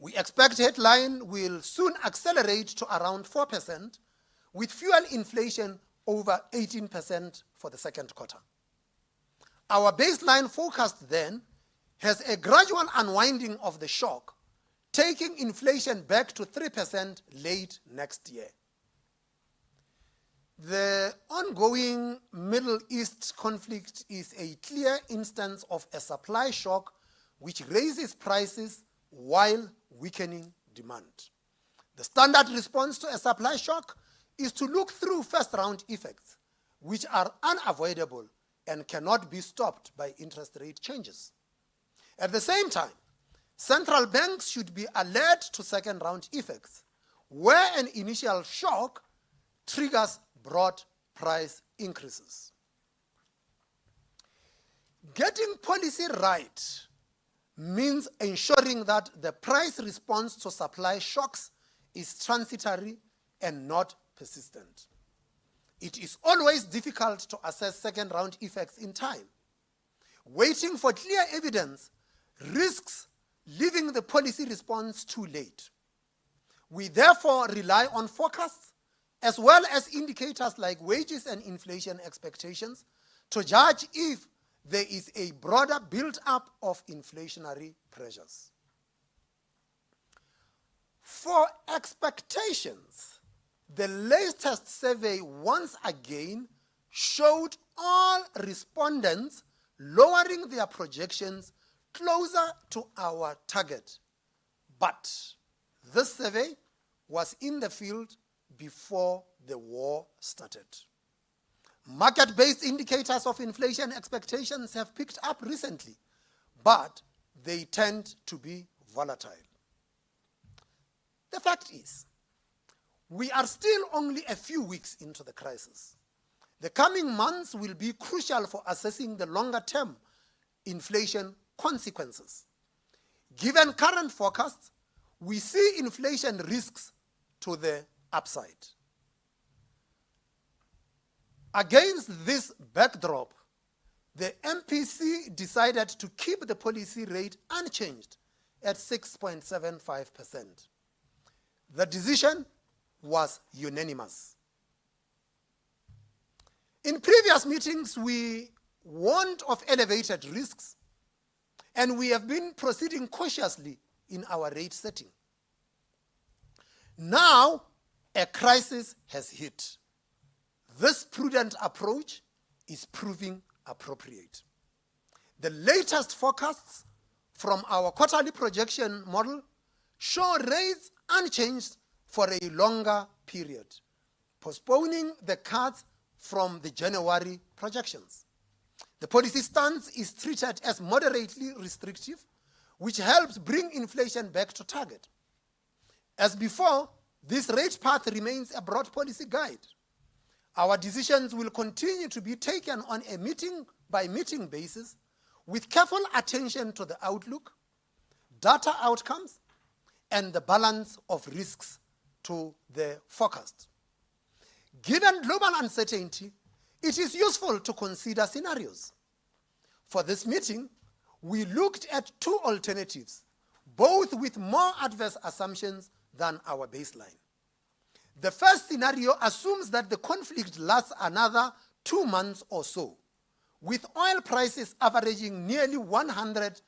We expect headline will soon accelerate to around 4%, with fuel inflation over 18% for the second quarter. Our baseline forecast then has a gradual unwinding of the shock, taking inflation back to 3% late next year. The ongoing Middle East conflict is a clear instance of a supply shock which raises prices while weakening demand. The standard response to a supply shock is to look through first-round effects, which are unavoidable and cannot be stopped by interest rate changes. At the same time, central banks should be alert to second-round effects, where an initial shock triggers broad price increases. Getting policy right means ensuring that the price response to supply shocks is transitory and not persistent. It is always difficult to assess second-round effects in time. Waiting for clear evidence risks leaving the policy response too late. We therefore rely on forecasts as well as indicators like wages and inflation expectations to judge if there is a broader build-up of inflationary pressures. For expectations, the latest survey once again showed all respondents lowering their projections closer to our target. But this survey was in the field before the war started. Market-based indicators of inflation expectations have picked up recently, but they tend to be volatile. The fact is, we are still only a few weeks into the crisis. The coming months will be crucial for assessing the longer-term inflation consequences. Given current forecasts, we see inflation risks to the upside. Against this backdrop, the MPC decided to keep the policy rate unchanged at 6.75%. The decision was unanimous. In previous meetings, we warned of elevated risks, and we have been proceeding cautiously in our rate setting. Now, a crisis has hit. This prudent approach is proving appropriate. The latest forecasts from our quarterly projection model show rates unchanged for a longer period, postponing the cuts from the January projections. The policy stance is treated as moderately restrictive, which helps bring inflation back to target. As before, this rate path remains a broad policy guide. Our decisions will continue to be taken on a meeting-by-meeting basis with careful attention to the outlook, data outcomes, and the balance of risks to the forecast. Given global uncertainty, it is useful to consider scenarios. For this meeting, we looked at two alternatives, both with more adverse assumptions than our baseline. The first scenario assumes that the conflict lasts another 2 months or so, with oil prices averaging nearly $100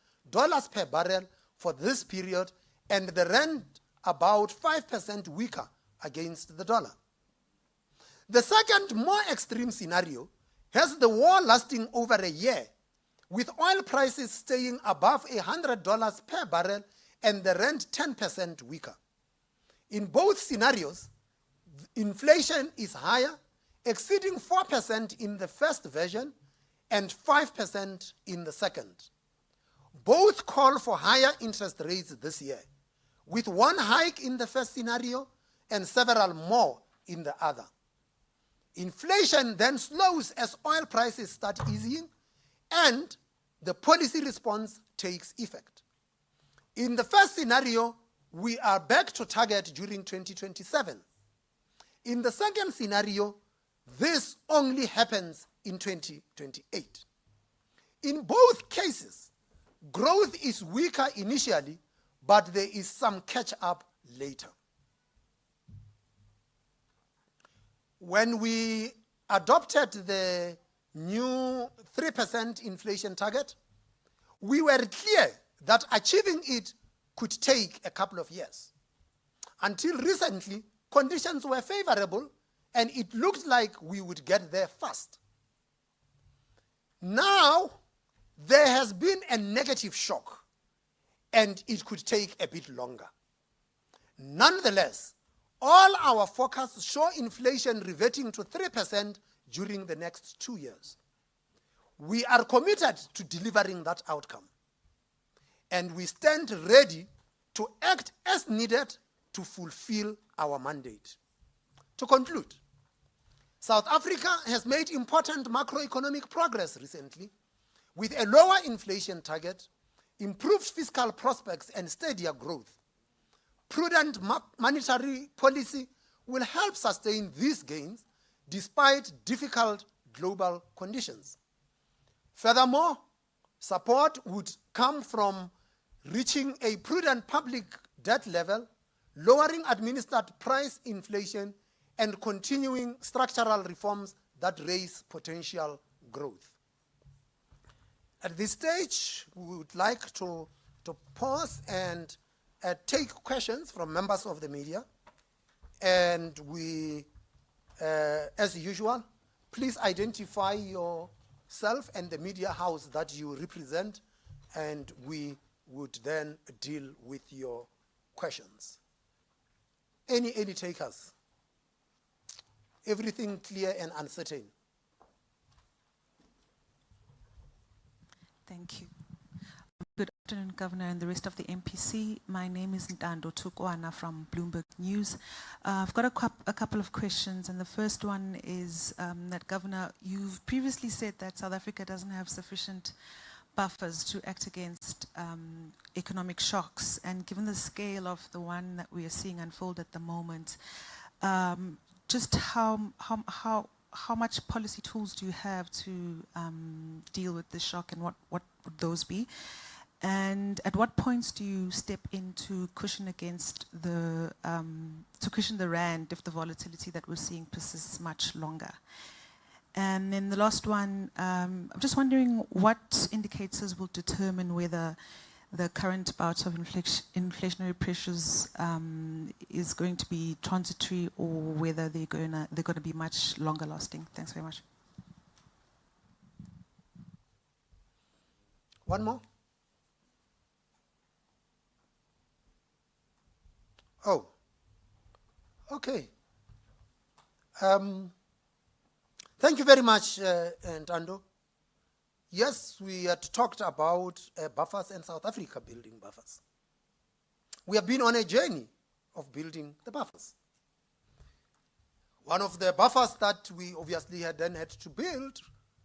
per barrel for this period and the rand about 5% weaker against the dollar. The second, more extreme scenario has the war lasting over a year, with oil prices staying above $100 per barrel and the rand 10% weaker. In both scenarios, inflation is higher, exceeding 4% in the first version and 5% in the second. Both call for higher interest rates this year, with one hike in the first scenario and several more in the other. Inflation then slows as oil prices start easing and the policy response takes effect. In the first scenario, we are back to target during 2027. In the second scenario, this only happens in 2028. In both cases, growth is weaker initially, but there is some catch-up later. When we adopted the new 3% inflation target, we were clear that achieving it could take a couple of years. Until recently, conditions were favorable and it looked like we would get there fast. Now, there has been a negative shock and it could take a bit longer. Nonetheless, all our forecasts show inflation reverting to 3% during the next 2 years. We are committed to delivering that outcome, and we stand ready to act as needed to fulfill our mandate. To conclude, South Africa has made important macroeconomic progress recently with a lower inflation target, improved fiscal prospects, and steadier growth. Prudent monetary policy will help sustain these gains despite difficult global conditions. Furthermore, support would come from reaching a prudent public debt level, lowering administered price inflation, and continuing structural reforms that raise potential growth. At this stage, we would like to pause and take questions from members of the media. And we, as usual, please identify yourself and the media house that you represent, and we would then deal with your questions. Any takers? Everything clear and uncertain? Thank you. Good afternoon, Governor, and the rest of the MPC. My name is Ntando Tukwana from Bloomberg News. I've got a couple of questions, and the first one is that, Governor, you've previously said that South Africa doesn't have sufficient buffers to act against economic shocks, and given the scale of the one that we are seeing unfold at the moment, just how much policy tools do you have to deal with this shock, and what would those be? And at what points do you step in to cushion against the rand if the volatility that we're seeing persists much longer? And then the last one, I'm just wondering what indicators will determine whether the current bout of inflationary pressures is going to be transitory, or whether they're going to be much longer lasting. Thanks very much. One more? Oh, okay. Thank you very much, Ntando. Yes, we had talked about buffers and South Africa building buffers. We have been on a journey of building the buffers. One of the buffers that we obviously had to build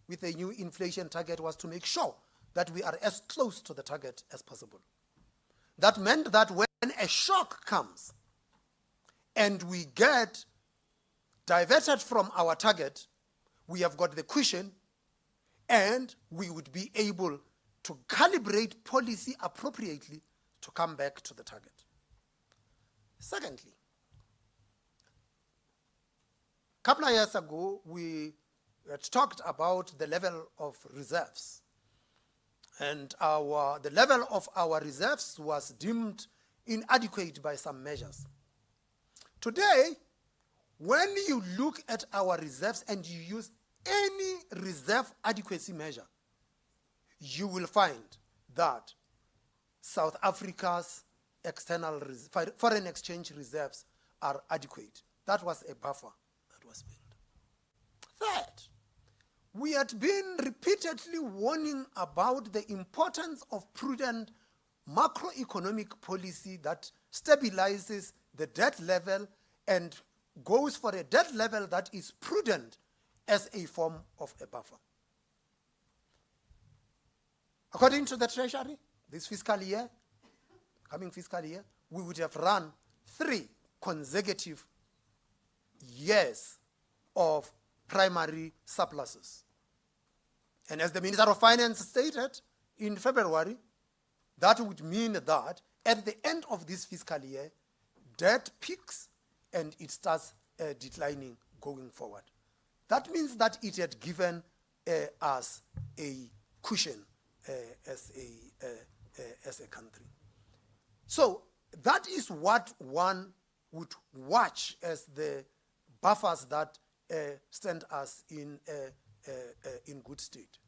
with a new inflation target was to make sure that we are as close to the target as possible. That meant that when a shock comes and we get diverted from our target, we have got the cushion and we would be able to calibrate policy appropriately to come back to the target. Secondly, a couple of years ago, we had talked about the level of reserves. And the level of our reserves was deemed inadequate by some measures. Today, when you look at our reserves and you use any reserve adequacy measure, you will find that South Africa's foreign exchange reserves are adequate. That was a buffer that was built. Third, we had been repeatedly warning about the importance of prudent macroeconomic policy that stabilizes the debt level and goes for a debt level that is prudent as a form of a buffer. According to the Treasury, this fiscal year, coming fiscal year, we would have run 3 consecutive years of primary surpluses. And as the Minister of Finance stated in February, that would mean that at the end of this fiscal year, debt peaks and it starts declining going forward. That means that it had given us a cushion as a country. So that is what one would watch as the buffers that stand us in good state.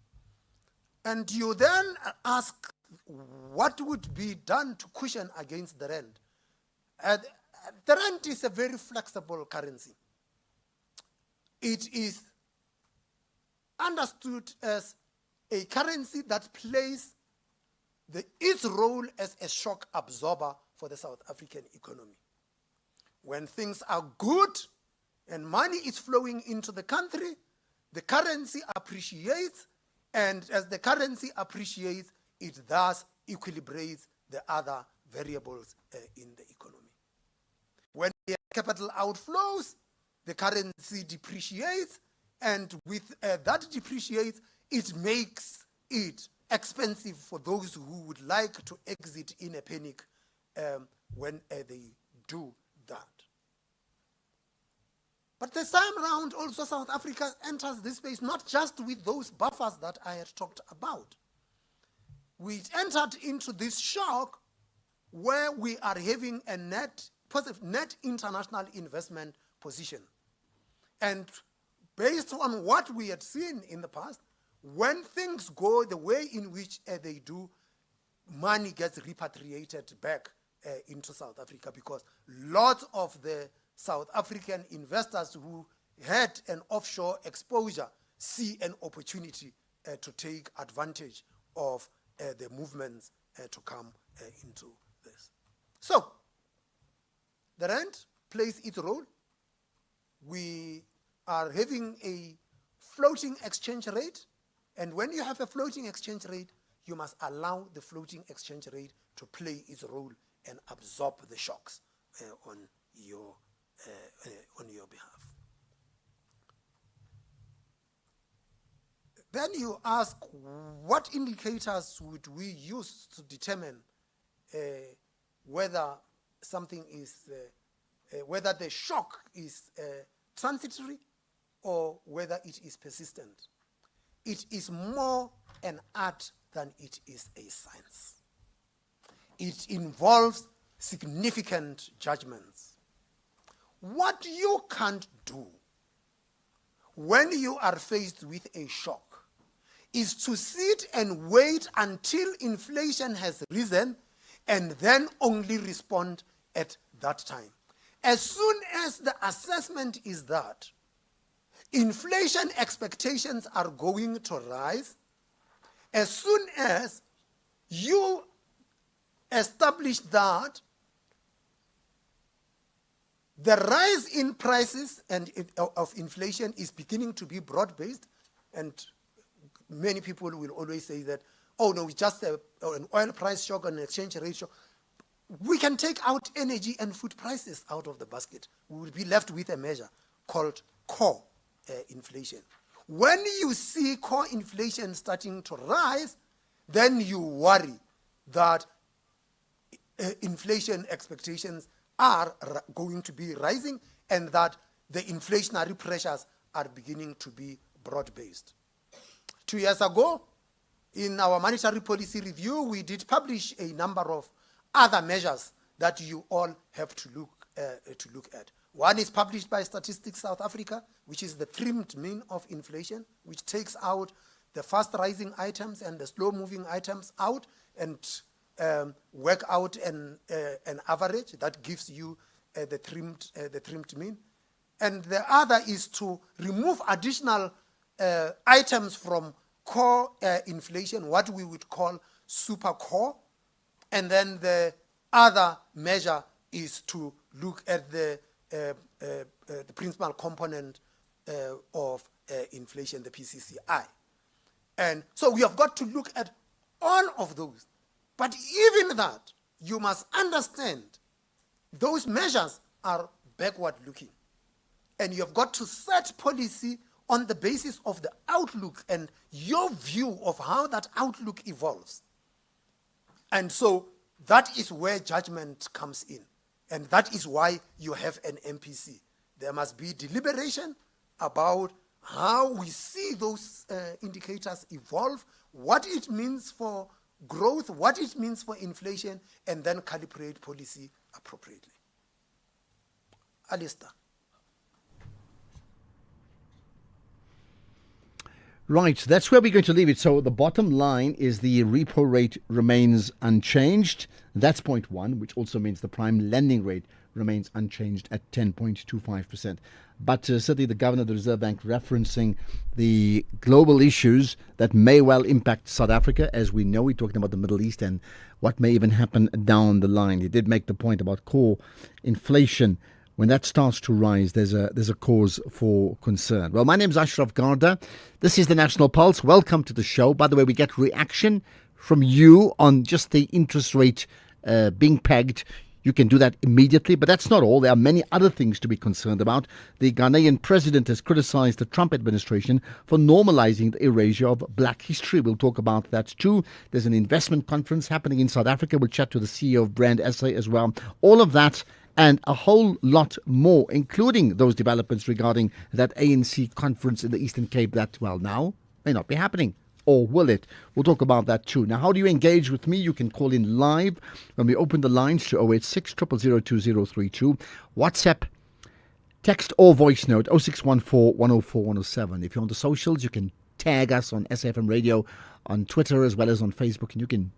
And you then ask what would be done to cushion against the rand. The rand is a very flexible currency. It is understood as a currency that plays its role as a shock absorber for the South African economy. When things are good and money is flowing into the country, the currency appreciates, and as the currency appreciates, it thus equilibrates the other variables in the economy. When there are capital outflows, the currency depreciates, and with that depreciates, it makes it expensive for those who would like to exit in a panic when they do that. But this time around, also South Africa enters this space not just with those buffers that I had talked about. We entered into this shock where we are having a positive net international investment position. And based on what we had seen in the past, when things go the way in which they do, money gets repatriated back into South Africa, because lots of the South African investors who had an offshore exposure see an opportunity to take advantage of the movements to come into this. So, the rand plays its role. We are having a floating exchange rate, and when you have a floating exchange rate, you must allow the floating exchange rate to play its role and absorb the shocks on your behalf. Then you ask, what indicators would we use to determine whether something is, whether the shock is transitory or whether it is persistent? It is more an art than it is a science. It involves significant judgments. What you can't do when you are faced with a shock is to sit and wait until inflation has risen and then only respond at that time. As soon as the assessment is that inflation expectations are going to rise, as soon as you establish that the rise in prices and of inflation is beginning to be broad-based, and many people will always say that, oh no, it's just an oil price shock and an exchange rate shock. We can take out energy and food prices out of the basket. We will be left with a measure called core inflation. When you see core inflation starting to rise, then you worry that inflation expectations are going to be rising and that the inflationary pressures are beginning to be broad-based. 2 years ago, in our monetary policy review, we did publish a number of other measures that you all have to look at. One is published by Statistics South Africa, which is the trimmed mean of inflation, which takes out the fast-rising items and the slow-moving items out and work out an average that gives you the trimmed mean. And the other is to remove additional items from core inflation, what we would call super core. And then the other measure is to look at the principal component of inflation, the PCCI. And so we have got to look at all of those. But even that, you must understand those measures are backward looking. And you have got to set policy on the basis of the outlook and your view of how that outlook evolves. And so That is where judgment comes in. And that is why you have an MPC. There must be deliberation about how we see those indicators evolve, what it means for growth, what it means for inflation, and then calibrate policy appropriately. Alistair. Right, that's where we're going to leave it. So the bottom line is the repo rate remains unchanged. That's point one, which also means the prime lending rate remains unchanged at 10.25%. But certainly the governor of the Reserve Bank referencing the global issues that may well impact South Africa. As we know, we're talking about the Middle East and what may even happen down the line. He did make the point about core inflation. When that starts to rise, there's a cause for concern. Well, my name is Ashraf Garda. This is the National Pulse. Welcome to the show. By the way, we get reaction from you on just the interest rate being pegged. You can do that immediately, but that's not all. There are many other things to be concerned about. The Ghanaian president has criticized the Trump administration for normalizing the erasure of black history. We'll talk about that too. There's an investment conference happening in South Africa. We'll chat to the CEO of Brand SA as well. All of that and a whole lot more, including those developments regarding that ANC conference in the Eastern Cape that, well, now may not be happening. Or will it? We'll talk about that too. Now, how do you engage with me? You can call in live when we open the lines to 086 000 2032. WhatsApp, text or voice note 0614 104 107. If you're on the socials, you can tag us on SAFM Radio on Twitter as well as on Facebook, and you can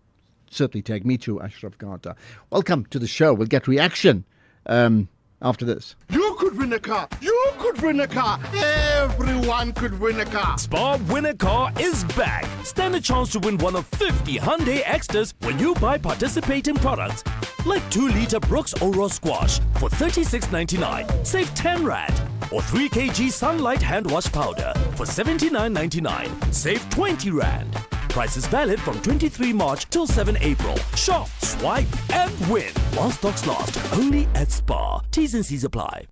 certainly tag me too, Ashraf Garda. Welcome to the show. We'll get reaction after this. You could win a car. You could win a car. Everyone could win a car. Spar Win a Car is back. Stand a chance to win one of 50 Hyundai Extras when you buy participating products like 2-liter Brooks Oro Squash for 36.99. Save 10 Rand. Or 3 kg Sunlight Hand Wash Powder for 79.99. Save 20 Rand. Price is valid from 23 March till 7 April. Shop, swipe, and win while stocks last. Only at Spar. T's and C's apply.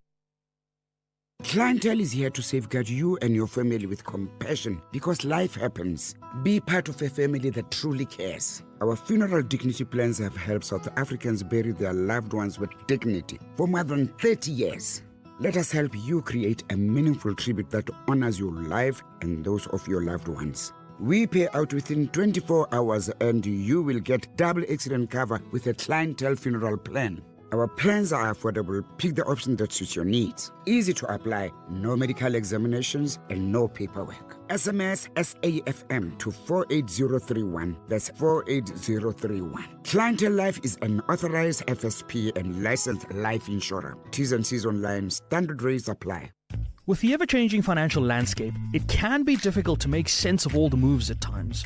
Clientele is here to safeguard you and your family with compassion because life happens. Be part of a family that truly cares. Our funeral dignity plans have helped South Africans bury their loved ones with dignity for more than 30 years. Let us help you create a meaningful tribute that honors your life and those of your loved ones. We pay out within 24 hours and you will get double accident cover with a clientele funeral plan. Our plans are affordable. Pick the option that suits your needs. Easy to apply, no medical examinations and no paperwork. SMS SAFM to 48031. That's 48031. Clientele Life is an authorized FSP and licensed life insurer. T's and C's online. Standard rates apply. With the ever-changing financial landscape, it can be difficult to make sense of all the moves at times.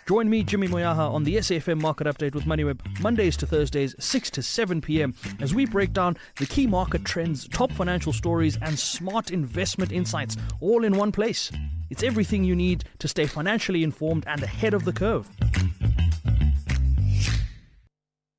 Join me, Jimmy Moyaha, on the SAFM Market Update with MoneyWeb, Mondays to Thursdays, 6 to 7 p.m, as we break down the key market trends, top financial stories, and smart investment insights, all in one place. It's everything you need to stay financially informed and ahead of the curve.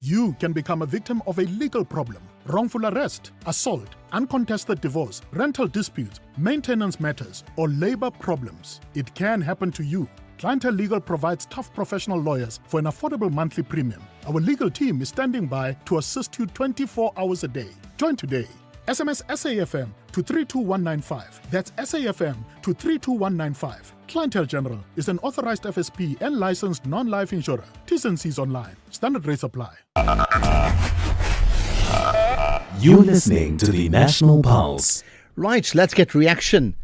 You can become a victim of a legal problem, wrongful arrest, assault, uncontested divorce, rental disputes, maintenance matters, or labor problems. It can happen to you. Clientele Legal provides tough professional lawyers for an affordable monthly premium. Our legal team is standing by to assist you 24 hours a day. Join today. SMS SAFM to 32195. That's SAFM to 32195. Clientele General is an authorized FSP and licensed non-life insurer. T's and C's online. Standard rates apply. You're listening to the National Pulse. Right, let's get reaction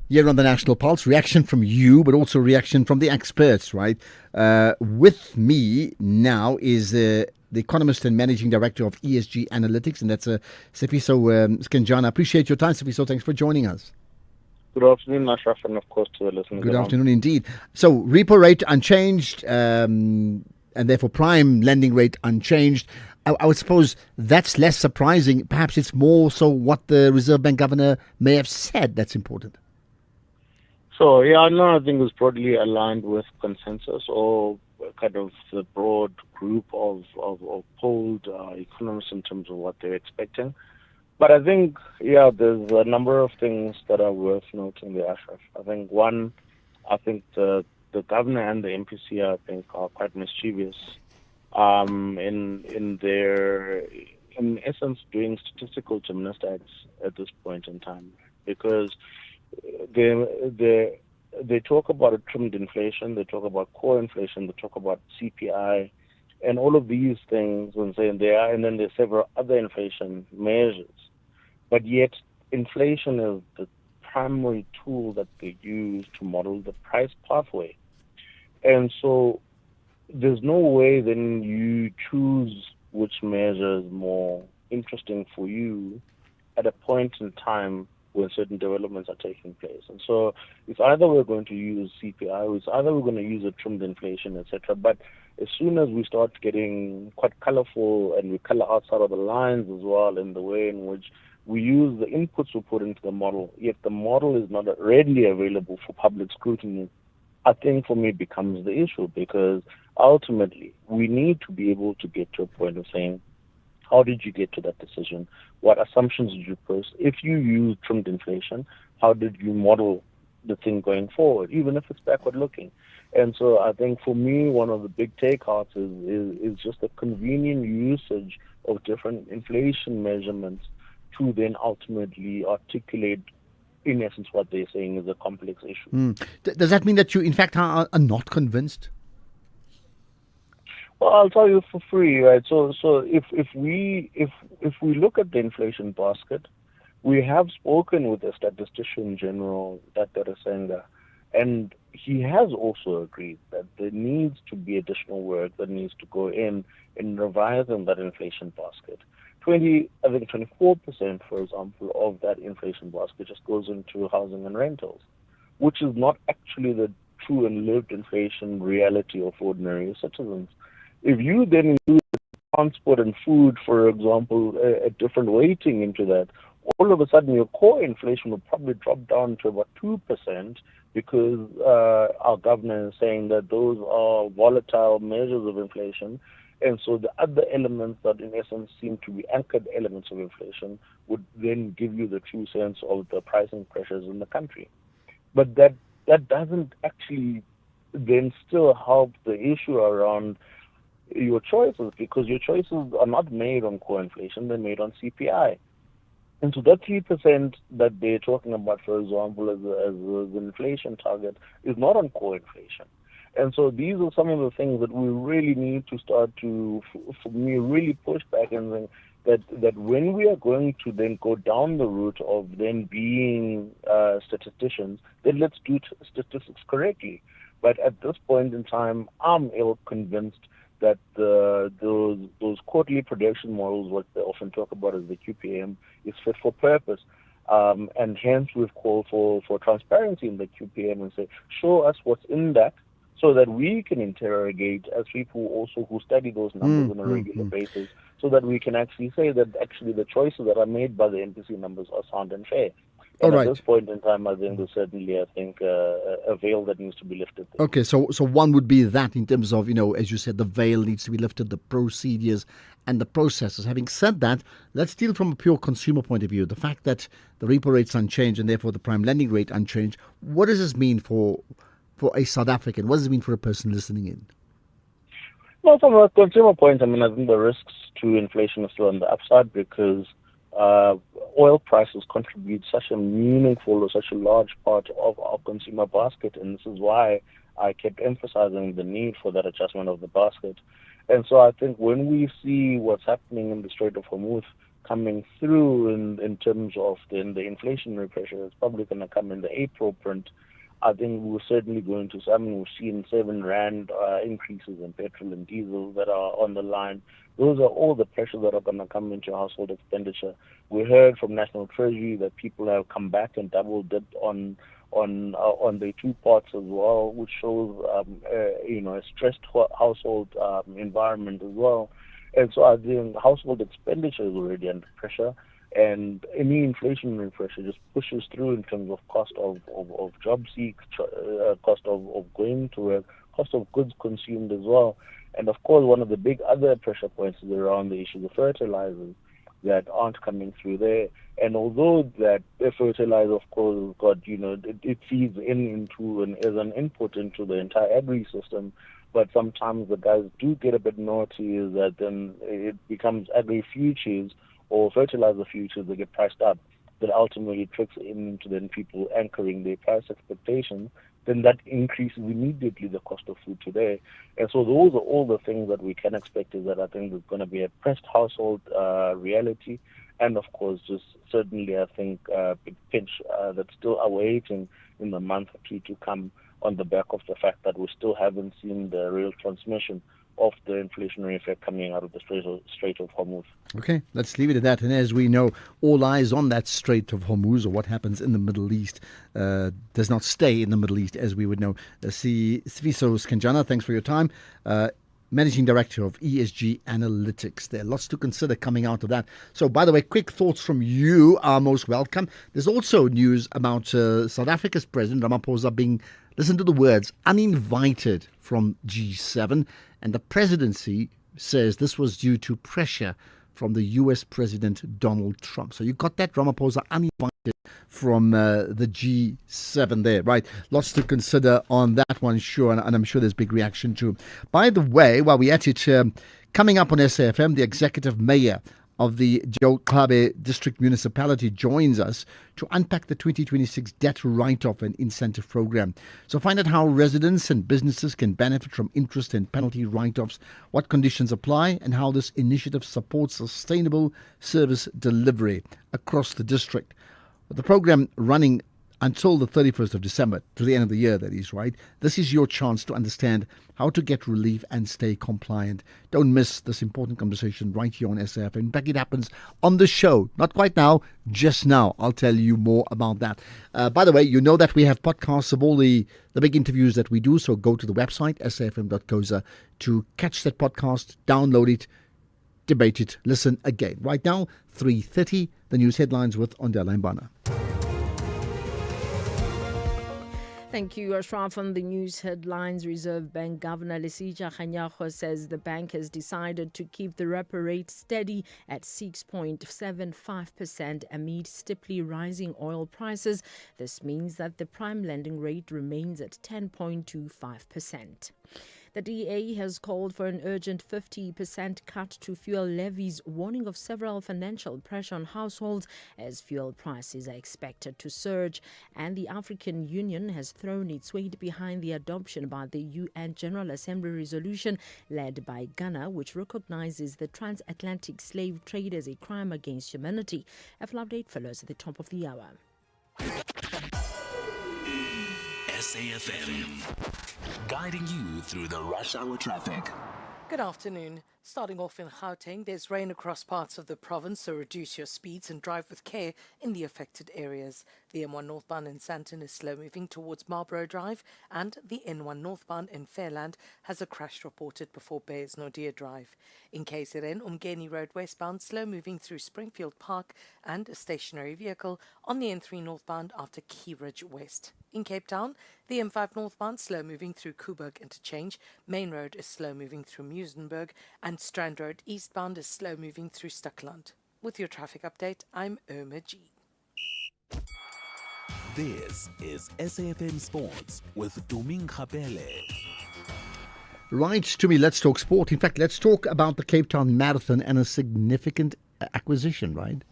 here on the National Pulse. Reaction from you, but also reaction from the experts, right? With me now is the economist and managing director of ESG Analytics, and that's Sifiso Skenjana. I appreciate your time, Sifiso. Thanks for joining us. Good afternoon, Ashraf, and of course to the listeners. Good afternoon indeed. So, repo rate unchanged, and therefore prime lending rate unchanged. I would suppose that's less surprising. Perhaps it's more so what the Reserve Bank governor may have said that's important. So, I think it was broadly aligned with consensus or kind of the broad group of polled economists in terms of what they're expecting. But I think, there's a number of things that are worth noting there, Ashraf. I think the governor and the MPC, I think, are quite mischievous in their, in essence, doing statistical gymnastics at this point in time, because they talk about a trimmed inflation, they talk about core inflation, they talk about CPI, and all of these things, and then there are several other inflation measures. But yet, inflation is the primary tool that they use to model the price pathway. And so there's no way then you choose which measure is more interesting for you at a point in time when certain developments are taking place. And so it's either we're going to use CPI, or it's either we're going to use a trimmed inflation, etc. But as soon as we start getting quite colorful and we color outside of the lines as well in the way in which we use the inputs we put into the model, yet the model is not readily available for public scrutiny, I think for me becomes the issue, because ultimately we need to be able to get to a point of saying, how did you get to that decision? What assumptions did you post? If you use trimmed inflation, how did you model the thing going forward, even if it's backward looking? And so I think for me, one of the big takeouts is just the convenient usage of different inflation measurements to then ultimately articulate, in essence, what they're saying is a complex issue. Does that mean that you, in fact, are not convinced? Well, I'll tell you for free, right? So if we look at the inflation basket, we have spoken with the statistician general, Dr. Senga, and he has also agreed that there needs to be additional work that needs to go in revising that inflation basket. 24%, for example, of that inflation basket just goes into housing and rentals, which is not actually the true and lived inflation reality of ordinary citizens. If you then include transport and food, for example, a different weighting into that, all of a sudden your core inflation will probably drop down to about 2%, because our governor is saying that those are volatile measures of inflation. And so the other elements that in essence seem to be anchored elements of inflation would then give you the true sense of the pricing pressures in the country. But that doesn't actually then still help the issue around your choices, because your choices are not made on core inflation, they're made on CPI. And so that 3% that they're talking about, for example, as the inflation target, is not on core inflation. And so these are some of the things that we really need to start to, for me, really push back and think that when we are going to then go down the route of then being statisticians, then let's do statistics correctly. But at this point in time, I'm ill convinced that those quarterly projection models, what they often talk about as the QPM, is fit for purpose. And hence we've called for transparency in the QPM and say, show us what's in that, so that we can interrogate as people also who study those numbers on a regular basis, so that we can actually say that actually the choices that are made by the MPC numbers are sound and fair. And at this point in time, I think there's certainly, a veil that needs to be lifted. Okay, so one would be that in terms of, as you said, the veil needs to be lifted, the procedures and the processes. Having said that, let's deal from a pure consumer point of view. The fact that the repo rate's unchanged and therefore the prime lending rate unchanged, what does this mean for a South African? What does it mean for a person listening in? Well, from a consumer point, I think the risks to inflation are still on the upside, because oil prices contribute such a meaningful or such a large part of our consumer basket, and this is why I kept emphasizing the need for that adjustment of the basket. And so I think when we see what's happening in the Strait of Hormuz coming through in terms of the inflationary pressure, it's probably going to come in the April print. I think we're certainly going to, we've seen 7 Rand increases in petrol and diesel that are on the line. Those are all the pressures that are going to come into household expenditure. We heard from National Treasury that people have come back and double-dipped on their 2 parts as well, which shows, a stressed household environment as well. And so I think household expenditure is already under pressure. And any inflationary pressure just pushes through in terms of cost of job seek, cost of going to work, cost of goods consumed as well. And of course, one of the big other pressure points is around the issue of fertilizers that aren't coming through there. And although that fertilizer, of course, has got, it feeds into and as an input into the entire agri system, but sometimes the guys do get a bit naughty, is that then it becomes agri-futures or fertilizer futures that get priced up, that ultimately tricks into then people anchoring their price expectations, then that increases immediately the cost of food today. And so those are all the things that we can expect, is that I think there's going to be a pressed household reality. And of course, just certainly I think big pinch that's still awaiting in the month or two to come, on the back of the fact that we still haven't seen the real transmission of the inflationary effect coming out of the Strait of Hormuz. Okay, let's leave it at that. And as we know, all eyes on that Strait of Hormuz, or what happens in the Middle East, does not stay in the Middle East, as we would know. Sifiso Skenjana, thanks for your time. Managing Director of ESG Analytics. There are lots to consider coming out of that. So, by the way, quick thoughts from you are most welcome. There's also news about South Africa's President Ramaphosa being, listen to the words, uninvited from G7. And the presidency says this was due to pressure from the US President Donald Trump. So you got that, Ramaphosa uninvited from the G7 there, right? Lots to consider on that one, sure, and I'm sure there's big reaction too. By the way, while we're at it, coming up on SAFM, the executive mayor of the Joe Klabe District Municipality joins us to unpack the 2026 debt write-off and incentive program. So find out how residents and businesses can benefit from interest and penalty write-offs, what conditions apply, and how this initiative supports sustainable service delivery across the district. With the program running until the 31st of December, to the end of the year, that is, right? This is your chance to understand how to get relief and stay compliant. Don't miss this important conversation right here on SAF. In fact, it happens on the show. Not quite now, just now. I'll tell you more about that. By the way, you know that we have podcasts of all the big interviews that we do, so go to the website, safm.coza, to catch that podcast, download it, debate it, listen again. Right now, 3:30, the news headlines with Ondela Mbana. Thank you, Ashraf. On the news headlines, Reserve Bank Governor Lesitsha Kganyago says the bank has decided to keep the repo rate steady at 6.75% amid steeply rising oil prices. This means that the prime lending rate remains at 10.25%. The DA has called for an urgent 50% cut to fuel levies, warning of several financial pressure on households as fuel prices are expected to surge. And the African Union has thrown its weight behind the adoption by the UN General Assembly resolution led by Ghana, which recognizes the transatlantic slave trade as a crime against humanity. A full update follows at the top of the hour. SAFM, guiding you through the rush hour traffic. Good afternoon. Starting off in Gauteng, there's rain across parts of the province, so reduce your speeds and drive with care in the affected areas. The M1 northbound in Sandton is slow moving towards Marlborough Drive, and the N1 northbound in Fairland has a crash reported before Bayers Nordia Drive. In KZN, Umgeni Road westbound slow moving through Springfield Park, and a stationary vehicle on the N3 northbound after Key Ridge West. In Cape Town, the M5 northbound slow moving through Coburg Interchange, Main Road is slow moving through Muizenberg, and Strand Road eastbound is slow moving through Stuckland. With your traffic update, I'm Irma G. This is SAFM Sports with Tuming Khapele. Right, to me, let's talk sport. In fact, let's talk about the Cape Town Marathon and a significant acquisition, right?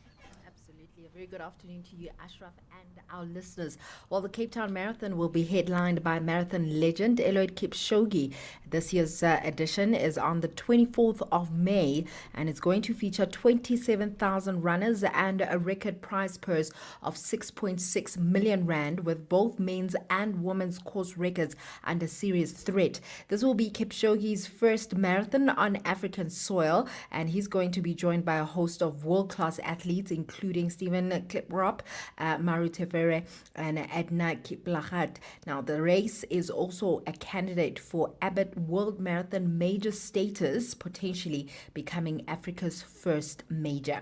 Absolutely. A very good afternoon to you, Ashraf, and our listeners. Well, the Cape Town Marathon will be headlined by marathon legend Eliud Kipchoge. This year's edition is on the 24th of May, and it's going to feature 27,000 runners and a record prize purse of 6.6 million rand, with both men's and women's course records under serious threat. This will be Kipchoge's first marathon on African soil, and he's going to be joined by a host of world-class athletes, including Stephen Kliprop, Maru Tefere, and Edna Kiplagat. Now, the race is also a candidate for Abbott World Marathon major status, potentially becoming Africa's first major.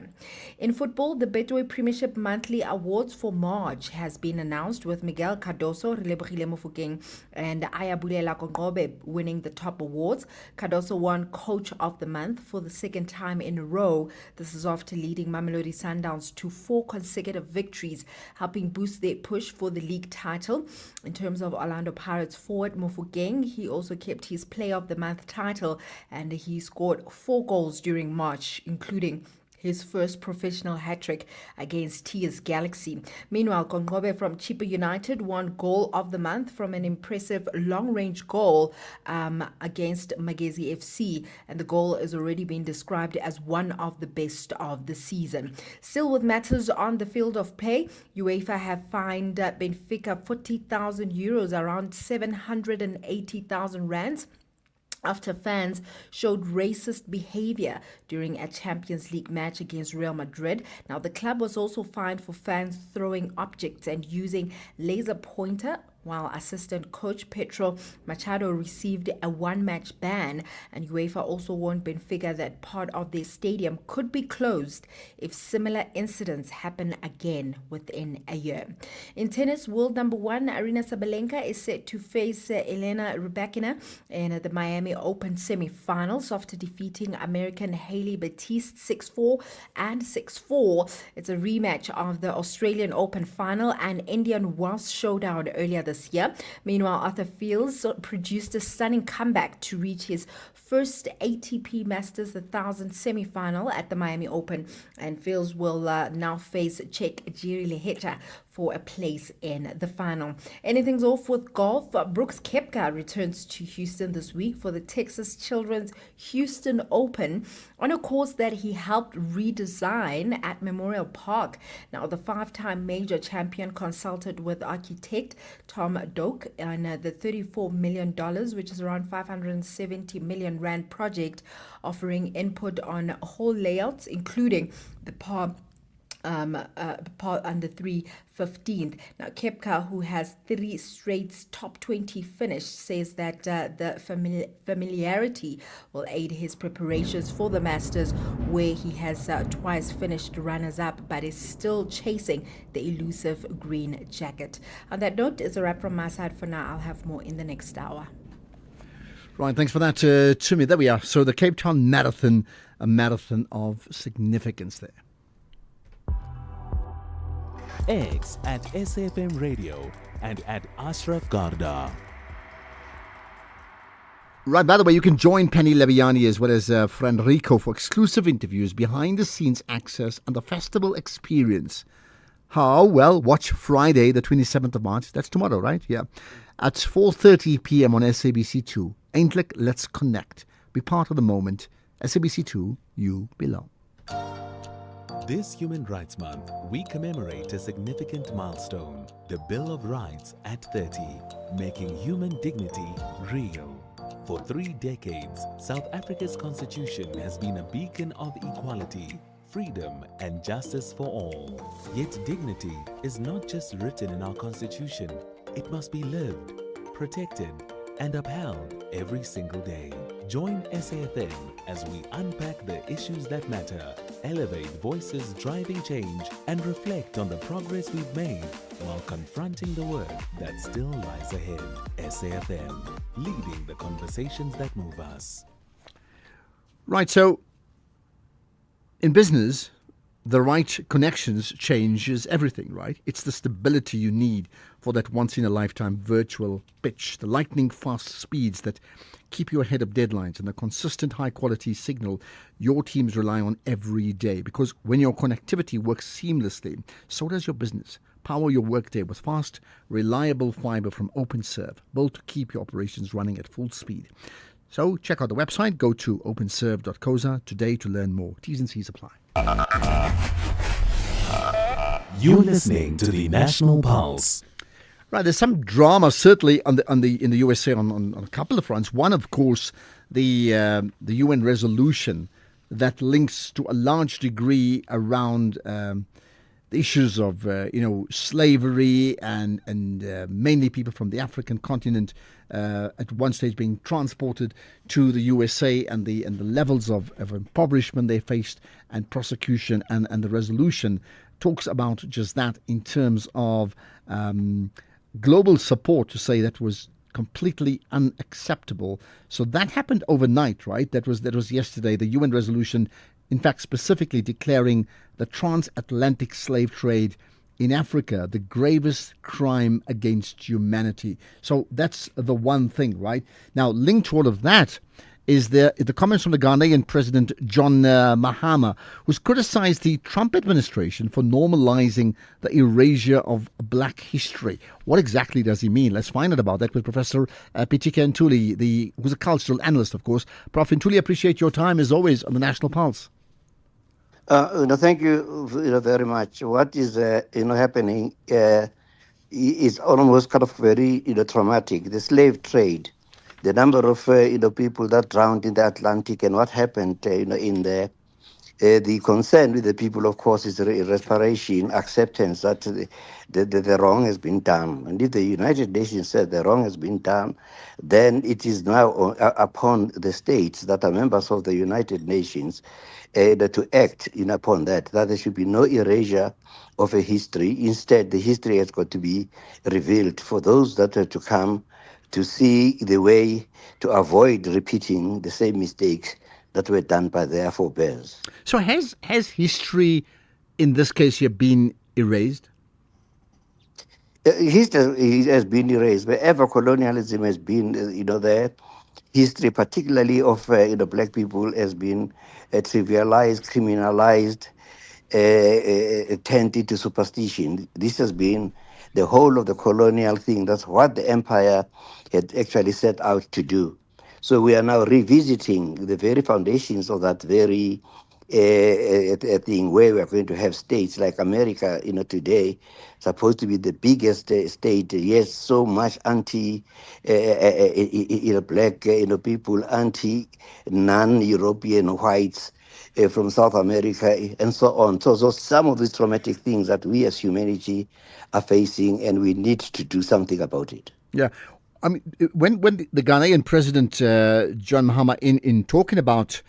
In football, the Betway Premiership Monthly Awards for March has been announced, with Miguel Cardoso, Relebogile Mofokeng, and Ayabulela Kongobe winning the top awards. Cardoso won Coach of the Month for the second time in a row. This is after leading Mamelodi Sundowns to 4 consecutive victories, helping boost their push for the league title. In terms of Orlando Pirates forward Mofokeng, he also kept his Player of the Month title, and he scored 4 goals during March, including his first professional hat-trick against TS Galaxy. Meanwhile, Kongobe from Chippa United won Goal of the Month from an impressive long-range goal against Magezi FC, and the goal has already been described as one of the best of the season. Still with matters on the field of play, UEFA have fined Benfica 40,000 euros, around 780,000 rands, after fans showed racist behavior during a Champions League match against Real Madrid. Now, the club was also fined for fans throwing objects and using laser pointer, while assistant coach Pedro Machado received a 1-match ban, and UEFA also warned Benfica that part of their stadium could be closed if similar incidents happen again within a year. In tennis, world number 1 Aryna Sabalenka is set to face Elena Rybakina in the Miami Open semi-finals after defeating American Hailey Batiste 6-4 and 6-4. It's a rematch of the Australian Open final and Indian Wells showdown earlier this year. Meanwhile, Arthur Fields produced a stunning comeback to reach his first ATP Masters 1000 semi-final at the Miami Open, and Fields will now face Czech Jiří Leheča for a place in the final. Anything's off with golf. Brooks Koepka returns to Houston this week for the Texas Children's Houston Open on a course that he helped redesign at Memorial Park. Now, the 5-time major champion consulted with architect Tom Doak on the $34 million, which is around 570 million rand project, offering input on whole layouts, including the par under 315th. Now, Koepka, who has 3 straight top 20 finish, says that the familiarity will aid his preparations for the Masters, where he has twice finished runners-up but is still chasing the elusive green jacket. On that note, is a wrap from my side for now. I'll have more in the next hour. Right, thanks for that, Tumi. There we are. So the Cape Town Marathon, a marathon of significance there. X at SFM Radio and at Ashraf Garda. Right, by the way, you can join Penny Leviani as well as friend Rico for exclusive interviews, behind-the-scenes access and the festival experience. How? Well, watch Friday, the 27th of March. That's tomorrow, right? Yeah. At 4:30 p.m. on SABC2. Eintlik, let's connect. Be part of the moment. SABC2, you belong. This Human Rights Month, we commemorate a significant milestone, the Bill of Rights at 30, making human dignity real. For 3 decades, South Africa's constitution has been a beacon of equality, freedom and justice for all. Yet dignity is not just written in our constitution, it must be lived, protected and upheld every single day. Join SAFM as we unpack the issues that matter, elevate voices driving change, and reflect on the progress we've made while confronting the work that still lies ahead. SAFM, leading the conversations that move us. Right, so in business, the right connections changes everything, right? It's the stability you need for that once-in-a-lifetime virtual pitch, the lightning-fast speeds that keep you ahead of deadlines, and the consistent high-quality signal your teams rely on every day. Because when your connectivity works seamlessly, so does your business. Power your workday with fast, reliable fiber from OpenServe, built to keep your operations running at full speed. So check out the website. Go to openserve.coza today to learn more. T's and C's apply. You're listening to the National Pulse. Right, there's some drama certainly in the USA on a couple of fronts. One, of course, the UN resolution that links to a large degree around the issues of slavery and mainly people from the African continent at one stage being transported to the USA, and the levels of impoverishment they faced and prosecution, and the resolution talks about just that in terms of global support to say that was completely unacceptable. So that happened overnight, right? That was yesterday. The UN resolution in fact, specifically declaring the transatlantic slave trade in Africa the gravest crime against humanity. So that's the one thing, right? Now, linked to all of that is the comments from the Ghanaian President John Mahama, who's criticized the Trump administration for normalizing the erasure of black history. What exactly does he mean? Let's find out about that with Professor Pitika Ntuli, who's a cultural analyst, of course. Prof. Ntuli, appreciate your time as always on the National Pulse. Thank you, very much. What is happening is almost kind of very traumatic. The slave trade, the number of people that drowned in the Atlantic, and what happened in there. The concern with the people, of course, is reparation, acceptance that the wrong has been done. And if the United Nations said the wrong has been done, then it is now upon the states that are members of the United Nations to act upon that there should be no erasure of a history. Instead, the history has got to be revealed for those that are to come to see the way to avoid repeating the same mistakes that were done by their forebears. So has history, in this case here, been erased? History has been erased. Wherever colonialism has been, there, history, particularly of black people, has been trivialized, criminalized, turned into superstition. This has been the whole of the colonial thing. That's what the empire had actually set out to do. So we are now revisiting the very foundations of that very thing, where we are going to have states like America, today, supposed to be the biggest state. Yes, so much anti-black, people, anti-non-European whites from South America, and so on. So some of these traumatic things that we as humanity are facing, and we need to do something about it. Yeah. I mean, when the Ghanaian president, John Mahama, in talking about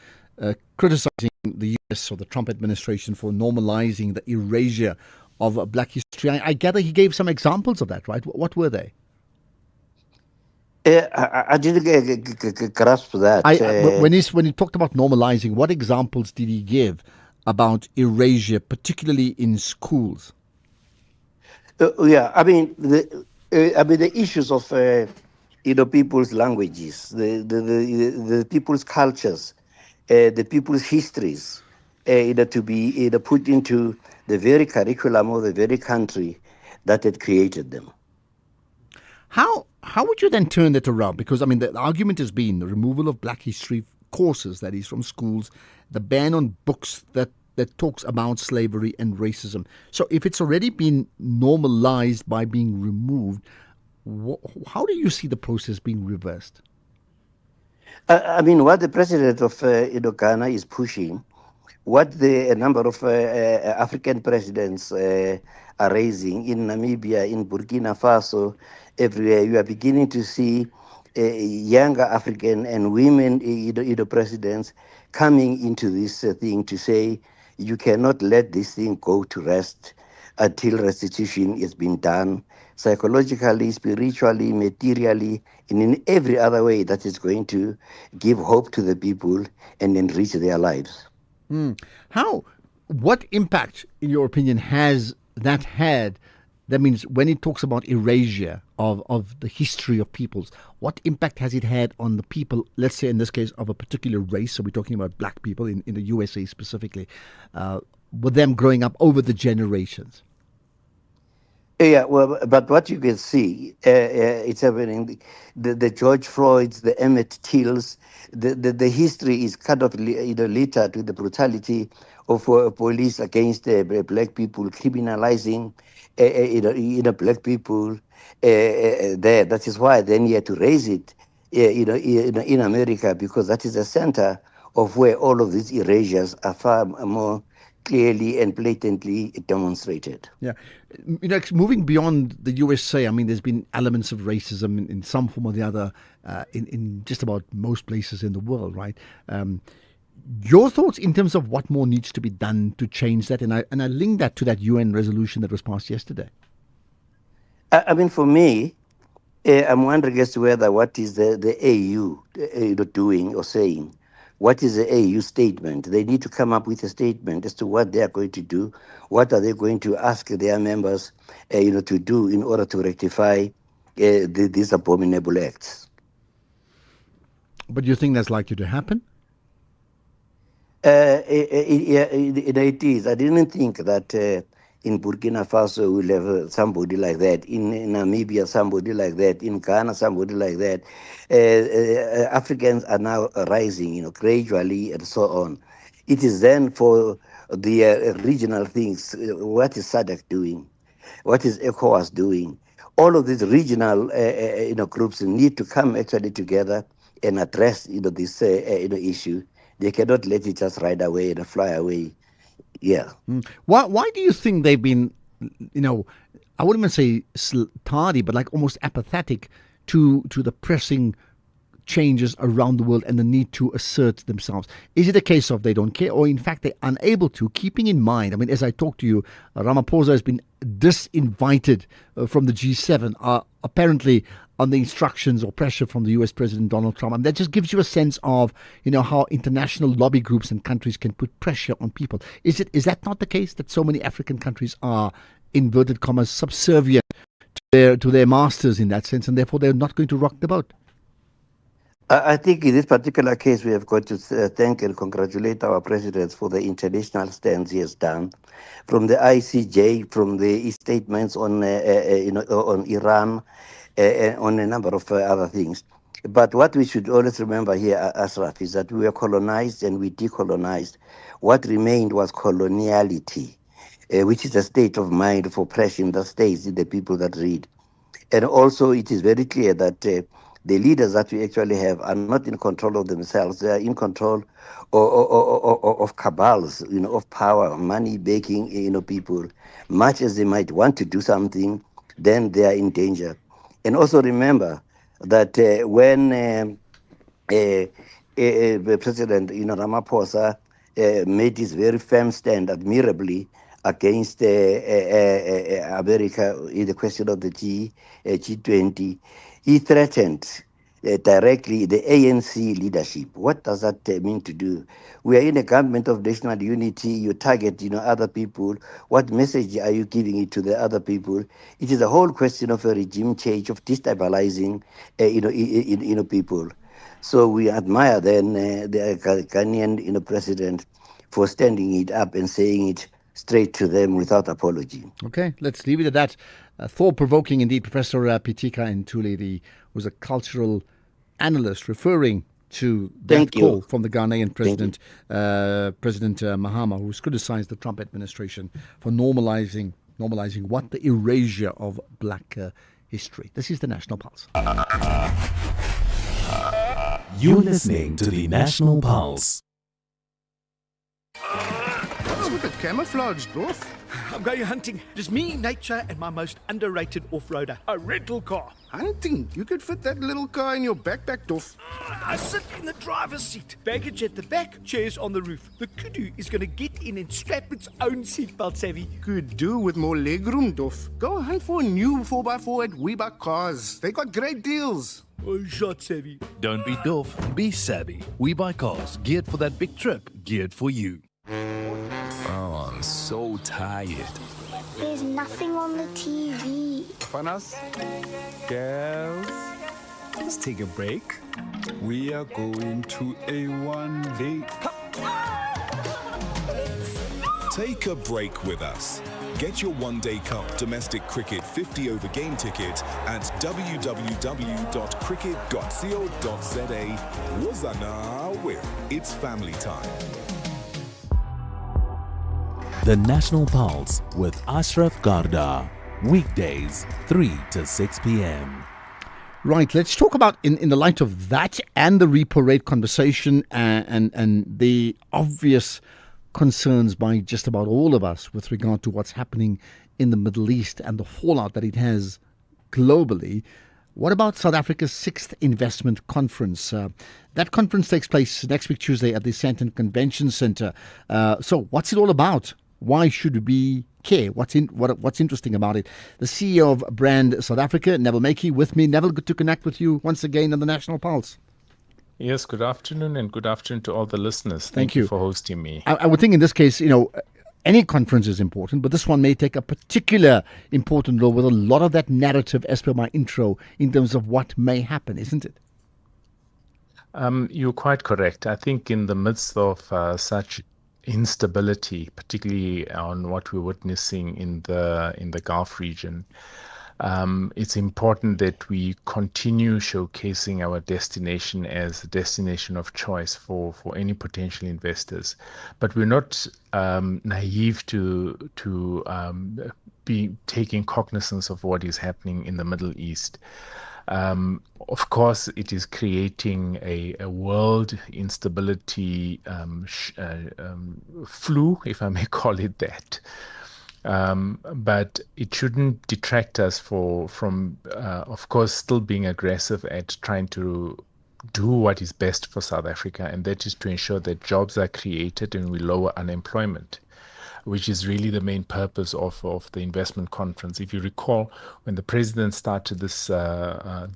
criticizing the US or the Trump administration for normalizing the erasure of black history, I gather he gave some examples of that, right? What were they? I didn't grasp that. When he talked about normalizing, what examples did he give about erasure, particularly in schools? I mean the issues of people's languages, the people's cultures, the people's histories, to be put into the very curriculum of the very country that had created them. How would you then turn that around? Because, I mean, the argument has been the removal of black history courses, that is, from schools, the ban on books that talks about slavery and racism. So if it's already been normalized by being removed, how do you see the process being reversed? I mean, what the president of Ghana is pushing, what a number of African presidents are raising in Namibia, in Burkina Faso, everywhere, you are beginning to see younger African and women presidents coming into this thing to say, you cannot let this thing go to rest until restitution has been done, psychologically, spiritually, materially, and in every other way that is going to give hope to the people and enrich their lives. What impact, in your opinion, has that had? That means when it talks about erasure of the history of peoples, what impact has it had on the people, let's say in this case, of a particular race? So we're talking about black people in the USA specifically, with them growing up over the generations? Yeah, well, but what you can see, it's happening, the George Floyds, the Emmett Tills, the history is kind of littered with the brutality of police against black people, criminalizing black people there. That is why then you had to raise it in America, because that is the center of where all of these erasures are far more clearly and blatantly demonstrated. Yeah. Moving beyond the USA, I mean, there's been elements of racism in some form or the other in just about most places in the world, right? Your thoughts in terms of what more needs to be done to change that? And I link that to that UN resolution that was passed yesterday. I mean, for me, I'm wondering as to whether what is the AU doing or saying what is the AU statement? They need to come up with a statement as to what they are going to do. What are they going to ask their members, to do in order to rectify these abominable acts? But you think that's likely to happen? It is. I didn't think that in Burkina Faso we'll have somebody like that. In Namibia, somebody like that. In Ghana, somebody like that. Africans are now rising, gradually and so on. It is then for the regional things. What is SADC doing? What is ECOWAS doing? All of these regional groups need to come actually together and address this issue. They cannot let it just ride away and fly away. Yeah. Why do you think they've been, I wouldn't even say tardy, but like almost apathetic to the pressing changes around the world and the need to assert themselves? Is it a case of they don't care, or in fact they're unable to, keeping in mind, I mean, as I talk to you, Ramaphosa has been disinvited from the G7, apparently on the instructions or pressure from the US President Donald Trump. And that just gives you a sense of, how international lobby groups and countries can put pressure on people. Is that not the case, that so many African countries are, inverted commas, subservient to their masters in that sense, and therefore they're not going to rock the boat? I think in this particular case, we have got to thank and congratulate our president for the international stance he has done, from the ICJ, from the statements on Iran, on a number of other things. But what we should always remember here, Ashraf, is that we were colonized and we decolonized. What remained was coloniality, which is a state of mind of oppression that stays in the people that read. And also, it is very clear that the leaders that we actually have are not in control of themselves. They are in control of cabals, of power, money making, people. Much as they might want to do something, then they are in danger. And also remember that when President Ramaphosa made his very firm stand admirably against America in the question of the G20, he threatened directly the ANC leadership. What does that mean to do? We are in a government of national unity. You target, other people. What message are you giving it to the other people? It is a whole question of a regime change, of destabilizing, people. So we admire then the Ghanaian, president for standing it up and saying it straight to them without apology. Okay, let's leave it at that. Thought-provoking indeed. Professor Pitika Ntuli was a cultural analyst referring to that call from the Ghanaian president, President Mahama, who's criticized the Trump administration for normalizing what? The erasure of black history. This is the National Pulse. You're listening to the National Pulse. What's with the camouflage, Doof? I'm going hunting. Just me, nature, and my most underrated off-roader, a rental car. Hunting? You could fit that little car in your backpack, Doof. I sit in the driver's seat, baggage at the back, chairs on the roof. The kudu is going to get in and strap its own seatbelt, Savvy. Could do with more legroom, Doof. Go hunt for a new 4x4 at WeBuy Cars. They got great deals. Oh, shot, Savvy. Don't be doof, be savvy. We buy cars geared for that big trip, geared for you. Oh, I'm so tired. There's nothing on the TV. Fanas, girls, let's take a break. We are going to a one-day. Take a break with us. Get your one-day cup domestic cricket 50-over game ticket at www.cricket.co.za. Wazana with It's family time. The National Pulse with Ashraf Garda. Weekdays, 3 to 6 p.m. Right, let's talk about, in the light of that and the repo rate conversation and the obvious concerns by just about all of us with regard to what's happening in the Middle East and the fallout that it has globally. What about South Africa's 6th Investment Conference? That conference takes place next week, Tuesday, at the Sandton Convention Centre. So what's it all about? Why should we care? What's interesting about it? The CEO of Brand South Africa, Neville Mackey, with me. Neville, good to connect with you once again on the National Pulse. Yes, good afternoon, and good afternoon to all the listeners. Thank you for hosting me. I would think in this case, any conference is important, but this one may take a particular important role with a lot of that narrative, as per my intro, in terms of what may happen, isn't it? You're quite correct. I think in the midst of such instability, particularly on what we're witnessing in the Gulf region, it's important that we continue showcasing our destination as a destination of choice for any potential investors. But we're not naive to be taking cognizance of what is happening in the Middle East. Of course, it is creating a world instability flu, if I may call it that. But it shouldn't detract us from, of course, still being aggressive at trying to do what is best for South Africa, and that is to ensure that jobs are created and we lower unemployment, which is really the main purpose of the investment conference. If you recall, when the president started this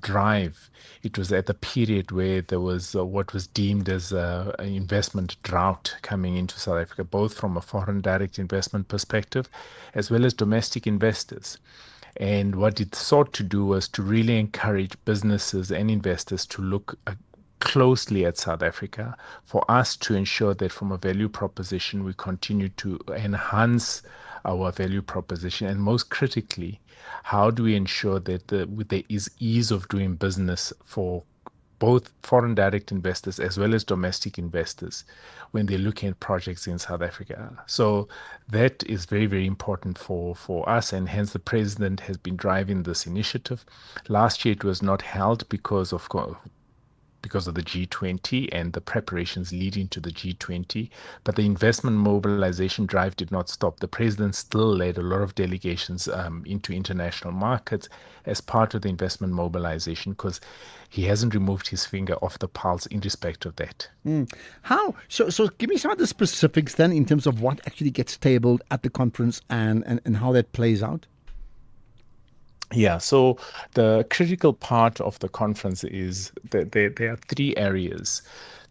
drive, it was at the period where there was what was deemed as an investment drought coming into South Africa, both from a foreign direct investment perspective as well as domestic investors. And what it sought to do was to really encourage businesses and investors to look closely at South Africa, for us to ensure that from a value proposition we continue to enhance our value proposition, and most critically, how do we ensure that there is ease of doing business for both foreign direct investors as well as domestic investors when they're looking at projects in South Africa. So that is very, very important for us, and hence the president has been driving this initiative. Last year it was not held because of the G20 and the preparations leading to the G20, but the investment mobilization drive did not stop. The president still led a lot of delegations into international markets as part of the investment mobilization, because he hasn't removed his finger off the pulse in respect of that. How? So give me some of the specifics then in terms of what actually gets tabled at the conference and how that plays out. Yeah, so the critical part of the conference is that there are three areas.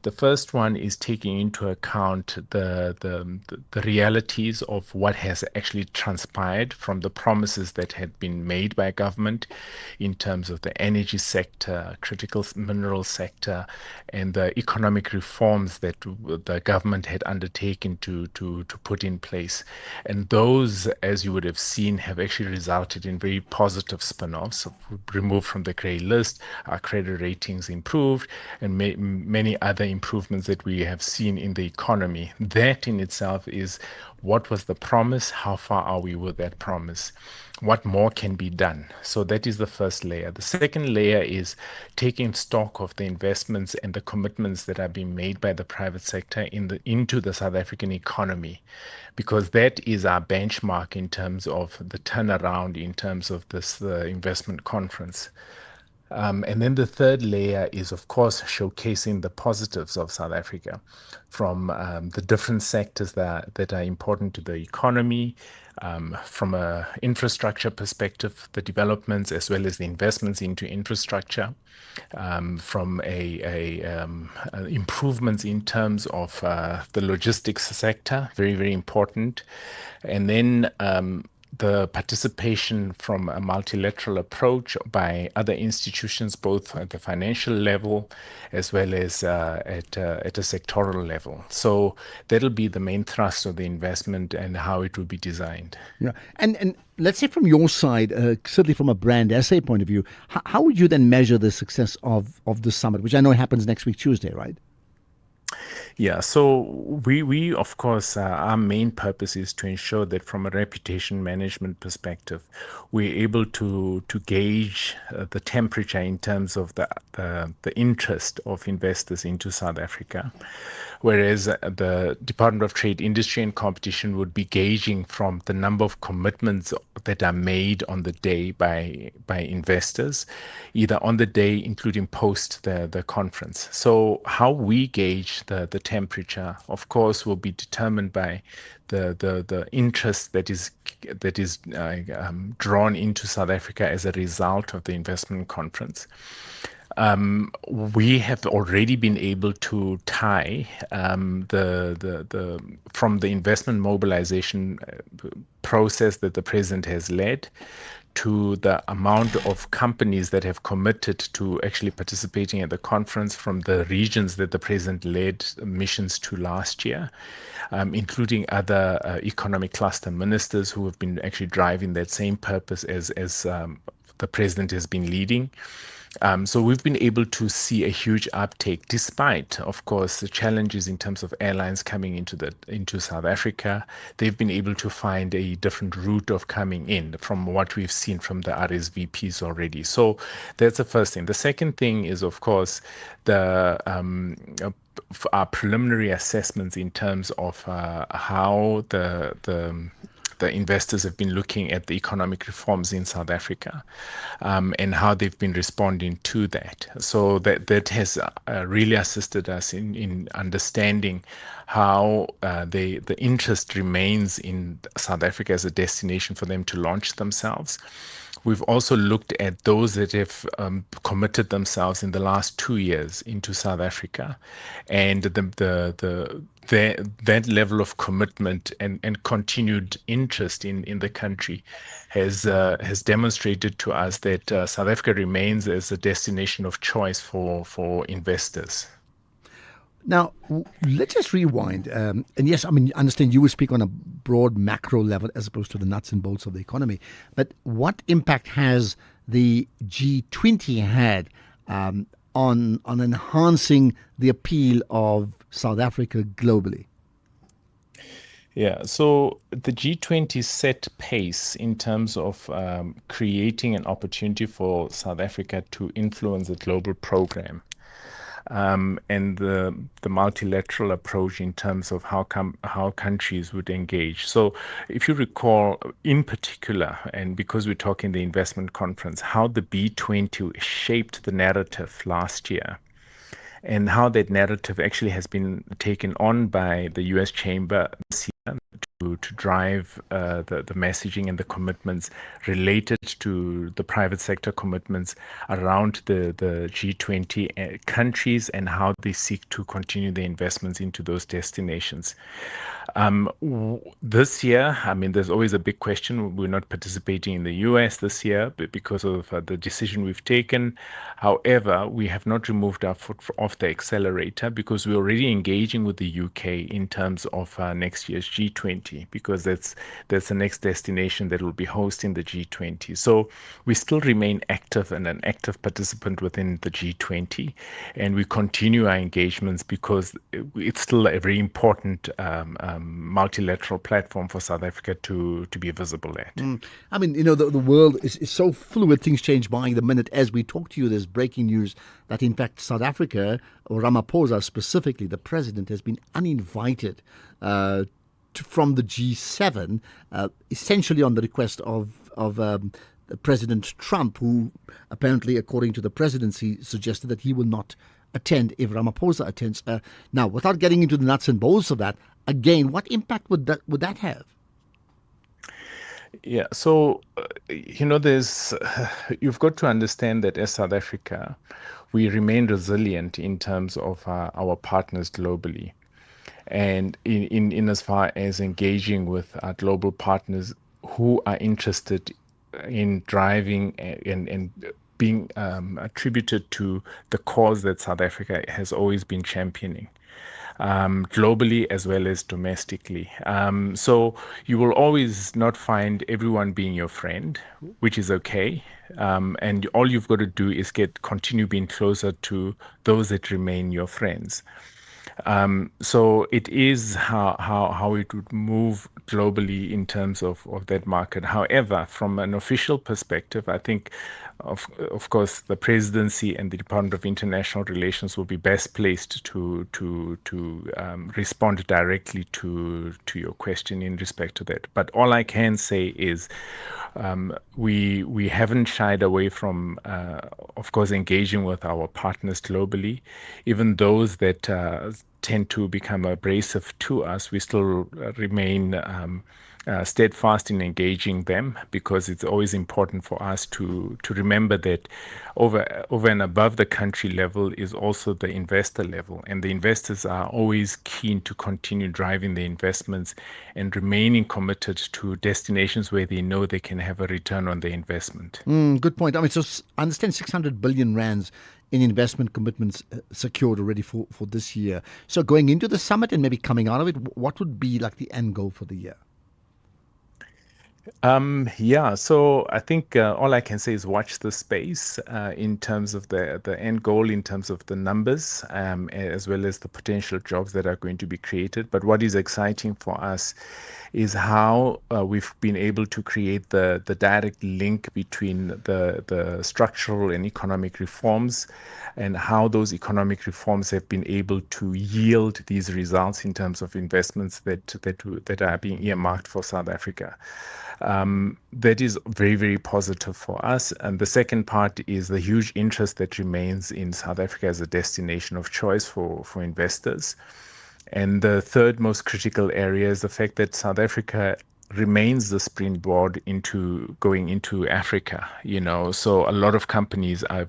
The first one is taking into account the realities of what has actually transpired from the promises that had been made by government in terms of the energy sector, critical mineral sector, and the economic reforms that the government had undertaken to put in place. And those, as you would have seen, have actually resulted in very positive spin-offs. Removed from the grey list, our credit ratings improved, and many other improvements that we have seen in the economy. That in itself is what was the promise, how far are we with that promise, what more can be done. So that is the first layer. The second layer is taking stock of the investments and the commitments that are being made by the private sector into the South African economy, because that is our benchmark in terms of the turnaround in terms of this investment conference. And then the third layer is, of course, showcasing the positives of South Africa from the different sectors that are important to the economy, from an infrastructure perspective, the developments as well as the investments into infrastructure, from improvements in terms of the logistics sector, very, very important. And then the participation from a multilateral approach by other institutions, both at the financial level as well as at a sectoral level. So that'll be the main thrust of the investment and how it will be designed. Yeah, and let's say from your side, certainly from a Brand SA point of view, how would you then measure the success of the summit, which I know happens next week, Tuesday, right? Yeah, so we of course, our main purpose is to ensure that from a reputation management perspective, we're able to gauge the temperature in terms of the interest of investors into South Africa. Whereas the Department of Trade, Industry and Competition would be gauging from the number of commitments that are made on the day by investors, either on the day, including post the conference. So how we gauge the temperature, of course, will be determined by the interest that is drawn into South Africa as a result of the investment conference. we have already been able to tie from the investment mobilization process that the president has led to the amount of companies that have committed to actually participating at the conference from the regions that the president led missions to last year, including other economic cluster ministers who have been actually driving that same purpose as the president has been leading. So we've been able to see a huge uptake, despite, of course, the challenges in terms of airlines coming into South Africa. They've been able to find a different route of coming in from what we've seen from the RSVPs already. So that's the first thing. The second thing is, of course, our preliminary assessments in terms of how the investors have been looking at the economic reforms in South Africa and how they've been responding to that. So that has really assisted us in understanding how the interest remains in South Africa as a destination for them to launch themselves. We've also looked at those that have committed themselves in the last 2 years into South Africa, and that level of commitment and continued interest in the country has demonstrated to us that South Africa remains as a destination of choice for investors. Now, let's just rewind. And yes, I mean, I understand you will speak on a broad macro level as opposed to the nuts and bolts of the economy. But what impact has the G20 had on enhancing the appeal of South Africa globally? Yeah, so the G20 set pace in terms of creating an opportunity for South Africa to influence the global program. And the multilateral approach in terms of how countries would engage. So if you recall, in particular, and because we're talking the investment conference, how the B20 shaped the narrative last year, and how that narrative actually has been taken on by the US Chamber this year to drive the messaging and the commitments related to the private sector commitments around the G20 countries and how they seek to continue their investments into those destinations. This year, I mean, there's always a big question. We're not participating in the US this year because of the decision we've taken. However, we have not removed our foot off the accelerator because we're already engaging with the UK in terms of next year's G20, because that's the next destination that will be hosting the G20. So we still remain active and an active participant within the G20, and we continue our engagements because it's still a very important multilateral platform for South Africa to be visible at. I mean, you know, the world is so fluid. Things change by the minute. As we talk to you, there's breaking news that, in fact, South Africa, or Ramaphosa specifically, the president, has been uninvited from the G7, essentially on the request of President Trump, who apparently, according to the presidency, suggested that he will not attend if Ramaphosa attends. Now, without getting into the nuts and bolts of that, again, what impact would that have? Yeah, so, you know, you've got to understand that as South Africa, we remain resilient in terms of our partners globally. And in as far as engaging with our global partners who are interested in driving and being attributed to the cause that South Africa has always been championing, globally as well as domestically. So you will always not find everyone being your friend, which is okay. And all you've got to do is continue being closer to those that remain your friends. So it is how it would move globally in terms of that market. However, from an official perspective, I think, of course, the presidency and the Department of International Relations will be best placed to respond directly to your question in respect to that. But all I can say is we haven't shied away from, of course, engaging with our partners globally, even those that tend to become abrasive to us. We still remain steadfast in engaging them, because it's always important for us to remember that over and above the country level is also the investor level, and the investors are always keen to continue driving the investments and remaining committed to destinations where they know they can have a return on their investment. Good point. I mean, so I understand 600 billion rands in investment commitments secured already for this year. So going into the summit and maybe coming out of it, what would be like the end goal for the year? So I think all I can say is watch the space in terms of the end goal, in terms of the numbers, as well as the potential jobs that are going to be created. But what is exciting for us is how we've been able to create the direct link between the structural and economic reforms, and how those economic reforms have been able to yield these results in terms of investments that are being earmarked for South Africa. That is very, very positive for us. And the second part is the huge interest that remains in South Africa as a destination of choice for investors. And the third most critical area is the fact that South Africa remains the springboard into going into Africa. So a lot of companies are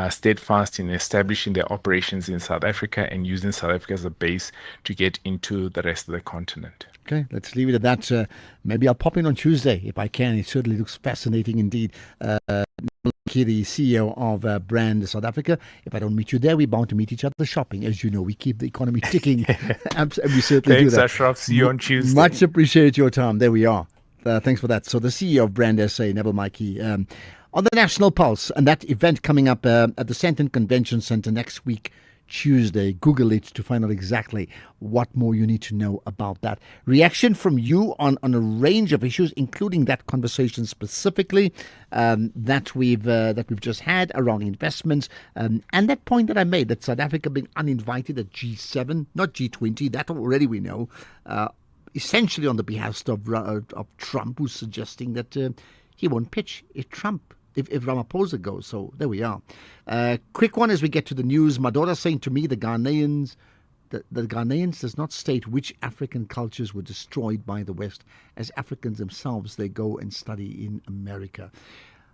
steadfast in establishing their operations in South Africa and using South Africa as a base to get into the rest of the continent. Okay, let's leave it at that. Maybe I'll pop in on Tuesday if I can. It certainly looks fascinating indeed. The CEO of Brand South Africa. If I don't meet you there, we're bound to meet each other shopping. As you know, we keep the economy ticking. And we certainly do that. Thanks, Ashraf. See you on Tuesday. Much appreciate your time. There we are. Thanks for that. So the CEO of Brand SA, Neville Mikey, on the National Pulse, and that event coming up at the Sandton Convention Centre next week, Tuesday. Google it to find out exactly what more you need to know about that. Reaction from you on a range of issues, including that conversation specifically that we've just had around investments, and that point that I made that South Africa being uninvited at G7, not G20. That already we know. Essentially on the behest of Trump, who's suggesting that he won't pitch if Ramaphosa goes. So there we are. Quick one as we get to the news. Madora saying to me the Ghanaians does not state which African cultures were destroyed by the West. As Africans themselves, they go and study in America.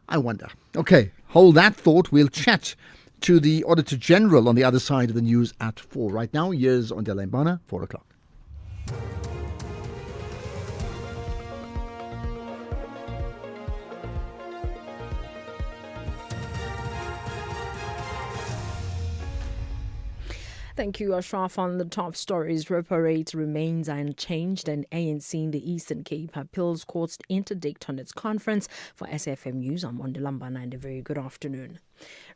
I wonder. Okay, hold that thought. We'll chat to the Auditor General on the other side of the news at 4. Right now, here's Ondela Mbana, 4 o'clock. Thank you, Ashraf. On the top stories, repo rate remains unchanged, and ANC in the Eastern Cape appeals court's interdict on its conference. For SFM News, I'm Ondela Mbana, and a very good afternoon.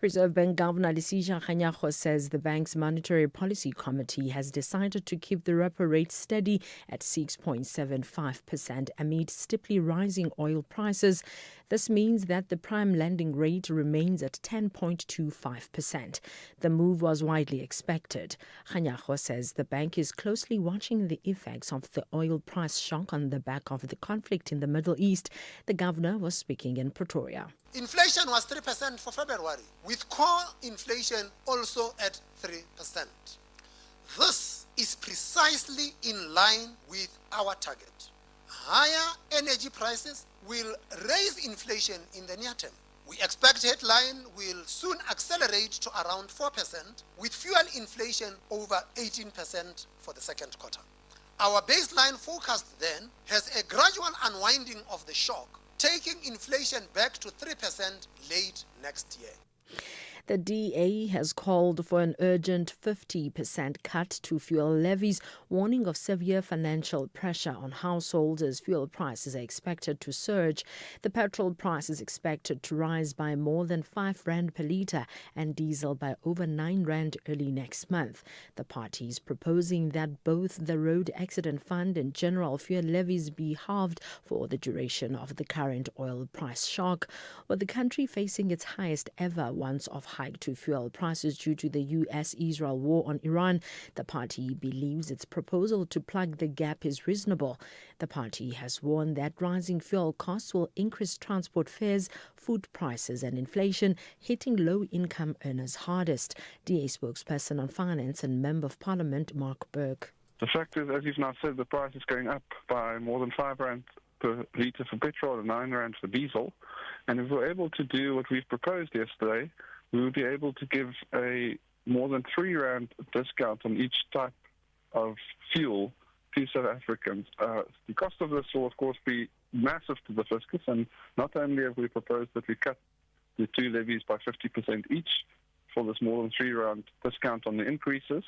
Reserve Bank Governor Lesija Kganyago says the bank's Monetary Policy Committee has decided to keep the repo rate steady at 6.75% amid steeply rising oil prices. This means that the prime lending rate remains at 10.25%. The move was widely expected. Kganyago says the bank is closely watching the effects of the oil price shock on the back of the conflict in the Middle East. The governor was speaking in Pretoria. Inflation was 3% for February, with core inflation also at 3%. This is precisely in line with our target. Higher energy prices will raise inflation in the near term. We expect headline will soon accelerate to around 4%, with fuel inflation over 18% for the second quarter. Our baseline forecast then has a gradual unwinding of the shock, taking inflation back to 3% late next year. The DA has called for an urgent 50% cut to fuel levies, warning of severe financial pressure on households as fuel prices are expected to surge. The petrol price is expected to rise by more than 5 rand per litre and diesel by over 9 rand early next month. The party is proposing that both the Road Accident Fund and general fuel levies be halved for the duration of the current oil price shock, with the country facing its highest ever once-off hike to fuel prices due to the US-Israel war on Iran. The party believes its proposal to plug the gap is reasonable. The party has warned that rising fuel costs will increase transport fares, food prices and inflation, hitting low-income earners hardest. DA spokesperson on finance and Member of Parliament Mark Burke. The fact is, as you've now said, the price is going up by more than R5 per litre for petrol and R9 for diesel. And if we're able to do what we've proposed yesterday, we will be able to give a more than R3 discount on each type of fuel to South Africans. The cost of this will, of course, be massive to the fiscus, and not only have we proposed that we cut the two levies by 50% each for this more than R3 discount on the increases,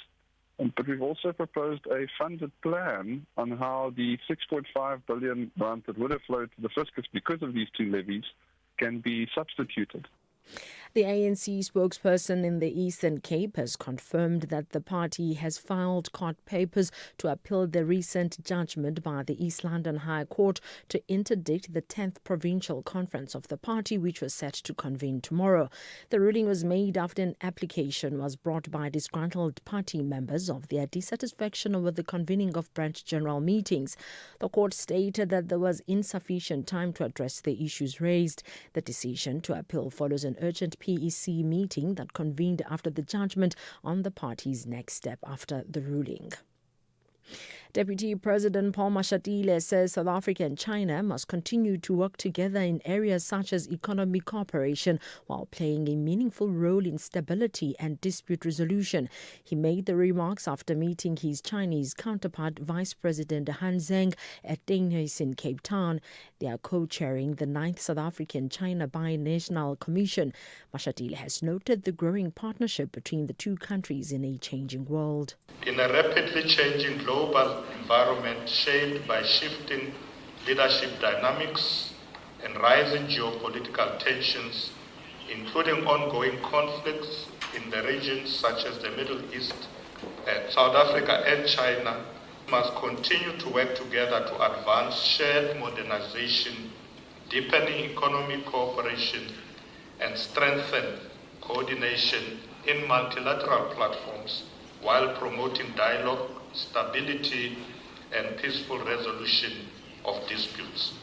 but we've also proposed a funded plan on how the 6.5 billion rand that would have flowed to the fiscus because of these two levies can be substituted. The ANC spokesperson in the Eastern Cape has confirmed that the party has filed court papers to appeal the recent judgment by the East London High Court to interdict the 10th Provincial Conference of the party, which was set to convene tomorrow. The ruling was made after an application was brought by disgruntled party members of their dissatisfaction over the convening of branch general meetings. The court stated that there was insufficient time to address the issues raised. The decision to appeal follows an urgent PEC meeting that convened after the judgment on the party's next step after the ruling. Deputy President Paul Mashatile says South Africa and China must continue to work together in areas such as economic cooperation while playing a meaningful role in stability and dispute resolution. He made the remarks after meeting his Chinese counterpart, Vice President Han Zheng, at Denghuis in Cape Town. They are co-chairing the 9th South African-China Binational Commission. Mashatile has noted the growing partnership between the two countries in a changing world. In a rapidly changing global environment shaped by shifting leadership dynamics and rising geopolitical tensions, including ongoing conflicts in the regions such as the Middle East, South Africa and China must continue to work together to advance shared modernization, deepening economic cooperation, and strengthen coordination in multilateral platforms while promoting dialogue, stability, and peaceful resolution of disputes.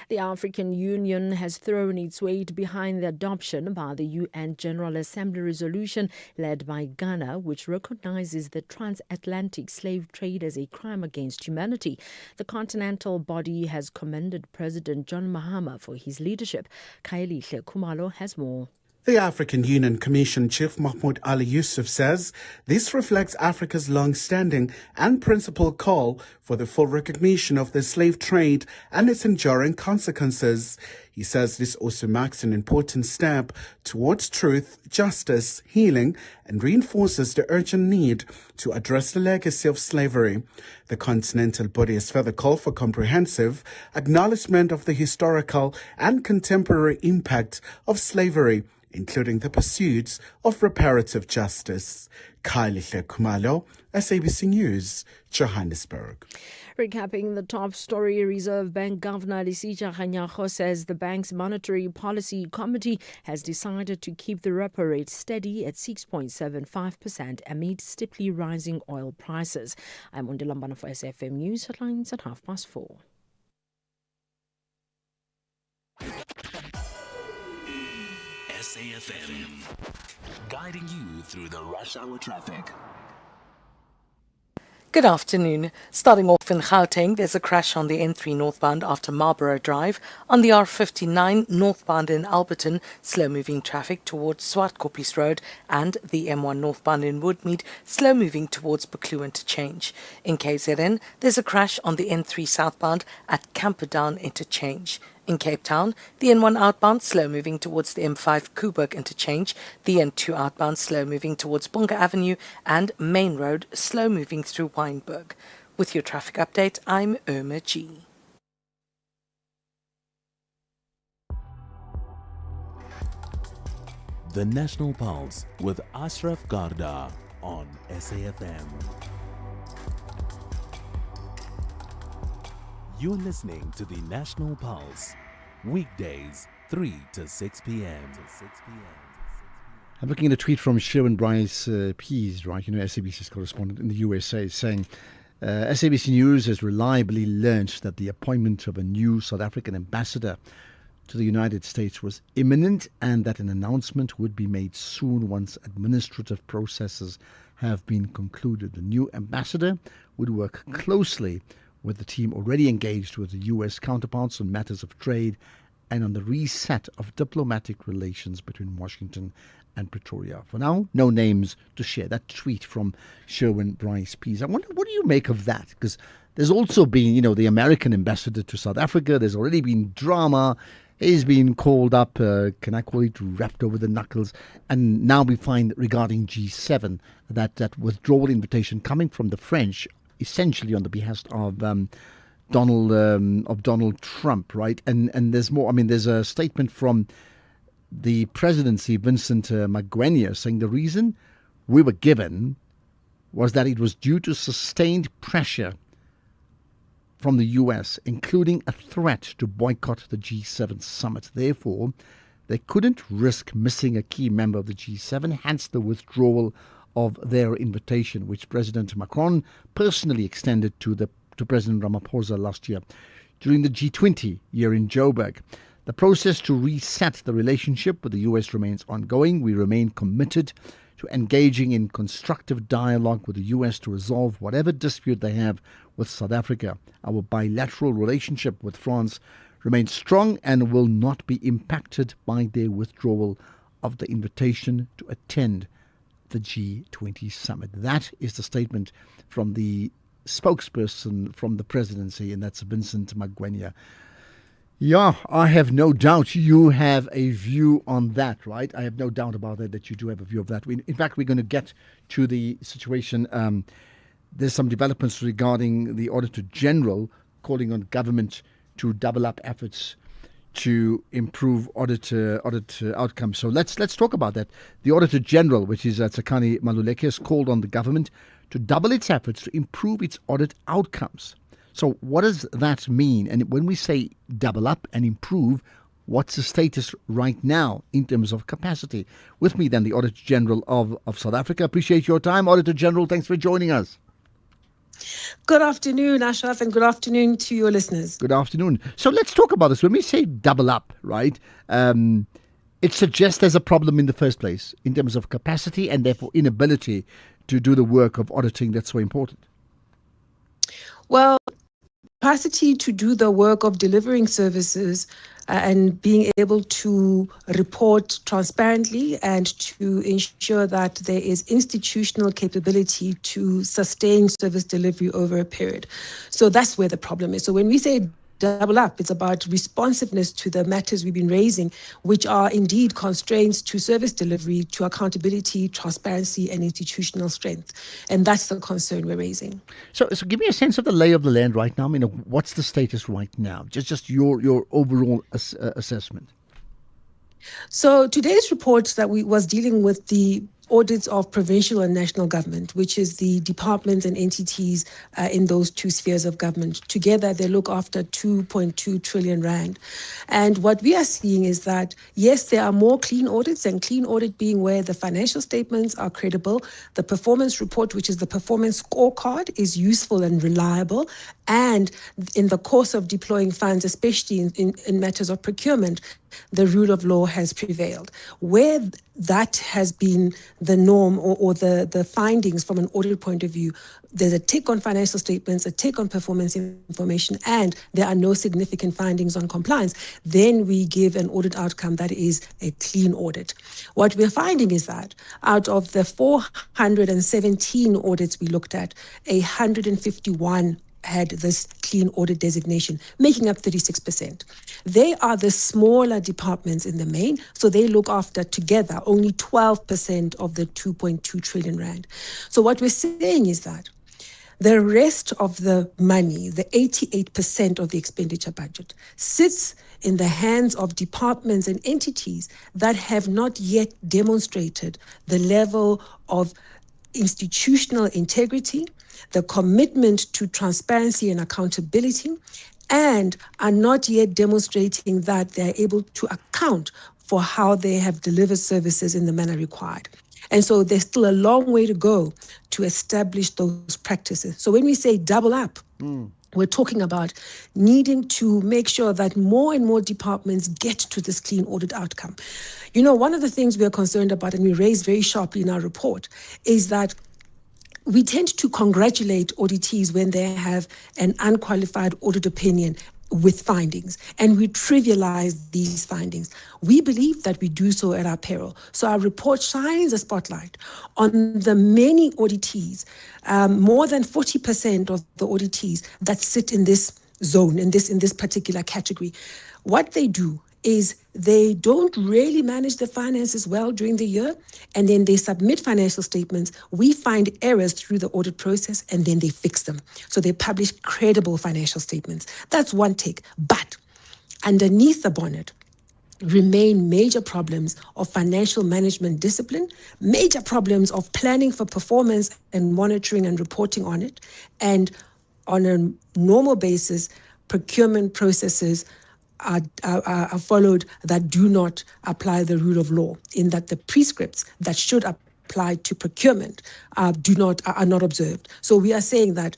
The African Union has thrown its weight behind the adoption by the UN General Assembly resolution led by Ghana, which recognizes the transatlantic slave trade as a crime against humanity. The continental body has commended President John Mahama for his leadership. Kaelihle Khumalo has more. The African Union Commission Chief Mahmoud Ali Yusuf says this reflects Africa's long-standing and principled call for the full recognition of the slave trade and its enduring consequences. He says this also marks an important step towards truth, justice, healing, and reinforces the urgent need to address the legacy of slavery. The continental body has further called for comprehensive acknowledgement of the historical and contemporary impact of slavery, including the pursuits of reparative justice. Kaelihle Khumalo, SABC News, Johannesburg. Recapping the top story, Reserve Bank Governor Lesitsha Kganyago says the bank's Monetary Policy Committee has decided to keep the repo rate steady at 6.75% amid steeply rising oil prices. I'm Undilambana for SFM News headlines at 4:30. SAFM, guiding you through the rush hour traffic. Good afternoon. Starting off in Gauteng, there's a crash on the N3 northbound after Marlborough Drive. On the R59 northbound in Alberton, slow-moving traffic towards Swartkoppies Road, and the M1 northbound in Woodmead, slow-moving towards Buccleuch Interchange. In KZN, there's a crash on the N3 southbound at Camperdown Interchange. In Cape Town, the N1 outbound slow-moving towards the M5 Coburg Interchange, the N2 outbound slow-moving towards Bunga Avenue, and Main Road slow-moving through Wynberg. With your traffic update, I'm Irma G. The National Pulse with Ashraf Garda on SAFM. You're listening to the National Pulse, weekdays 3 to 6 p.m. I'm looking at a tweet from Sherwin Bryce Pease, right, SABC's correspondent in the USA, saying SABC News has reliably learnt that the appointment of a new South African ambassador to the United States was imminent and that an announcement would be made soon once administrative processes have been concluded. The new ambassador would work closely with the team already engaged with the U.S. counterparts on matters of trade and on the reset of diplomatic relations between Washington and Pretoria. For now, no names to share. That tweet from Sherwin Bryce Pease. I wonder, what do you make of that? Because there's also been, the American ambassador to South Africa. There's already been drama. He's been called up, can I call it, wrapped over the knuckles. And now we find regarding G7 that withdrawal invitation coming from the French, essentially on the behest of Donald Trump, right? And there's more. I mean, there's a statement from the presidency, Vincent Magwenya, saying the reason we were given was that it was due to sustained pressure from the US, including a threat to boycott the G7 summit. Therefore, they couldn't risk missing a key member of the G7, hence the withdrawal of their invitation, which President Macron personally extended to President Ramaphosa last year during the G20 year in Joburg. The process to reset the relationship with the US remains ongoing. We remain committed to engaging in constructive dialogue with the US to resolve whatever dispute they have with South Africa. Our bilateral relationship with France remains strong and will not be impacted by their withdrawal of the invitation to attend the G20 summit. That is the statement from the spokesperson from the presidency, and that's Vincent Magwenya. Yeah, I have no doubt you have a view on that, right? I have no doubt about that you do have a view of that. In fact, we're going to get to the situation. There's some developments regarding the Auditor General calling on government to double up efforts to improve audit outcomes. So let's talk about that. The Auditor General, which is Tsakani Maluleke, has called on the government to double its efforts to improve its audit outcomes. So what does that mean? And when we say double up and improve, what's the status right now in terms of capacity? With me then, the Auditor General of South Africa. Appreciate your time, Auditor General. Thanks for joining us. Good afternoon, Ashraf, and good afternoon to your listeners. Good afternoon. So let's talk about this. When we say double up, right, it suggests there's a problem in the first place in terms of capacity and therefore inability to do the work of auditing that's so important. Well, capacity to do the work of delivering services and being able to report transparently and to ensure that there is institutional capability to sustain service delivery over a period. So that's where the problem is. So when we say double up, it's about responsiveness to the matters we've been raising, which are indeed constraints to service delivery, to accountability, transparency, and institutional strength. And that's the concern we're raising. So give me a sense of the lay of the land right now. I mean, what's the status right now? Just your overall assessment. So today's report that was dealing with the audits of provincial and national government, which is the departments and entities in those two spheres of government. Together, they look after 2.2 trillion rand. And what we are seeing is that, yes, there are more clean audits, and clean audit being where the financial statements are credible, the performance report, which is the performance scorecard, is useful and reliable. And in the course of deploying funds, especially in matters of procurement, the rule of law has prevailed. Where that has been the norm or the findings from an audit point of view, there's a tick on financial statements, a tick on performance information, and there are no significant findings on compliance, then we give an audit outcome that is a clean audit. What we're finding is that out of the 417 audits we looked at, 151 had this clean audit designation, making up 36%. They are the smaller departments in the main, so they look after together only 12% of the 2.2 trillion rand. So what we're saying is that the rest of the money, the 88% of the expenditure budget, sits in the hands of departments and entities that have not yet demonstrated the level of institutional integrity, the commitment to transparency and accountability, and are not yet demonstrating that they're able to account for how they have delivered services in the manner required. And so there's still a long way to go to establish those practices. So when we say double up, we're talking about needing to make sure that more and more departments get to this clean audit outcome. You know, one of the things we are concerned about, and we raised very sharply in our report, is that we tend to congratulate auditees when they have an unqualified audit opinion with findings, and we trivialize these findings. We believe that we do so at our peril. So our report shines a spotlight on the many auditees, more than 40% of the auditees that sit in this zone, in this particular category. What they do is they don't really manage the finances well during the year, and then they submit financial statements. We find errors through the audit process, and then they fix them. So they publish credible financial statements. That's one take. But underneath the bonnet remain major problems of financial management discipline, major problems of planning for performance and monitoring and reporting on it, and on a normal basis, procurement processes are followed that do not apply the rule of law, in that the prescripts that should apply to procurement are not observed. So we are saying that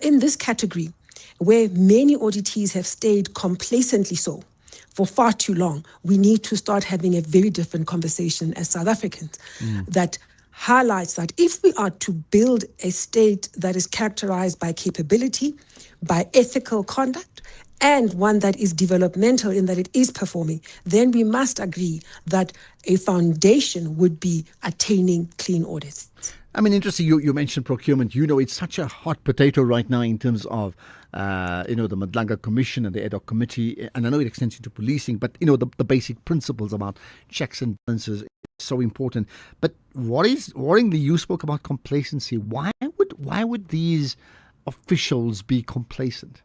in this category, where many auditees have stayed complacently so for far too long, we need to start having a very different conversation as South Africans that highlights that if we are to build a state that is characterized by capability, by ethical conduct, and one that is developmental in that it is performing, then we must agree that a foundation would be attaining clean audits. I mean, interesting, you mentioned procurement. You know, it's such a hot potato right now in terms of, the Madlanga Commission and the ad hoc committee. And I know it extends into policing, but, the basic principles about checks and balances is so important. But what is worryingly, you spoke about complacency. Why would these officials be complacent?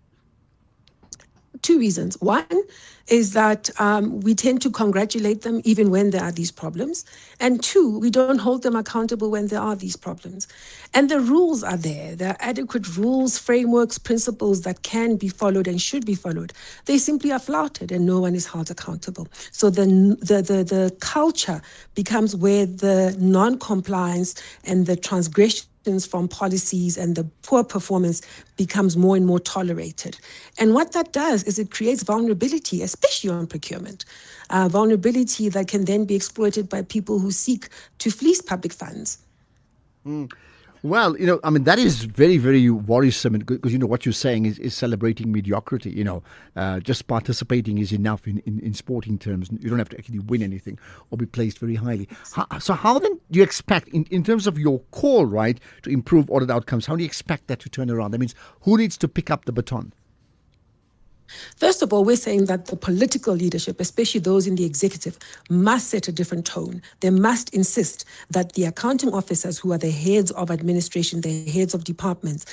Two reasons. One is that we tend to congratulate them even when there are these problems. And two, we don't hold them accountable when there are these problems. And the rules are there. There are adequate rules, frameworks, principles that can be followed and should be followed. They simply are flouted and no one is held accountable. So the culture becomes where the non-compliance and the transgression from policies and the poor performance becomes more and more tolerated. And what that does is it creates vulnerability, especially on procurement, vulnerability that can then be exploited by people who seek to fleece public funds. Well, that is very, very worrisome, because, what you're saying is celebrating mediocrity. Just participating is enough in sporting terms. You don't have to actually win anything or be placed very highly. So how then do you expect, in terms of your call, right, to improve audit outcomes, how do you expect that to turn around? That means who needs to pick up the baton? First of all, we're saying that the political leadership, especially those in the executive, must set a different tone. They must insist that the accounting officers, who are the heads of administration, the heads of departments,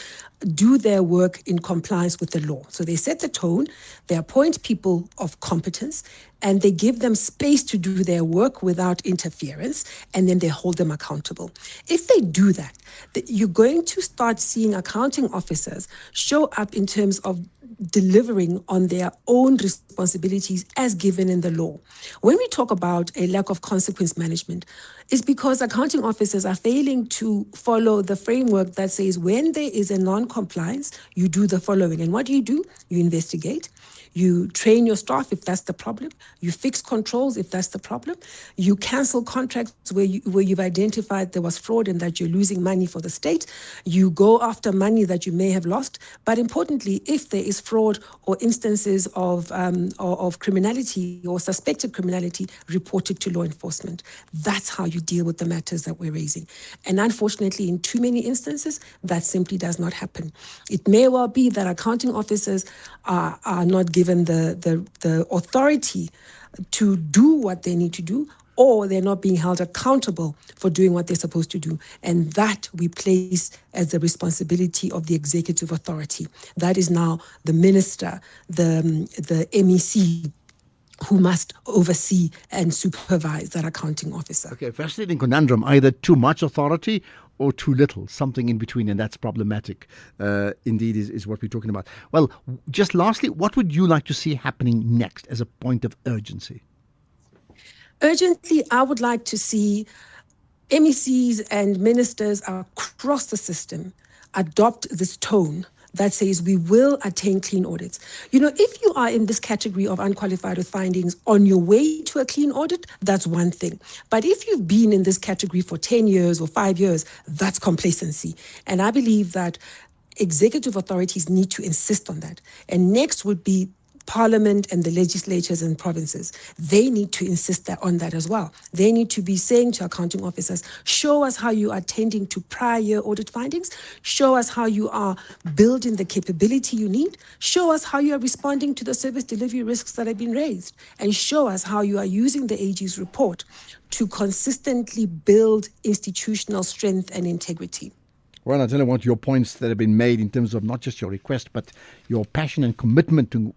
do their work in compliance with the law. So they set the tone, they appoint people of competence, and they give them space to do their work without interference, and then they hold them accountable. If they do that, you're going to start seeing accounting officers show up in terms of delivering on their own responsibilities as given in the law. When we talk about a lack of consequence management, it's because accounting officers are failing to follow the framework that says when there is a non-compliance, you do the following. And what do? You investigate. You train your staff if that's the problem. You fix controls if that's the problem. You cancel contracts where you've identified there was fraud and that you're losing money for the state. You go after money that you may have lost. But importantly, if there is fraud or instances of criminality or suspected criminality, report it to law enforcement. That's how you deal with the matters that we're raising. And unfortunately, in too many instances, that simply does not happen. It may well be that accounting officers are not given the authority to do what they need to do, or they're not being held accountable for doing what they're supposed to do. And that we place as the responsibility of the executive authority. That is now the minister, the MEC, who must oversee and supervise that accounting officer. Okay, fascinating conundrum. Either too much authority or too little, something in between, and that's problematic. Indeed, is what we're talking about. Well, just lastly, what would you like to see happening next as a point of urgency? Urgently, I would like to see MECs and ministers across the system adopt this tone that says we will attain clean audits. You know, if you are in this category of unqualified with findings on your way to a clean audit, that's one thing. But if you've been in this category for 10 years or 5 years, that's complacency. And I believe that executive authorities need to insist on that. And next would be Parliament and the legislatures and provinces. They need to insist on that as well. They need to be saying to accounting officers, show us how you are tending to prior year audit findings, show us how you are building the capability you need, show us how you are responding to the service delivery risks that have been raised, and show us how you are using the AG's report to consistently build institutional strength and integrity. Well, I tell you what, your points that have been made in terms of not just your request, but your passion and commitment to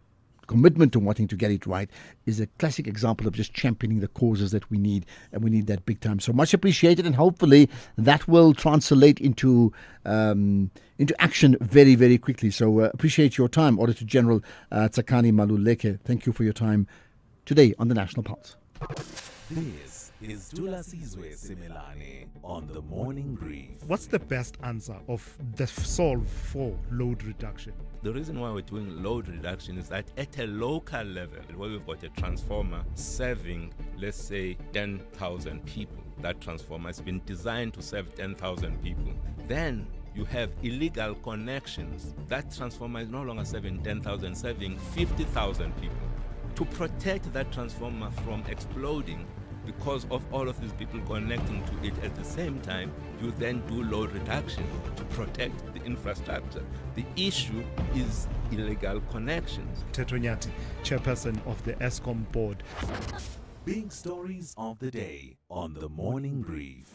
wanting to get it right is a classic example of just championing the causes that we need, and we need that big time. So much appreciated, and hopefully that will translate into action very, very quickly. So appreciate your time, Auditor General Tsakani Maluleke. Thank you for your time today on the National Pulse. This is Dula Sizwe Simelane on the Morning Brief. What's the best answer of the solve for load reduction? The reason why we're doing load reduction is that at a local level, where we've got a transformer serving, let's say, 10,000 people, that transformer has been designed to serve 10,000 people. Then you have illegal connections. That transformer is no longer serving 10,000, serving 50,000 people. To protect that transformer from exploding, because of all of these people connecting to it at the same time, you then do load reduction to protect the infrastructure. The issue is illegal connections. Teto Nyati, chairperson of the ESCOM board. Big stories of the day on the Morning Brief.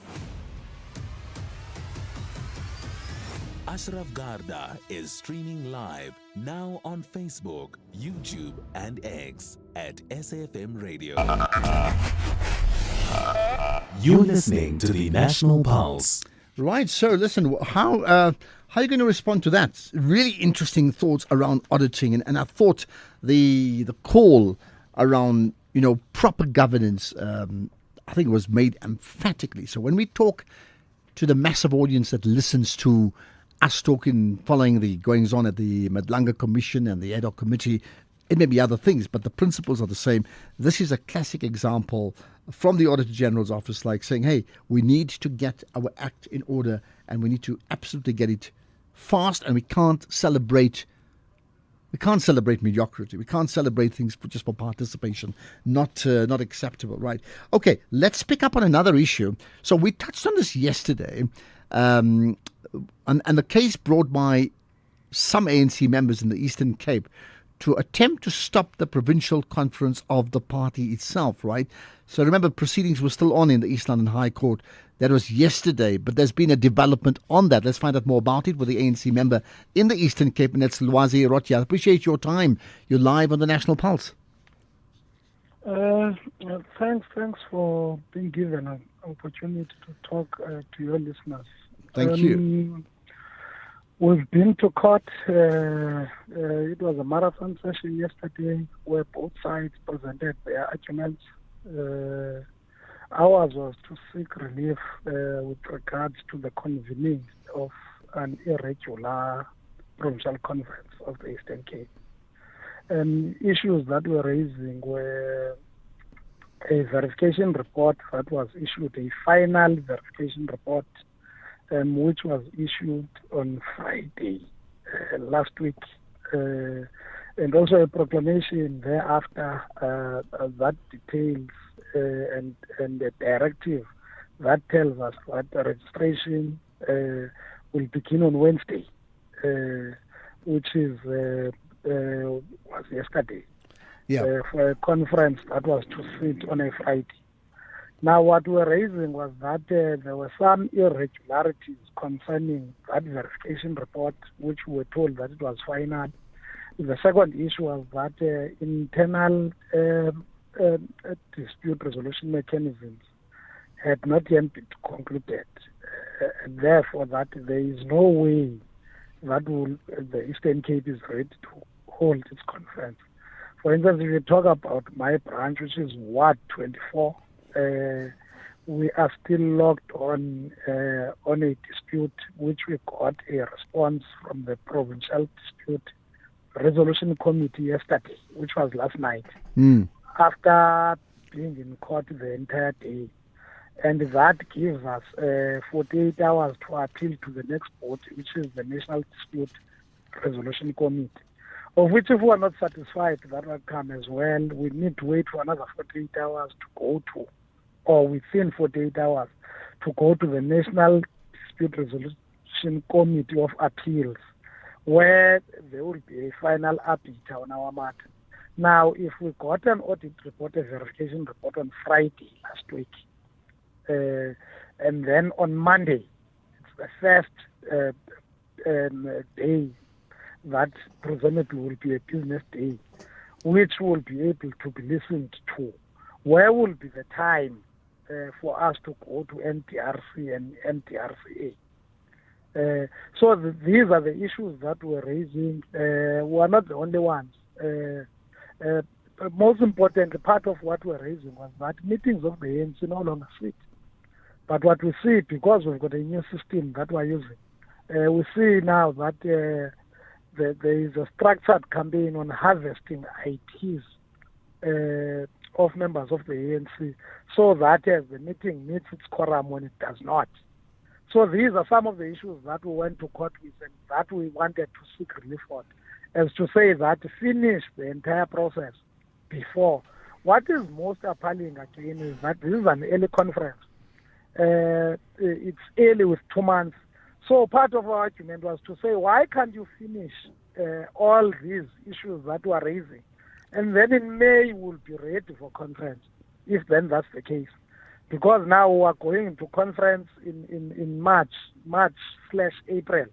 Ashraf Garda is streaming live now on Facebook, YouTube, and X at SAFM Radio. You're listening to the National Pulse. Right, so listen, how are you going to respond to that? Really interesting thoughts around auditing, and I thought the call around proper governance, I think it was made emphatically. So when we talk to the massive audience that listens to us talking, following the goings on at the Madlanga Commission and the ad hoc committee, it may be other things, but the principles are the same. This is a classic example from the Auditor General's office, like saying, hey, we need to get our act in order, and we need to absolutely get it fast, and we can't celebrate mediocrity. We can't celebrate things just for participation. Not acceptable, right? Okay, let's pick up on another issue. So we touched on this yesterday, and the case brought by some ANC members in the Eastern Cape to attempt to stop the provincial conference of the party itself, right? So remember, proceedings were still on in the East London High Court. That was yesterday, but there's been a development on that. Let's find out more about it with the ANC member in the Eastern Cape, and that's Lwazi Rotia. I appreciate your time. You're live on the National Pulse. Thanks for being given an opportunity to talk to your listeners. Thank you. We've been to court. It was a marathon session yesterday where both sides presented their arguments. Ours was to seek relief with regards to the convening of an irregular provincial conference of the Eastern Cape. Issues that were raising were a verification report that was issued, a final verification report, which was issued on Friday last week, and also a proclamation thereafter that details and a directive that tells us that the registration will begin on Wednesday, which was yesterday, for a conference that was to sit on a Friday. Now, what we're raising was that there were some irregularities concerning that verification report, which we were told that it was final. The second issue was that internal dispute resolution mechanisms had not yet been concluded, and therefore that there is no way that the Eastern Cape is ready to hold its conference. For instance, if you talk about my branch, which is Ward 24, we are still locked on a dispute which we got a response from the Provincial Dispute Resolution Committee yesterday, which was last night, after being in court the entire day. And that gives us 48 hours to appeal to the next board, which is the National Dispute Resolution Committee, of which if we are not satisfied with that outcome as well, we need to wait for another 48 hours to go to, or within 48 hours, to go to the National Dispute Resolution Committee of Appeals, where there will be a final arbiter on our matter. Now, if we got an audit report, a verification report on Friday last week, and then on Monday, it's the first day that presumably will be a business day, which will be able to be listened to. Where will be the time for us to go to NDRC and NDRCA? So these are the issues that we're raising. We are not the only ones. Most important part of what we're raising was that meetings of the ANC no longer sit. But what we see, because we've got a new system that we're using, we see now that there is a structured campaign on harvesting IDs of members of the ANC, so that as the meeting meets its quorum when it does not. So these are some of the issues that we went to court with and that we wanted to seek relief on, as to say that finish the entire process before. What is most appalling again is that this is an early conference. It's early with 2 months. So part of our argument was to say, why can't you finish all these issues that we are raising? And then in May we'll be ready for conference, if then that's the case. Because now we are going into conference in March/April.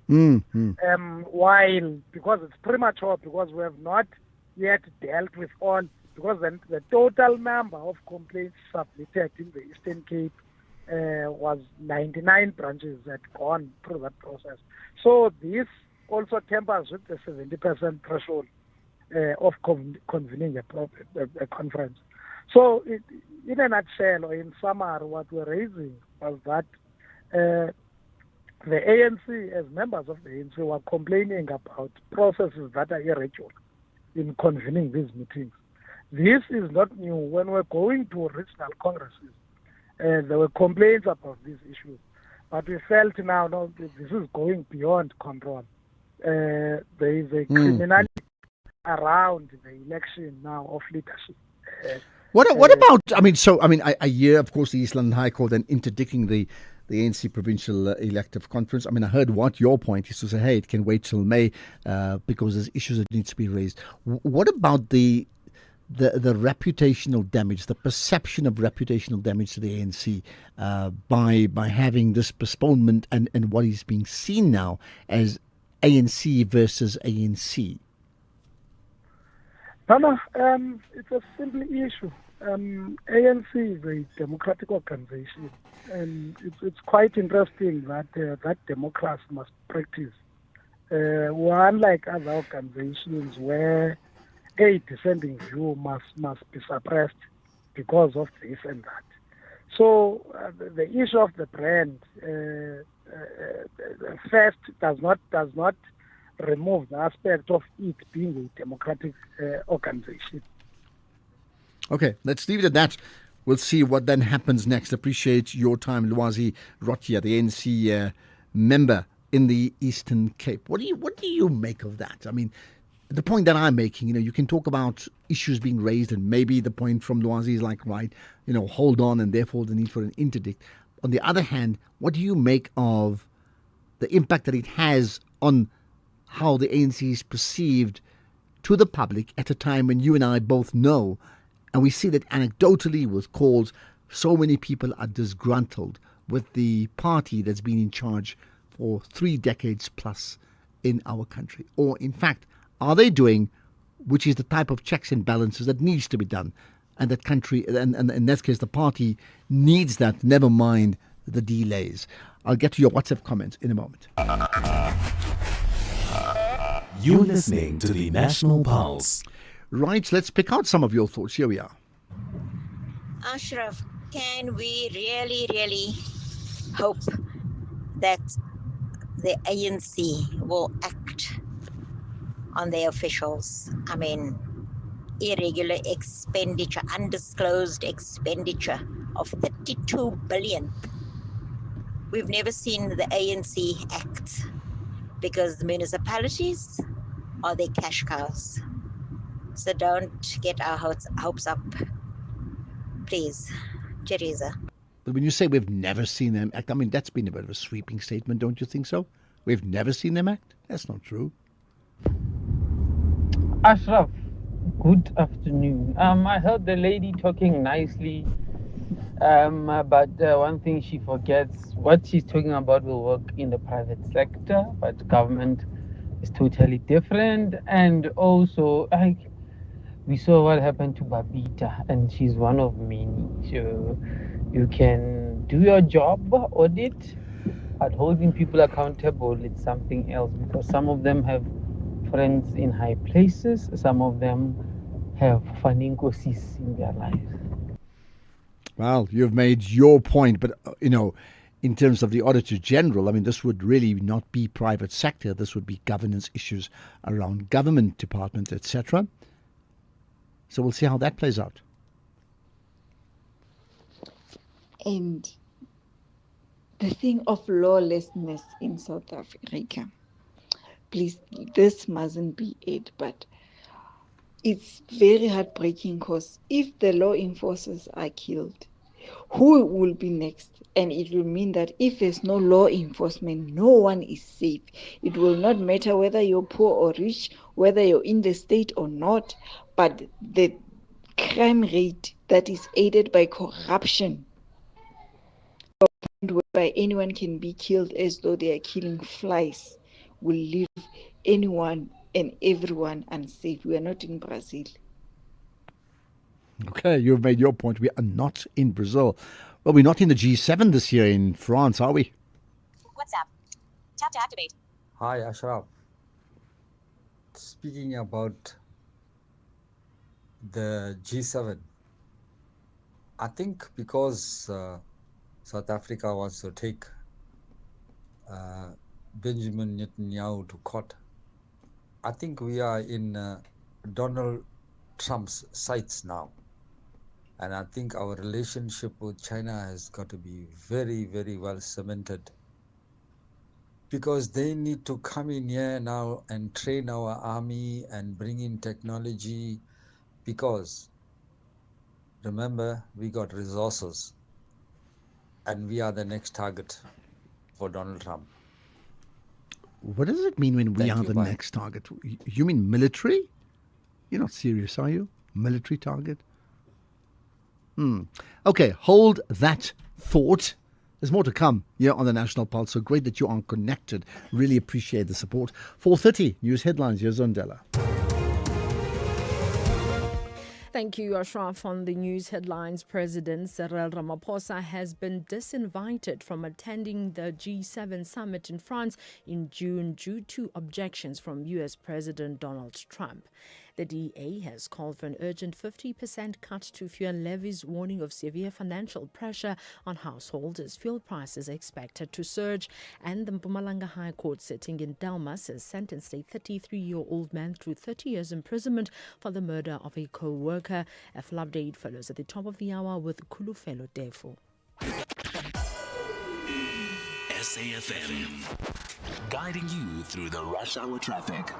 While, because it's premature, because we have not yet dealt with all, because then the total number of complaints submitted in the Eastern Cape was 99 branches that gone through that process. So this also tempers with the 70% threshold of convening a conference. So in a nutshell, or in summary, what we're raising was that the ANC, as members of the ANC, were complaining about processes that are irregular in convening these meetings. This is not new. When we're going to regional congresses, there were complaints about these issues. But we felt now, no, this is going beyond control. There is a criminality around the election now of leadership. What about, I hear, of course, the East London High Court then interdicting the ANC Provincial Elective Conference. I mean, I heard what your point is to say, hey, it can wait till May because there's issues that need to be raised. What about the reputational damage, the perception of reputational damage to the ANC by having this postponement and what is being seen now as ANC versus ANC? No, it's a simple issue. ANC is a democratic organization, and it's quite interesting that that democracy must practice. We're unlike other organizations where a dissenting view must be suppressed because of this and that. So the issue of the brand first does not remove the aspect of it being a democratic organization. Okay, let's leave it at that. We'll see what then happens next. Appreciate your time, Lwazi Rotia, the ANC member in the Eastern Cape. What do you make of that? I mean, the point that I'm making, you can talk about issues being raised, and maybe the point from Lwazi is like, right, hold on, and therefore the need for an interdict. On the other hand, what do you make of the impact that it has on how the ANC is perceived to the public at a time when you and I both know, and we see that anecdotally with calls, so many people are disgruntled with the party that's been in charge for 3 decades plus in our country? Or in fact, are they doing, which is the type of checks and balances that needs to be done, and that country, and in this case the party needs that, never mind the delays. I'll get to your WhatsApp comments in a moment. You're listening to the National Pulse. Right, let's pick out some of your thoughts. Here we are. Ashraf, can we really, really hope that the ANC will act on their officials? I mean, irregular expenditure, undisclosed expenditure of 32 billion. We've never seen the ANC act because the municipalities are their cash cows. So don't get our hopes up, please. Teresa. But when you say we've never seen them act, I mean, that's been a bit of a sweeping statement, don't you think so? We've never seen them act? That's not true. Ashraf, good afternoon. I heard the lady talking nicely, but one thing she forgets, what she's talking about will work in the private sector, but government is totally different. And also, we saw what happened to Babita, and she's one of many. So you can do your job, audit, but holding people accountable, it's something else, because some of them have friends in high places, some of them have faninkosis in their lives. Well, you've made your point, but, in terms of the Auditor General, I mean, this would really not be private sector. This would be governance issues around government departments, etc. So we'll see how that plays out. And the thing of lawlessness in South Africa, please, this mustn't be it, but it's very heartbreaking because if the law enforcers are killed, who will be next? And it will mean that if there's no law enforcement, no one is safe. It will not matter whether you're poor or rich, whether you're in the state or not, but the crime rate that is aided by corruption, whereby anyone can be killed as though they are killing flies, will leave anyone and everyone unsafe. We are not in Brazil. Okay, you've made your point. We are not in Brazil. Well, we're not in the G7 this year in France, are we? WhatsApp. Tap to activate. Hi, Ashraf. Speaking about the G7, I think because South Africa wants to take Benjamin Netanyahu to court, I think we are in Donald Trump's sights now. And I think our relationship with China has got to be very, very well cemented, because they need to come in here now and train our army and bring in technology, because remember, we got resources and we are the next target for Donald Trump. What does it mean when we are the next target? You mean military? You're not serious, are you? Military target? Okay, hold that thought. There's more to come here on the National Pulse. So great that you are connected. Really appreciate the support. 4:30 news headlines. Here's Zondela. Thank you, Ashraf. On the news headlines, President Cyril Ramaphosa has been disinvited from attending the G7 summit in France in June due to objections from U.S. President Donald Trump. The DA has called for an urgent 50% cut to fuel levies, warning of severe financial pressure on households as fuel prices are expected to surge. And the Mpumalanga High Court sitting in Delmas has sentenced a 33-year-old man to 30 years imprisonment for the murder of a co-worker. A full update follows at the top of the hour with Kulufelo Defo. SAFM, guiding you through the rush hour traffic.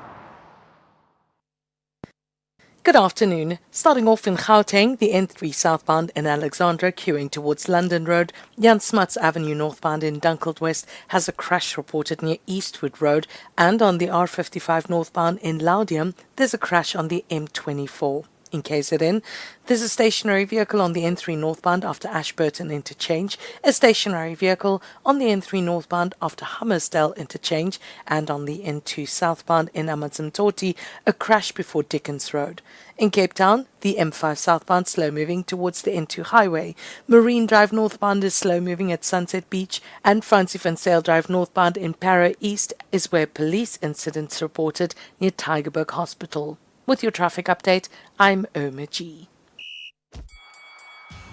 Good afternoon. Starting off in Gauteng, the N3 southbound in Alexandra queuing towards London Road. Jan Smuts Avenue northbound in Dunkeld West has a crash reported near Eastwood Road. And on the R55 northbound in Laudium, there's a crash on the M24. In KZN, there's a stationary vehicle on the N3 northbound after Ashburton Interchange, a stationary vehicle on the N3 northbound after Hammersdale Interchange, and on the N2 southbound in Amanzimtoti, a crash before Dickens Road. In Cape Town, the M5 southbound slow-moving towards the N2 highway. Marine Drive northbound is slow-moving at Sunset Beach, and Francie van Sail Drive northbound in Para East is where police incidents reported near Tygerberg Hospital. With your traffic update, I'm Irma G.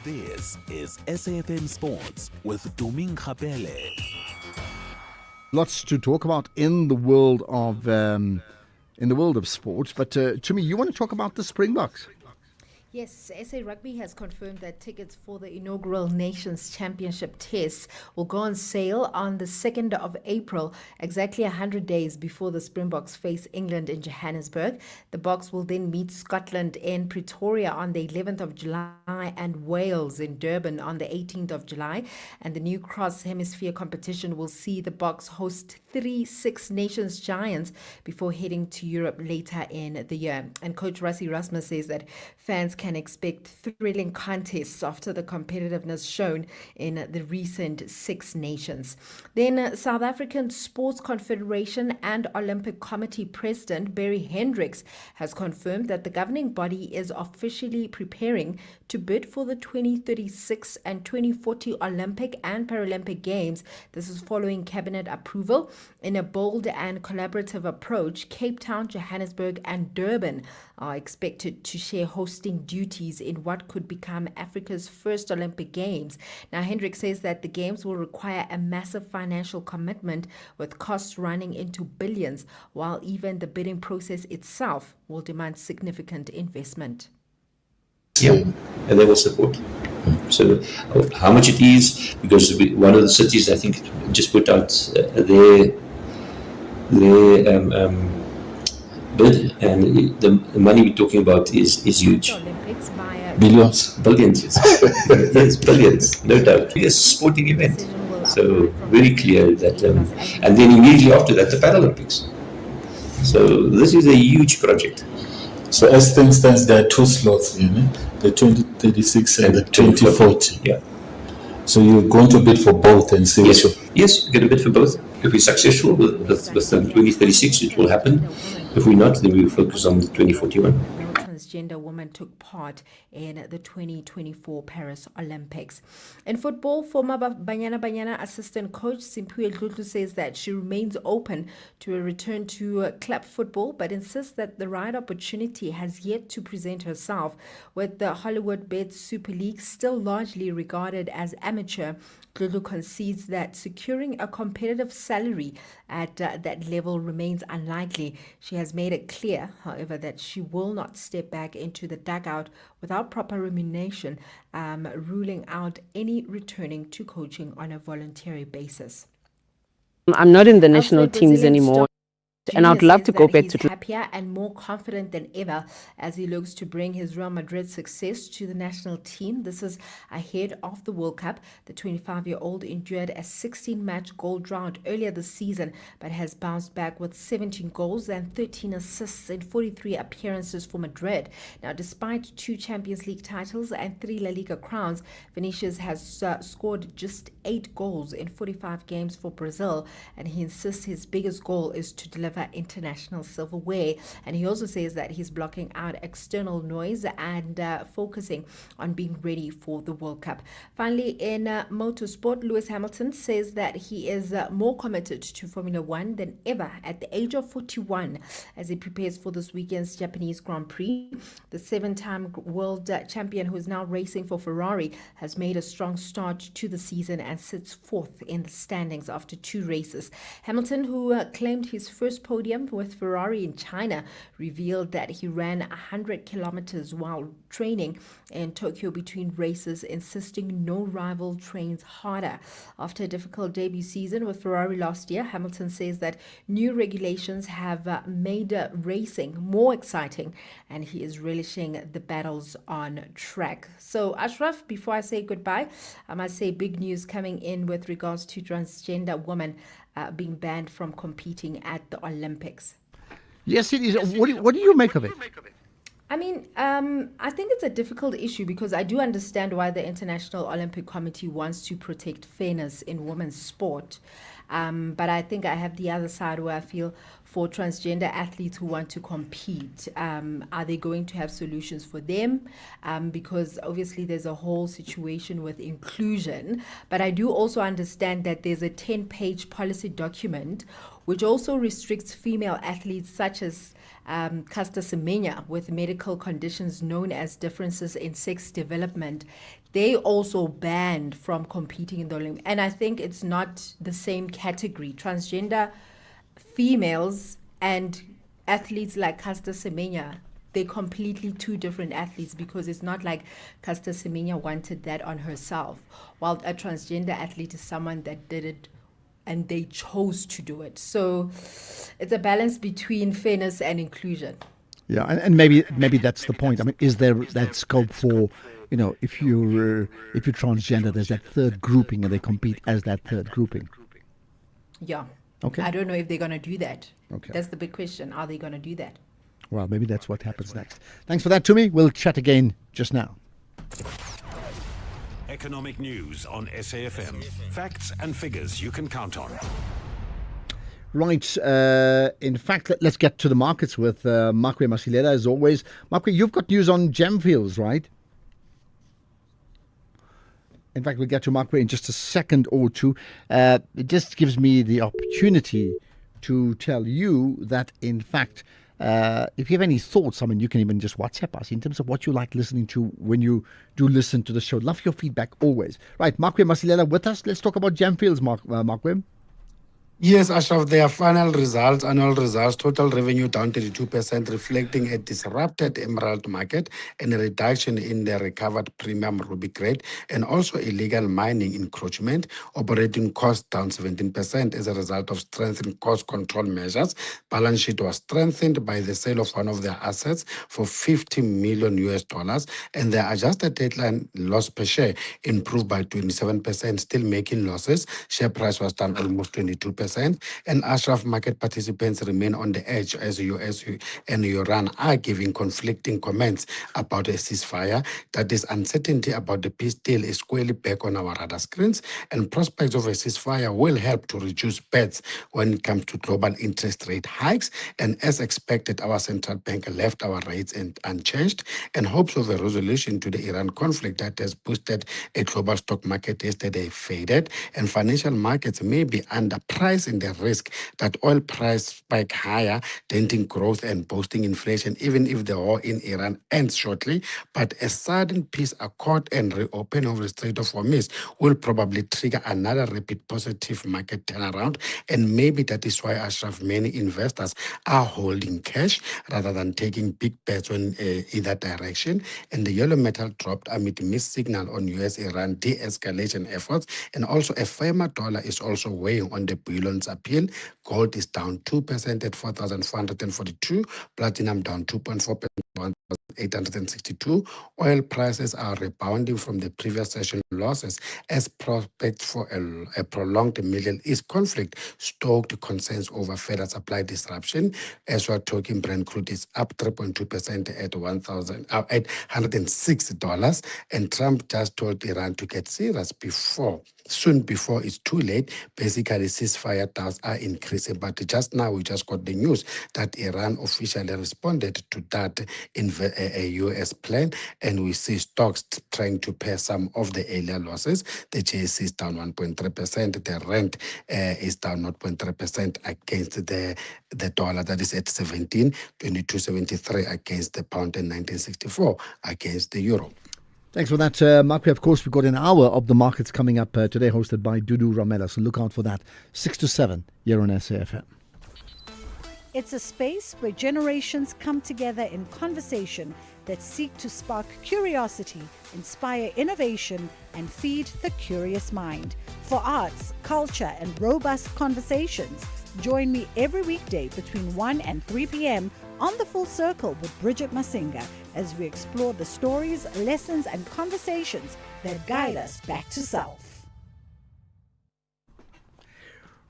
This is SAFM Sports with Duming Khapele. Lots to talk about in the world of sports, but Chumi, you want to talk about the Springboks? Yes, SA Rugby has confirmed that tickets for the inaugural Nations Championship test will go on sale on the 2nd of April, exactly 100 days before the Springboks face England in Johannesburg. The Boks will then meet Scotland in Pretoria on the 11th of July and Wales in Durban on the 18th of July. And the new cross-hemisphere competition will see the Boks host 3 Six Nations giants before heading to Europe later in the year. And Coach Rassie Erasmus says that fans can expect thrilling contests after the competitiveness shown in the recent Six Nations. Then South African Sports Confederation and Olympic Committee President Barry Hendricks has confirmed that the governing body is officially preparing to bid for the 2036 and 2040 Olympic and Paralympic Games. This is following cabinet approval. In a bold and collaborative approach, Cape Town, Johannesburg and Durban are expected to share hosting duties in what could become Africa's first Olympic Games. Now, Hendricks says that the Games will require a massive financial commitment with costs running into billions, while even the bidding process itself will demand significant investment. Yeah, and they will support. So how much it is, because one of the cities, I think, just put out their bid, and the money we're talking about is huge. Billions. Yes, billions, no doubt. Yes, sporting event. So very clear that, and then immediately after that, the Paralympics. So this is a huge project. So as things stands, there are 2 slots, the 2036 and the 2040. Yeah. So you're going to bid for both and see Yes, we're going to bid for both. If we're successful with the 2036, it will happen. If we're not, then we will focus on the 2041. Transgender woman took part in the 2024 Paris Olympics. In football, former Banyana assistant coach Simphiwe Dludlu says that she remains open to a return to club football, but insists that the right opportunity has yet to present herself, with the Hollywood Bet Super League still largely regarded as amateur. Dludlu concedes that securing a competitive salary at that level remains unlikely. She has made it clear, however, that she will not step back into the dugout without proper remuneration, ruling out any returning to coaching on a voluntary basis. I'm not in the national teams anymore. And I'd love to go back to happier and more confident than ever as he looks to bring his Real Madrid success to the national team. This is ahead of the World Cup. The 25-year-old endured a 16-match goal drought earlier this season, but has bounced back with 17 goals and 13 assists in 43 appearances for Madrid. Now, despite 2 Champions League titles and 3 La Liga crowns, Vinicius has scored just 8 goals in 45 games for Brazil, and he insists his biggest goal is to deliver international silverware. And he also says that he's blocking out external noise and focusing on being ready for the World Cup. Finally, in motorsport, Lewis Hamilton says that he is more committed to Formula One than ever at the age of 41 as he prepares for this weekend's Japanese Grand Prix. The 7-time world champion, who is now racing for Ferrari, has made a strong start to the season and sits 4th in the standings after 2 races. Hamilton, who claimed his first podium with Ferrari in China, revealed that he ran 100 kilometers while training in Tokyo between races, insisting no rival trains harder. After a difficult debut season with Ferrari last year, Hamilton says that new regulations have made racing more exciting, and he is relishing the battles on track. So, Ashraf, before I say goodbye, I must say big news coming in with regards to transgender women being banned from competing at the Olympics. Yes, it is. What do you make of it? I mean, I think it's a difficult issue because I do understand why the International Olympic Committee wants to protect fairness in women's sport. But I think I have the other side where I feel for transgender athletes who want to compete? Are they going to have solutions for them? Because obviously there's a whole situation with inclusion. But I do also understand that there's a 10-page policy document which also restricts female athletes such as Caster Semenya with medical conditions known as differences in sex development. They also banned from competing in the Olympics. And I think it's not the same category. Transgender females and athletes like Caster Semenya, they're completely two different athletes, because it's not like Caster Semenya wanted that on herself, while a transgender athlete is someone that did it and they chose to do it. So it's a balance between fairness and inclusion. Yeah, and maybe that's the point. I mean, is there that scope for, if you're transgender, there's that third grouping and they compete as that third grouping? Yeah. Okay. I don't know if they're going to do that. Okay. That's the big question. Are they going to do that? Well, maybe that's what happens next. Thanks for that, Tumi. We'll chat again just now. Economic news on SAFM. Facts and figures you can count on. Right. In fact, let's get to the markets with Makwe Masilela, as always. Makwe, you've got news on Gemfields, right? In fact, we'll get to Makwe in just a second or two. It just gives me the opportunity to tell you that, in fact, if you have any thoughts, I mean, you can even just WhatsApp us in terms of what you like listening to when you do listen to the show. Love your feedback always. Right, Makwe Masilela with us. Let's talk about Gemfields, Makwe. Yes, Ashraf, their final results, annual results, total revenue down 32%, reflecting a disrupted emerald market and a reduction in the recovered premium ruby grade, and also illegal mining encroachment. Operating costs down 17% as a result of strengthened cost control measures. Balance sheet was strengthened by the sale of one of their assets for $50 million, and their adjusted headline loss per share improved by 27%, still making losses. Share price was down almost 22%. And Ashraf, market participants remain on the edge as US and Iran are giving conflicting comments about a ceasefire. That is, uncertainty about the peace deal is squarely back on our radar screens, and prospects of a ceasefire will help to reduce bets when it comes to global interest rate hikes. And as expected, our central bank left our rates unchanged, and hopes of a resolution to the Iran conflict that has boosted a global stock market yesterday faded, and financial markets may be underpriced in the risk that oil price spike higher, denting growth and boosting inflation, even if the war in Iran ends shortly. But a sudden peace accord and reopening of the Strait of Hormuz will probably trigger another rapid positive market turnaround. And maybe that is why, Ashraf, many investors are holding cash rather than taking big bets in either direction. And the yellow metal dropped amid mixed signal on US-Iran de-escalation efforts. And also a firmer dollar is also weighing on the bullion's appeal. Gold is down 2% at 4,442. Platinum down 2.4%. 1,862. Oil prices are rebounding from the previous session losses as prospects for a prolonged Middle East conflict stoked concerns over further supply disruption. As we're talking, Brent crude is up 3.2% at $106. And Trump just told Iran to get serious soon before it's too late. Basically, ceasefire talks are increasing. But just now, we just got the news that Iran officially responded to that in a U.S. plan, and we see stocks trying to pay some of the earlier losses. The JSE is down 1.3%. The rand is down 0.3% against the dollar, that is at 17.2273 against the pound, and 1964 against the euro. Thanks for that, Makwe. Of course, we've got an hour of the markets coming up today, hosted by Dudu Ramela. So look out for that, 6 to 7 here on SAFM. It's a space where generations come together in conversation that seek to spark curiosity, inspire innovation, and feed the curious mind. For arts, culture, and robust conversations, join me every weekday between 1 and 3 p.m. on The Full Circle with Bridget Masinga as we explore the stories, lessons, and conversations that guide us back to self.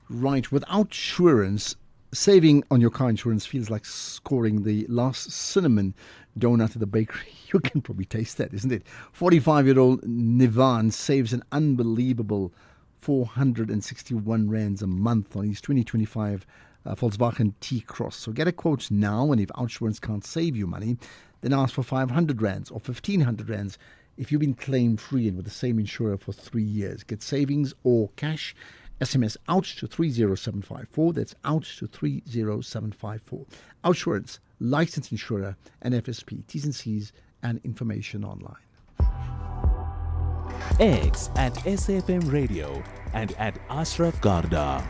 Right, without insurance, saving on your car insurance feels like scoring the last cinnamon donut at the bakery. You can probably taste that, isn't it? 45-year-old Nivan saves an unbelievable 461 rands a month on his 2025 Volkswagen T-Cross. So get a quote now, and if OUTsurance can't save you money, then ask for 500 rands or 1,500 rands if you've been claim-free and with the same insurer for 3 years. Get savings or cash. SMS OUT to 30754. That's OUT to 30754. OUTsurance, licensed insurer, and FSP. T's and C's and information online. X at SAFM Radio and at Ashraf Garda.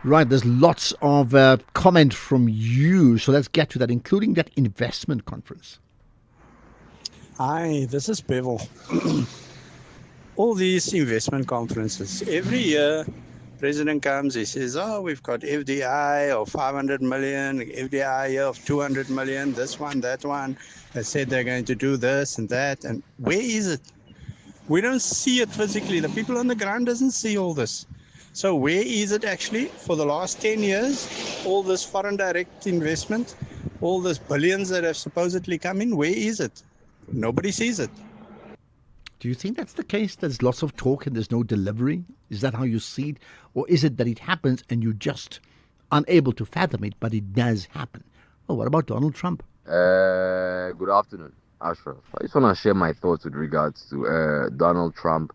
Right, there's lots of comment from you, so let's get to that, including that investment conference. Hi, this is Bevel. All these investment conferences, every year, President comes, he says, oh, we've got FDI of 500 million, FDI here of 200 million, this one, that one. They said they're going to do this and that. And where is it? We don't see it physically. The people on the ground doesn't see all this. So where is it actually? For the last 10 years, all this foreign direct investment, all this billions that have supposedly come in, where is it? Nobody sees it. Do you think that's the case? There's lots of talk and there's no delivery? Is that how you see it? Or is it that it happens and you're just unable to fathom it, but it does happen? Oh, what about Donald Trump? Good afternoon, Ashraf. I just want to share my thoughts with regards to Donald Trump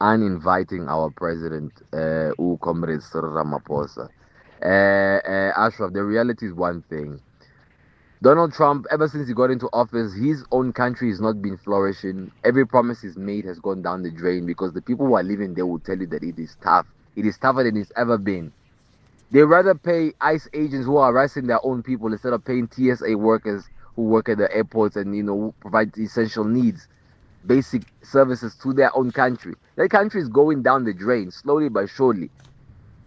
and inviting our president, Comrade Cyril Ramaphosa. Ashraf, the reality is one thing. Donald Trump, ever since he got into office, his own country has not been flourishing. Every promise he's made has gone down the drain because the people who are living there will tell you that it is tough. It is tougher than it's ever been. They rather pay ICE agents who are harassing their own people instead of paying TSA workers who work at the airports and, provide essential needs, basic services to their own country. Their country is going down the drain, slowly but surely.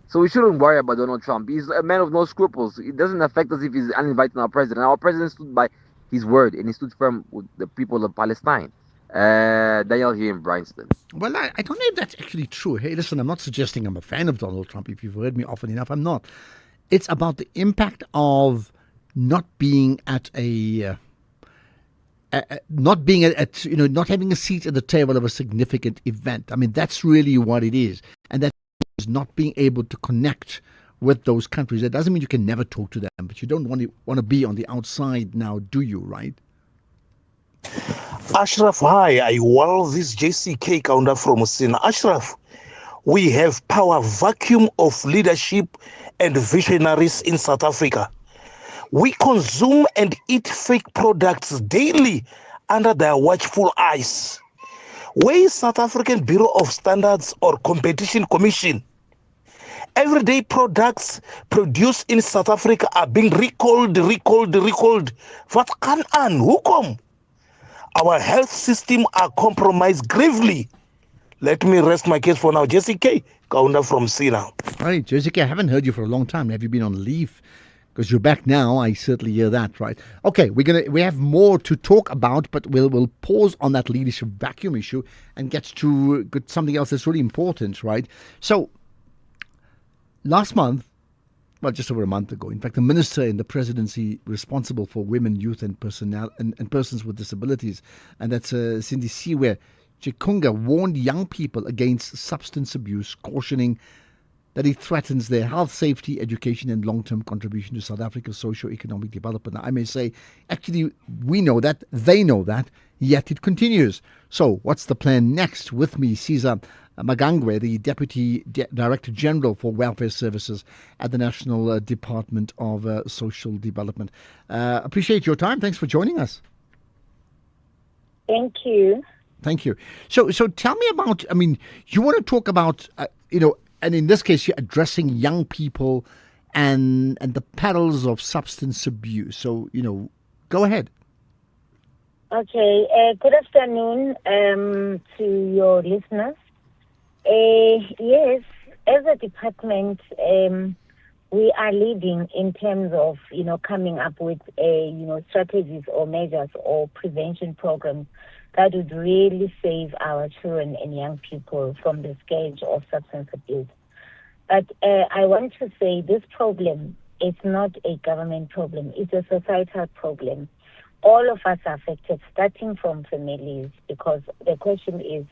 So we shouldn't worry about Donald Trump. He's a man of no scruples. It doesn't affect us if he's uninvited our president. Our president stood by his word and he stood firm with the people of Palestine. Daniel here in Bryanston. Well, I don't know if that's actually true. Hey, listen, I'm not suggesting I'm a fan of Donald Trump. If you've heard me often enough, I'm not. It's about the impact of not being at not having a seat at the table of a significant event. I mean, that's really what it is. And that is not being able to connect with those countries. That doesn't mean you can never talk to them, but you don't want to be on the outside now, do you, right? Ashraf, hi. This JCK counter from Sina. Ashraf, we have power vacuum of leadership and visionaries in South Africa. We consume and eat fake products daily under their watchful eyes. Where is South African Bureau of Standards or Competition Commission? Everyday products produced in South Africa are being recalled. What can an? Hukum? Our health system are compromised gravely. Let me rest my case for now. Jessica, counter from Sina. All right, Jessica, I haven't heard you for a long time. Have you been on leave? Because you're back now, I certainly hear that, right? Okay, we have more to talk about, but we'll pause on that leadership vacuum issue and get to something else that's really important, right? So, last month, well, just over a month ago, in fact, the minister in the presidency responsible for women, youth, and persons with disabilities, and that's Cindy Siwe Chikunga, warned young people against substance abuse, cautioning that it threatens their health, safety, education, and long-term contribution to South Africa's socio-economic development. Now, I may say, actually, we know that, they know that, yet it continues. So, what's the plan next? With me, Cesar Magangwe, the Deputy Director General for Welfare Services at the National Department of Social Development. Appreciate your time. Thanks for joining us. Thank you. Thank you. So tell me about, you want to talk about, and in this case, you're addressing young people and the perils of substance abuse. So, go ahead. Okay. Good afternoon to your listeners. Yes, as a department, we are leading in terms of, coming up with, strategies or measures or prevention programs that would really save our children and young people from the scourge of substance abuse. But I want to say this problem is not a government problem. It's a societal problem. All of us are affected, starting from families, because the question is,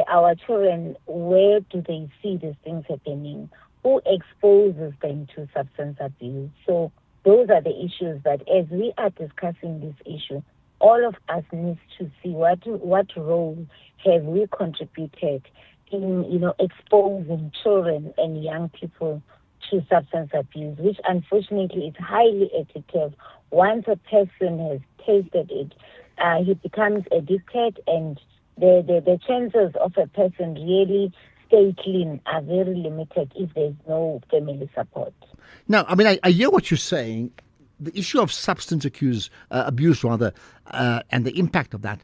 our children, where do they see these things happening? who exposes them to substance abuse. So those are the issues that, as we are discussing this issue, all of us need to see what role have we contributed in, exposing children and young people to substance abuse, which unfortunately is highly addictive. Once a person has tasted it, he becomes addicted, and the chances of a person really stay clean are very limited if there's no family support. Now, I mean, I hear what you're saying. The issue of substance abuse, and the impact of that,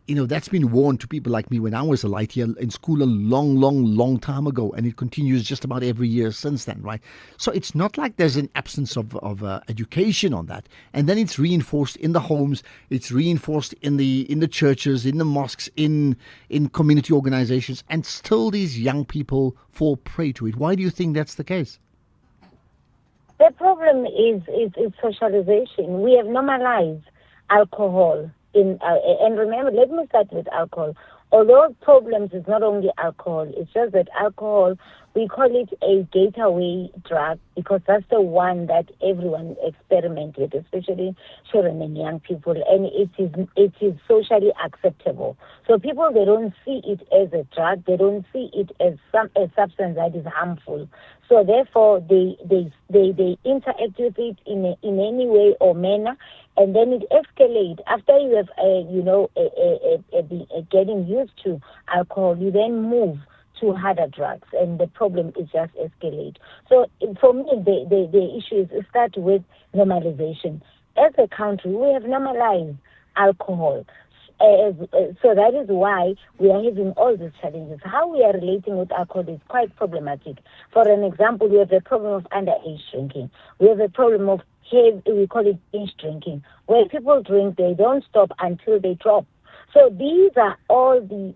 that's been warned to people like me when I was a light year in school a long time ago, and it continues just about every year since then, right? So it's not like there's an absence of education on that, and then it's reinforced in the homes, it's reinforced in the churches, in the mosques, in community organizations, and still these young people fall prey to it. Why do you think that's the case? The problem is socialization. We have normalized alcohol. And remember, let me start with alcohol. Although problems is not only alcohol, it's just that alcohol, we call it a gateway drug because that's the one that everyone experiments with, especially children and young people, and it is socially acceptable. So people, they don't see it as a drug, they don't see it as a substance that is harmful. So therefore, they interact with it in any way or manner, and then it escalates. After you have, getting used to alcohol, you then move to harder drugs, and the problem is just escalate. So for me, the issue is start with normalization. As a country, we have normalized alcohol. So that is why we are having all these challenges. How we are relating with alcohol is quite problematic. For an example, we have the problem of underage drinking. We have a problem of we call it binge drinking, where people drink, they don't stop until they drop. So these are all the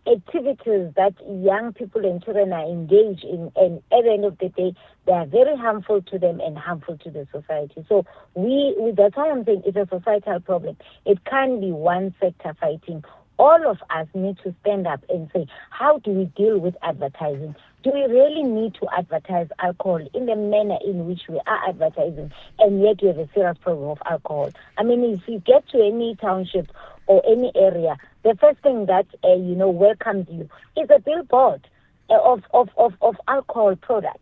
activities that young people and children are engaged in, and at the end of the day, they are very harmful to them and harmful to the society. So that's why I'm saying it's a societal problem. It can't be one sector fighting. All of us need to stand up and say, how do we deal with advertising? Do we really need to advertise alcohol in the manner in which we are advertising, and yet we have a serious problem of alcohol? I mean, if you get to any township or any area, the first thing that welcomes you is a billboard of alcohol products.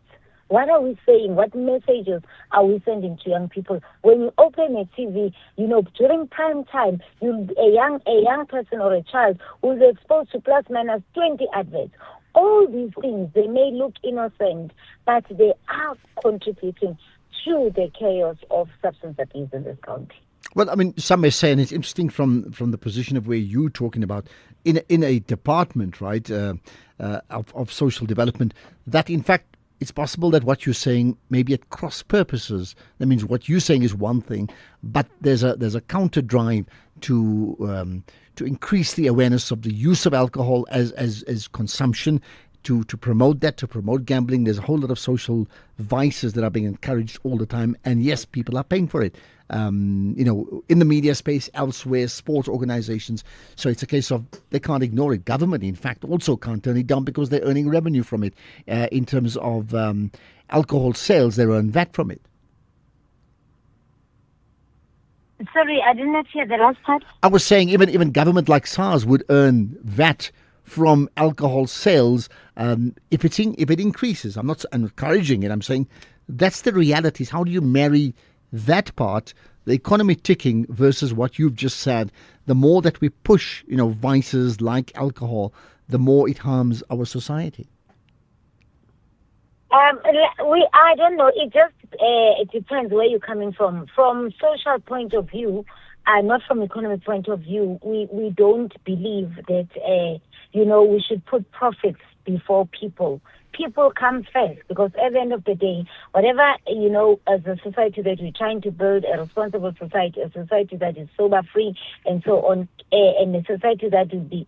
What are we saying? What messages are we sending to young people? When you open a TV, during prime time, a young person or a child will be exposed to plus minus 20 adverts. All these things, they may look innocent, but they are contributing to the chaos of substance abuse in this country. Well, I mean, some may say, and it's interesting from the position of where you're talking about, in a department, right, of social development, that in fact, it's possible that what you're saying may be at cross purposes. That means what you're saying is one thing, but there's a counter drive to increase the awareness of the use of alcohol as consumption, to promote that, to promote gambling. There's a whole lot of social vices that are being encouraged all the time, and yes, people are paying for it. In the media space, elsewhere, sports organizations. So it's a case of they can't ignore it. Government, in fact, also can't turn it down because they're earning revenue from it. In terms of alcohol sales, they earn VAT from it. Sorry, I did not hear the last part. I was saying even government like SARS would earn VAT from alcohol sales if it increases. I'm not encouraging it. I'm saying that's the realities. How do you marry that part, the economy ticking, versus what you've just said? The more that we push, vices like alcohol, the more it harms our society. I don't know. It just it depends where you're coming from. From social point of view, not from economic point of view, we don't believe that we should put profits before people. People come first, because at the end of the day, whatever, as a society that we're trying to build, a responsible society, a society that is sober free and so on, and a society that will be,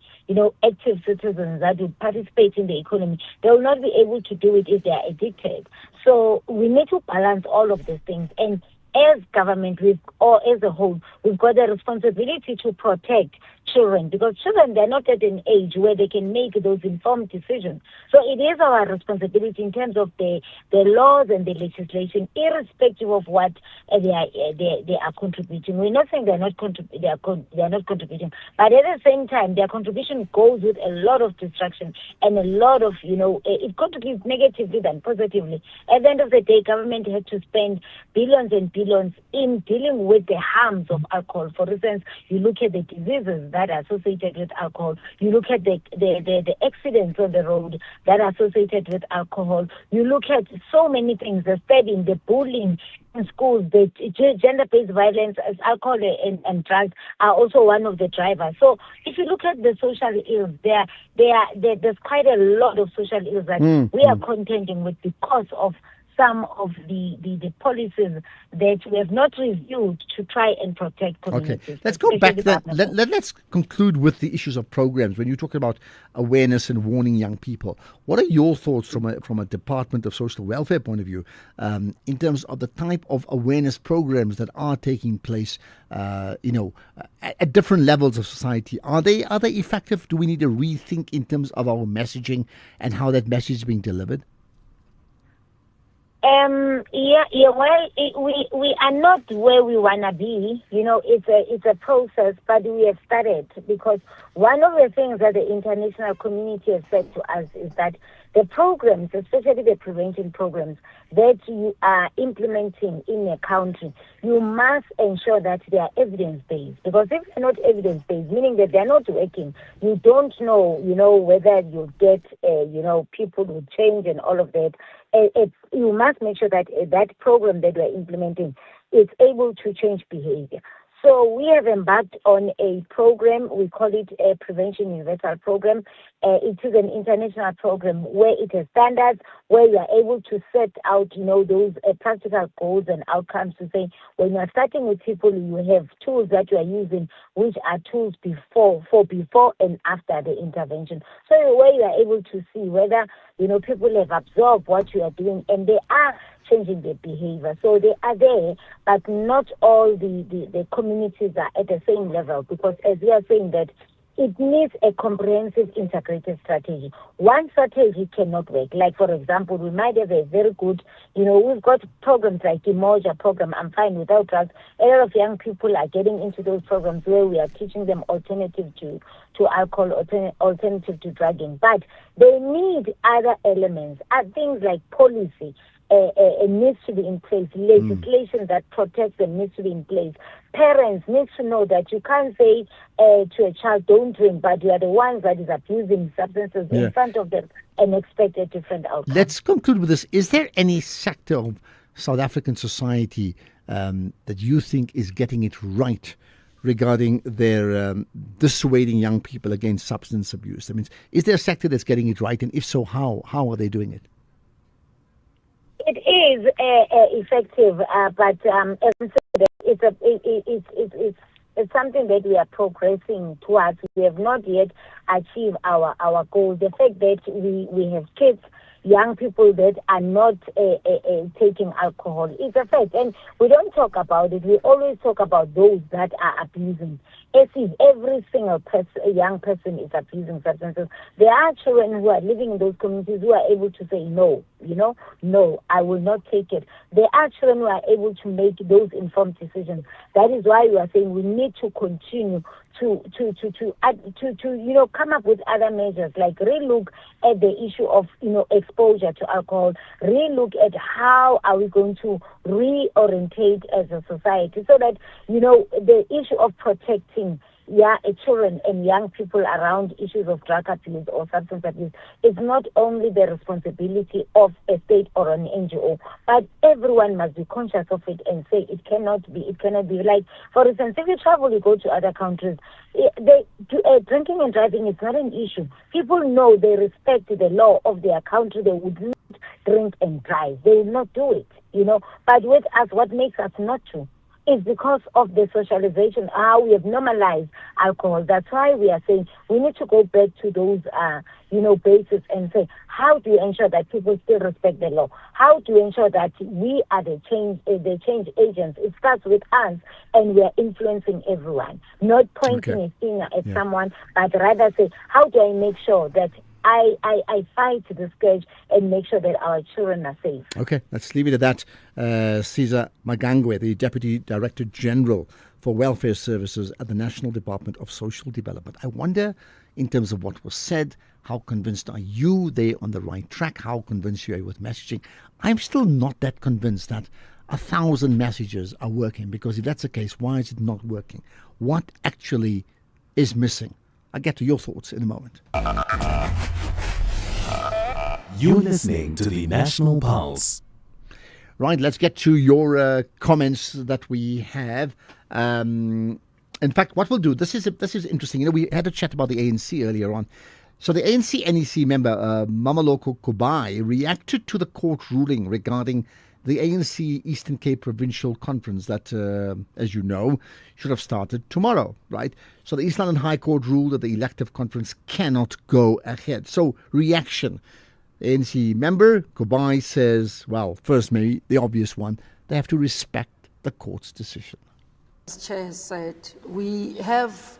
active citizens that will participate in the economy, they will not be able to do it if they are addicted. So we need to balance all of these things. And as government, or as a whole, we've got a responsibility to protect children, because children, they're not at an age where they can make those informed decisions. So it is our responsibility in terms of the laws and the legislation, irrespective of what they are contributing. We're not saying they are not contributing, but at the same time, their contribution goes with a lot of destruction and a lot of, it contributes negatively than positively. At the end of the day, government had to spend billions and billions in dealing with the harms of alcohol. For instance, you look at the diseases that are associated with alcohol. You look at the accidents on the road that are associated with alcohol. You look at so many things, the stabbing, the bullying in schools, the gender-based violence, as alcohol and drugs are also one of the drivers. So if you look at the social ills, there's quite a lot of social ills that we are contending with because of some of the policies that we have not reviewed to try and protect communities. Okay, let's go back then. Let's conclude with the issues of programs. When you talk about awareness and warning young people, what are your thoughts from a Department of Social Welfare point of view in terms of the type of awareness programs that are taking place, at different levels of society? Are they effective? Do we need to rethink in terms of our messaging and how that message is being delivered? Well, we are not where we want to be. It's a process, but we have started, because one of the things that the international community has said to us is that the programs, especially the prevention programs that you are implementing in a country, you must ensure that they are evidence-based. Because if they're not evidence-based, meaning that they're not working, you don't know, whether you get, people will change and all of that. You must make sure that that program that we're implementing is able to change behavior. So we have embarked on a program. We call it a Prevention Universal Program. It is an international program where it has standards, where you are able to set out, those practical goals and outcomes to say, when you are starting with people, you have tools that you are using, which are tools before and after the intervention. So where you are able to see whether, people have absorbed what you are doing and they are changing their behavior. So they are there, but not all the communities are at the same level, because as we are saying that it needs a comprehensive integrated strategy. One strategy cannot work. Like, for example, we might have a very good, we've got programs like the Moja program, I'm Fine Without Drugs. A lot of young people are getting into those programs where we are teaching them alternative to alcohol, alternative to drugging. But they need other elements, things like policy. Needs to be in place. Legislation that protects them needs to be in place. Parents need to know that you can't say to a child, don't drink, but you are the ones that is abusing substances in front of them and expect a different outcome. Let's conclude with this. Is there any sector of South African society that you think is getting it right regarding their dissuading young people against substance abuse? I mean, is there a sector that's getting it right? And if so, how are they doing it? It is effective, but as I said, it's something that we are progressing towards. We have not yet achieved our goal. The fact that we have kids, young people that are not taking alcohol is a fact, and we don't talk about it. We always talk about those that are abusing. As if every single young person is abusing substances. There are children who are living in those communities who are able to say no, no, I will not take it. There are children who are able to make those informed decisions. That is why we are saying we need to continue to come up with other measures, like relook at the issue of exposure to alcohol, relook at how are we going to reorientate as a society, so that the issue of protecting children and young people around issues of drug abuse or substance abuse is not only the responsibility of a state or an NGO, but everyone must be conscious of it and say it cannot be. Like, for instance, if you travel, you go to other countries, drinking and driving is not an issue. People know, they respect the law of their country. They would not drink and drive. They will not do it, But with us, what makes us not to? is because of the socialization, how we have normalized alcohol. That's why we are saying we need to go back to those, bases and say, how do you ensure that people still respect the law? How do you ensure that we are the change agents? It starts with us, and we are influencing everyone, not pointing a finger at someone, but rather say, how do I make sure that I fight the scourge and make sure that our children are safe. Okay, let's leave it at that. Caesar Magangwe, the Deputy Director General for Welfare Services at the National Department of Social Development. I wonder, in terms of what was said, how convinced are you they're on the right track? How convinced you are with messaging? I'm still not that convinced that 1,000 messages are working, because if that's the case, why is it not working? What actually is missing? I'll get to your thoughts in a moment. You're listening to the National Pulse. Right, let's get to your comments that we have. In fact, what we'll do, this is interesting. We had a chat about the ANC earlier on. So the ANC NEC member, Mameloko Kubai, reacted to the court ruling regarding the ANC Eastern Cape Provincial Conference that, as you know, should have started tomorrow, right? So the East London High Court ruled that the elective conference cannot go ahead. So reaction. The ANC member, Kubai, says, well, first maybe the obvious one, they have to respect the court's decision. As Chair has said, we have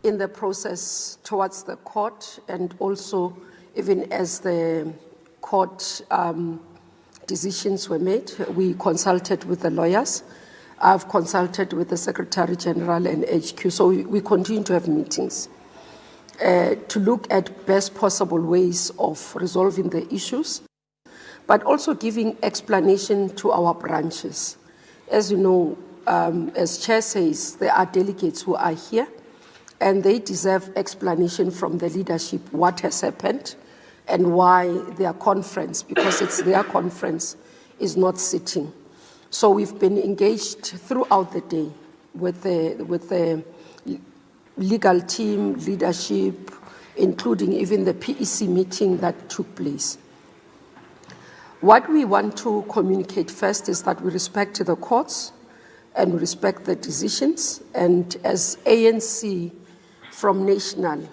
in the process towards the court, and also even as the court decisions were made, we consulted with the lawyers. I've consulted with the Secretary General and HQ, so we continue to have meetings to look at best possible ways of resolving the issues, but also giving explanation to our branches. As you know, as Chair says, there are delegates who are here, and they deserve explanation from the leadership what has happened and why their conference, because it's their conference, is not sitting. So we've been engaged throughout the day with the legal team, leadership, including even the PEC meeting that took place. What we want to communicate first is that we respect the courts and we respect the decisions. And as ANC from National,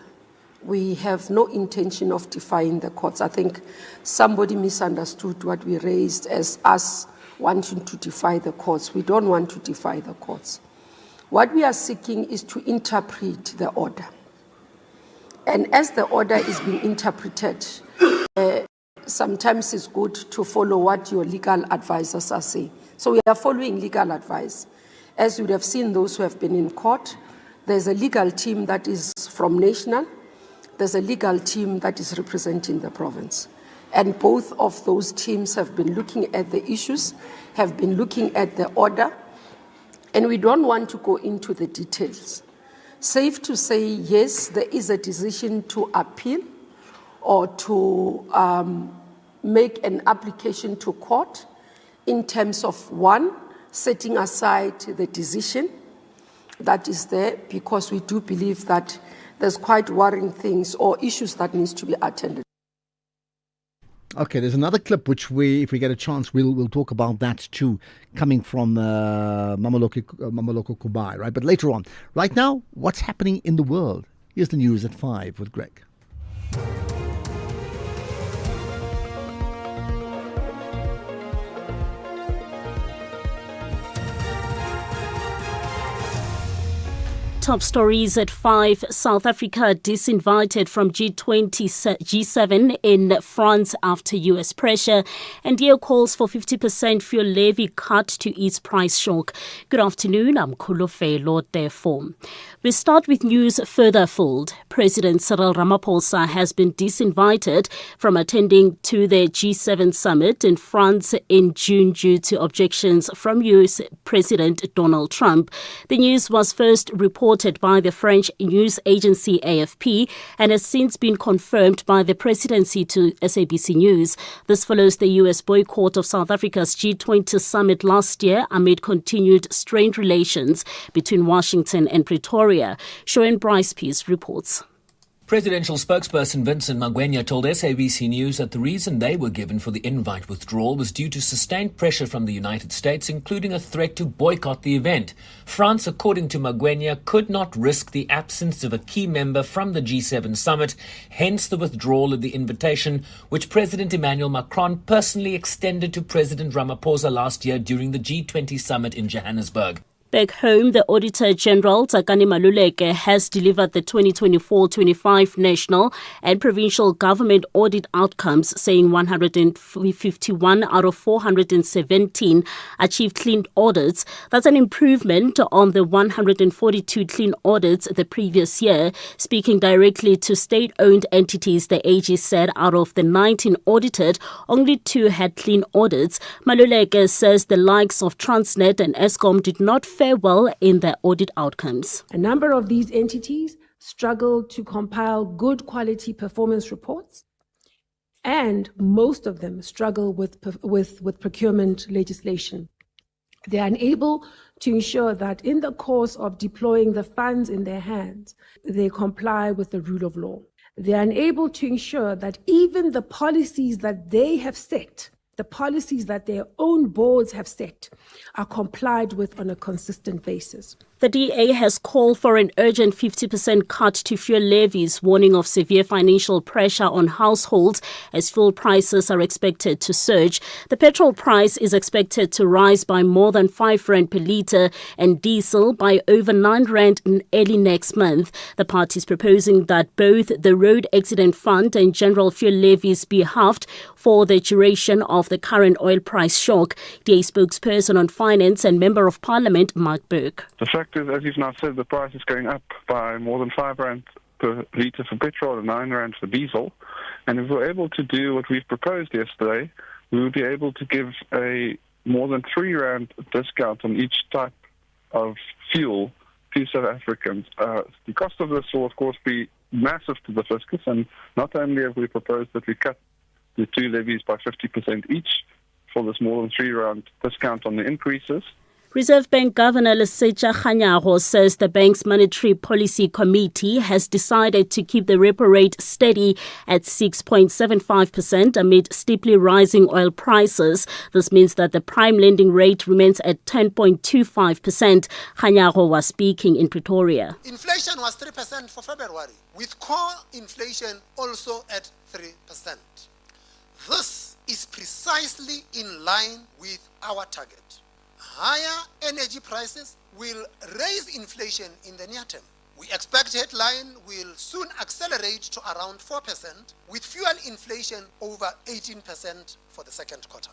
we have no intention of defying the courts. I think somebody misunderstood what we raised as us wanting to defy the courts. We don't want to defy the courts. What we are seeking is to interpret the order. And as the order is being interpreted, sometimes it's good to follow what your legal advisors are saying. So we are following legal advice. As you would have seen, those who have been in court, there's a legal team that is from National. There's a legal team that is representing the province. And both of those teams have been looking at the issues, have been looking at the order, and we don't want to go into the details. Safe to say, yes, there is a decision to appeal or to make an application to court in terms of, one, setting aside the decision that is there, because we do believe that there's quite worrying things or issues that needs to be attended. Okay, there's another clip which if we get a chance, we'll talk about that too, coming from Mameloko Kubai, right? But later on. Right now, what's happening in the world? Here's the news at 5 with Greg. Top stories at 5. South Africa disinvited from G7 in France after US pressure. And DA calls for 50% fuel levy cut to ease price shock. Good afternoon, I'm Kulofelo Tefo. We start with news further afield. President Cyril Ramaphosa has been disinvited from attending to the G7 summit in France in June due to objections from US President Donald Trump. The news was first reported by the French news agency AFP and has since been confirmed by the presidency to SABC News. This follows the US boycott of South Africa's G20 summit last year amid continued strained relations between Washington and Pretoria. Shoen Bryce Peace reports. Presidential spokesperson Vincent Magwenya told SABC News that the reason they were given for the invite withdrawal was due to sustained pressure from the United States, including a threat to boycott the event. France, according to Magwenya, could not risk the absence of a key member from the G7 summit, hence the withdrawal of the invitation, which President Emmanuel Macron personally extended to President Ramaphosa last year during the G20 summit in Johannesburg. Back home, the Auditor General, Tsakani Maluleke, has delivered the 2024-25 national and provincial government audit outcomes, saying 151 out of 417 achieved clean audits. That's an improvement on the 142 clean audits the previous year. Speaking directly to state-owned entities, the AG said out of the 19 audited, only 2 had clean audits. Maluleke says the likes of Transnet and Eskom did not fare well in their audit outcomes. A number of these entities struggled to compile good quality performance reports, and most of them struggle with procurement legislation. They are unable to ensure that in the course of deploying the funds in their hands, they comply with the rule of law. They are unable to ensure that even the policies that they have set, the policies that their own boards have set, are complied with on a consistent basis. The DA has called for an urgent 50% cut to fuel levies, warning of severe financial pressure on households as fuel prices are expected to surge. The petrol price is expected to rise by more than 5 rand per litre and diesel by over 9 rand in early next month. The party is proposing that both the Road Accident Fund and general fuel levies be halved for the duration of the current oil price shock. DA spokesperson on finance and Member of Parliament Mark Burke. The fact is, as you've now said, the price is going up by more than 5 rand per litre for petrol and 9 rand for diesel. And if we're able to do what we've proposed yesterday, we will be able to give a more than 3 rand discount on each type of fuel to South Africans. The cost of this will, of course, be massive to the fiscus, and not only have we proposed that we cut the 2 levies by 50% each for this more than 3 rand discount on the increases. Reserve Bank Governor Lesetja Kganyago says the bank's Monetary Policy Committee has decided to keep the repo rate steady at 6.75% amid steeply rising oil prices. This means that the prime lending rate remains at 10.25%. Kganyago was speaking in Pretoria. Inflation was 3% for February, with core inflation also at 3%. This is precisely in line with our target. Higher energy prices will raise inflation in the near term. We expect headline will soon accelerate to around 4%, with fuel inflation over 18% for the second quarter.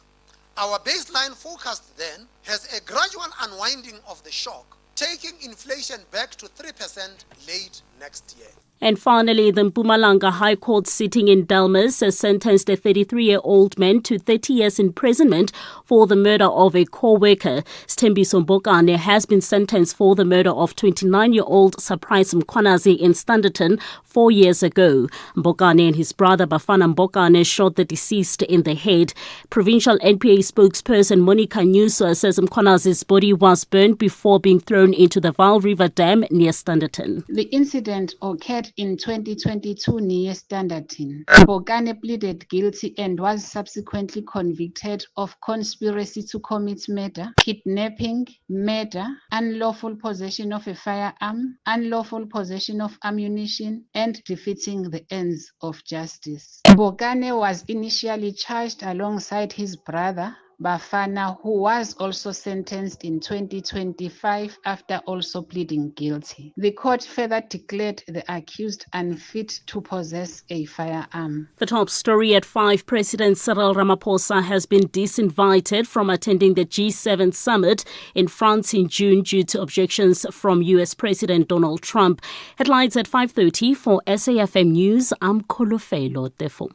Our baseline forecast then has a gradual unwinding of the shock, taking inflation back to 3% late next year. And finally, the Mpumalanga High Court sitting in Delmas has sentenced a 33-year-old man to 30 years imprisonment for the murder of a co-worker. Sthembiso Mbokane has been sentenced for the murder of 29-year-old Surprise Mkhwanazi in Standerton 4 years ago. Mbokane and his brother Bafana Mbokane shot the deceased in the head. Provincial NPA spokesperson Monica Nyuswa says Mkhwanazi's body was burned before being thrown into the Vaal River Dam near Standerton. The incident occurred in 2022 near Standerton. Mbokane pleaded guilty and was subsequently convicted of conspiracy to commit murder, kidnapping, murder, unlawful possession of a firearm, unlawful possession of ammunition, and defeating the ends of justice. Mbokane was initially charged alongside his brother, Bafana, who was also sentenced in 2025 after also pleading guilty. The court further declared the accused unfit to possess a firearm. The top story at 5, President Cyril Ramaphosa has been disinvited from attending the G7 summit in France in June due to objections from US President Donald Trump. Headlines at 5:30 for SAFM News. I'm Kolofelo Tefo.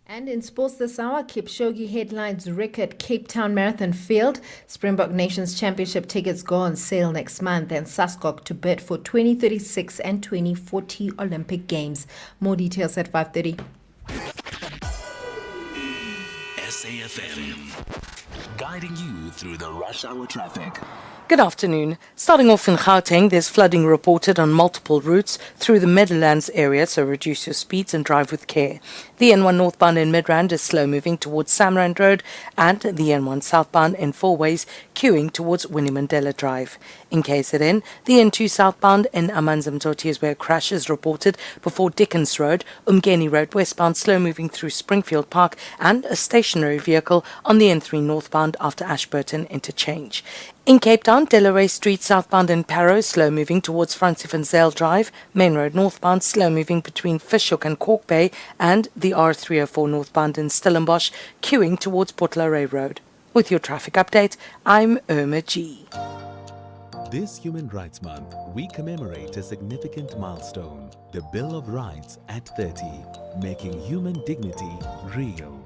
And in sports this hour, Kipchoge headlines record Cape Town Marathon field. Springbok Nations Championship tickets go on sale next month, and SASCOC to bid for 2036 and 2040 Olympic Games. More details at 5:30. SAFM, guiding you through the rush hour traffic. Good afternoon. Starting off in Gauteng, there's flooding reported on multiple routes through the Meadowlands area, so reduce your speeds and drive with care. The N1 northbound in Midrand is slow moving towards Samrand Road, and the N1 southbound in Four Ways queuing towards Winnie Mandela Drive. In KZN, the N2 southbound in Amanzimtoti is where a crash is reported before Dickens Road, Umgeni Road westbound slow moving through Springfield Park, and a stationary vehicle on the N3 northbound after Ashburton Interchange. In Cape Town, Delaware Street southbound in Parow, slow moving towards Francis van Zyl Drive, Main Road northbound, slow moving between Fishhook and Cork Bay, and the R304 northbound in Stellenbosch, queuing towards Port Laray Road. With your traffic update, I'm Irma G. This Human Rights Month, we commemorate a significant milestone, the Bill of Rights at 30, making human dignity real.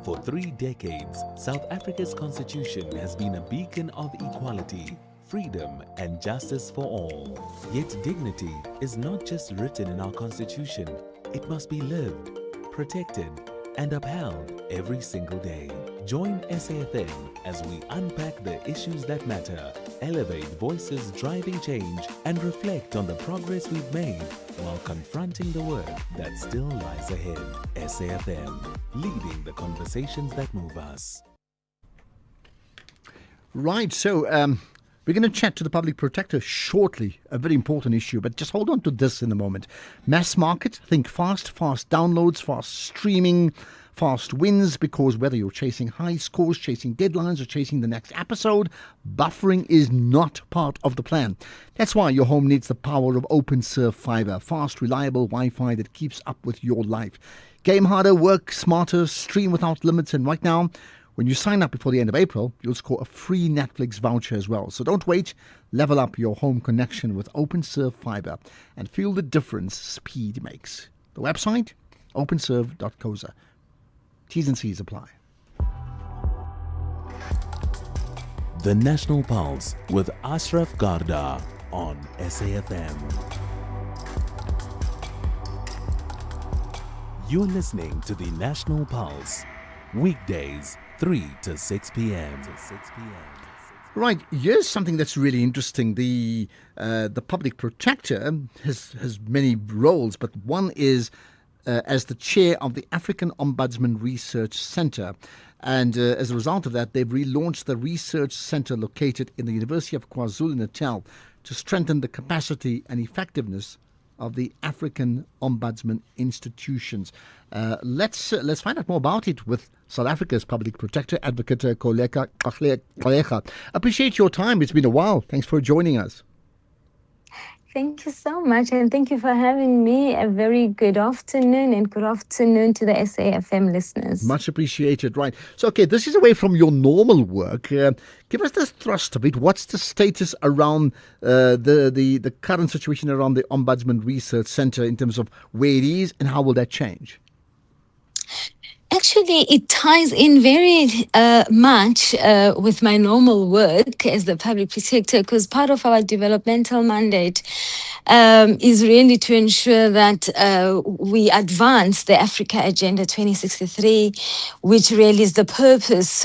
For 3 decades, South Africa's constitution has been a beacon of equality, freedom and justice for all. Yet dignity is not just written in our constitution, it must be lived, protected and upheld every single day. Join SAFM as we unpack the issues that matter, elevate voices driving change, and reflect on the progress we've made while confronting the work that still lies ahead. SAFM, leading the conversations that move us. Right, so we're going to chat to the Public Protector shortly, a very important issue, but just hold on to this in a moment. Mass market, think fast downloads, fast streaming, fast wins, because whether you're chasing high scores, chasing deadlines, or chasing the next episode, buffering is not part of the plan. That's why your home needs the power of OpenServe Fiber, fast, reliable Wi-Fi that keeps up with your life. Game harder, work smarter, stream without limits, and right now, when you sign up before the end of April, you'll score a free Netflix voucher as well. So don't wait. Level up your home connection with OpenServe Fiber and feel the difference speed makes. The website, openserve.coza. T's and C's apply. The National Pulse with Ashraf Garda on SAFM. You're listening to the National Pulse, weekdays 3 to 6 p.m. Right, here's something that's really interesting. The Public Protector has many roles, but one is as the chair of the African Ombudsman Research Centre. And as a result of that, they've relaunched the research centre located in the University of KwaZulu-Natal to strengthen the capacity and effectiveness of the African Ombudsman institutions. Let's find out more about it with South Africa's Public Protector, Advocate Kholeka Gcaleka. Appreciate your time. It's been a while. Thanks for joining us. Thank you so much, and thank you for having me. A very good afternoon, and good afternoon to the SAFM listeners. Much appreciated. Right. So, okay, this is away from your normal work. Give us the thrust of it. What's the status around the current situation around the Ombudsman Research Centre in terms of where it is, and how will that change? Actually, it ties in very much with my normal work as the Public Protector, because part of our developmental mandate is really to ensure that we advance the Africa Agenda 2063, which really is the purpose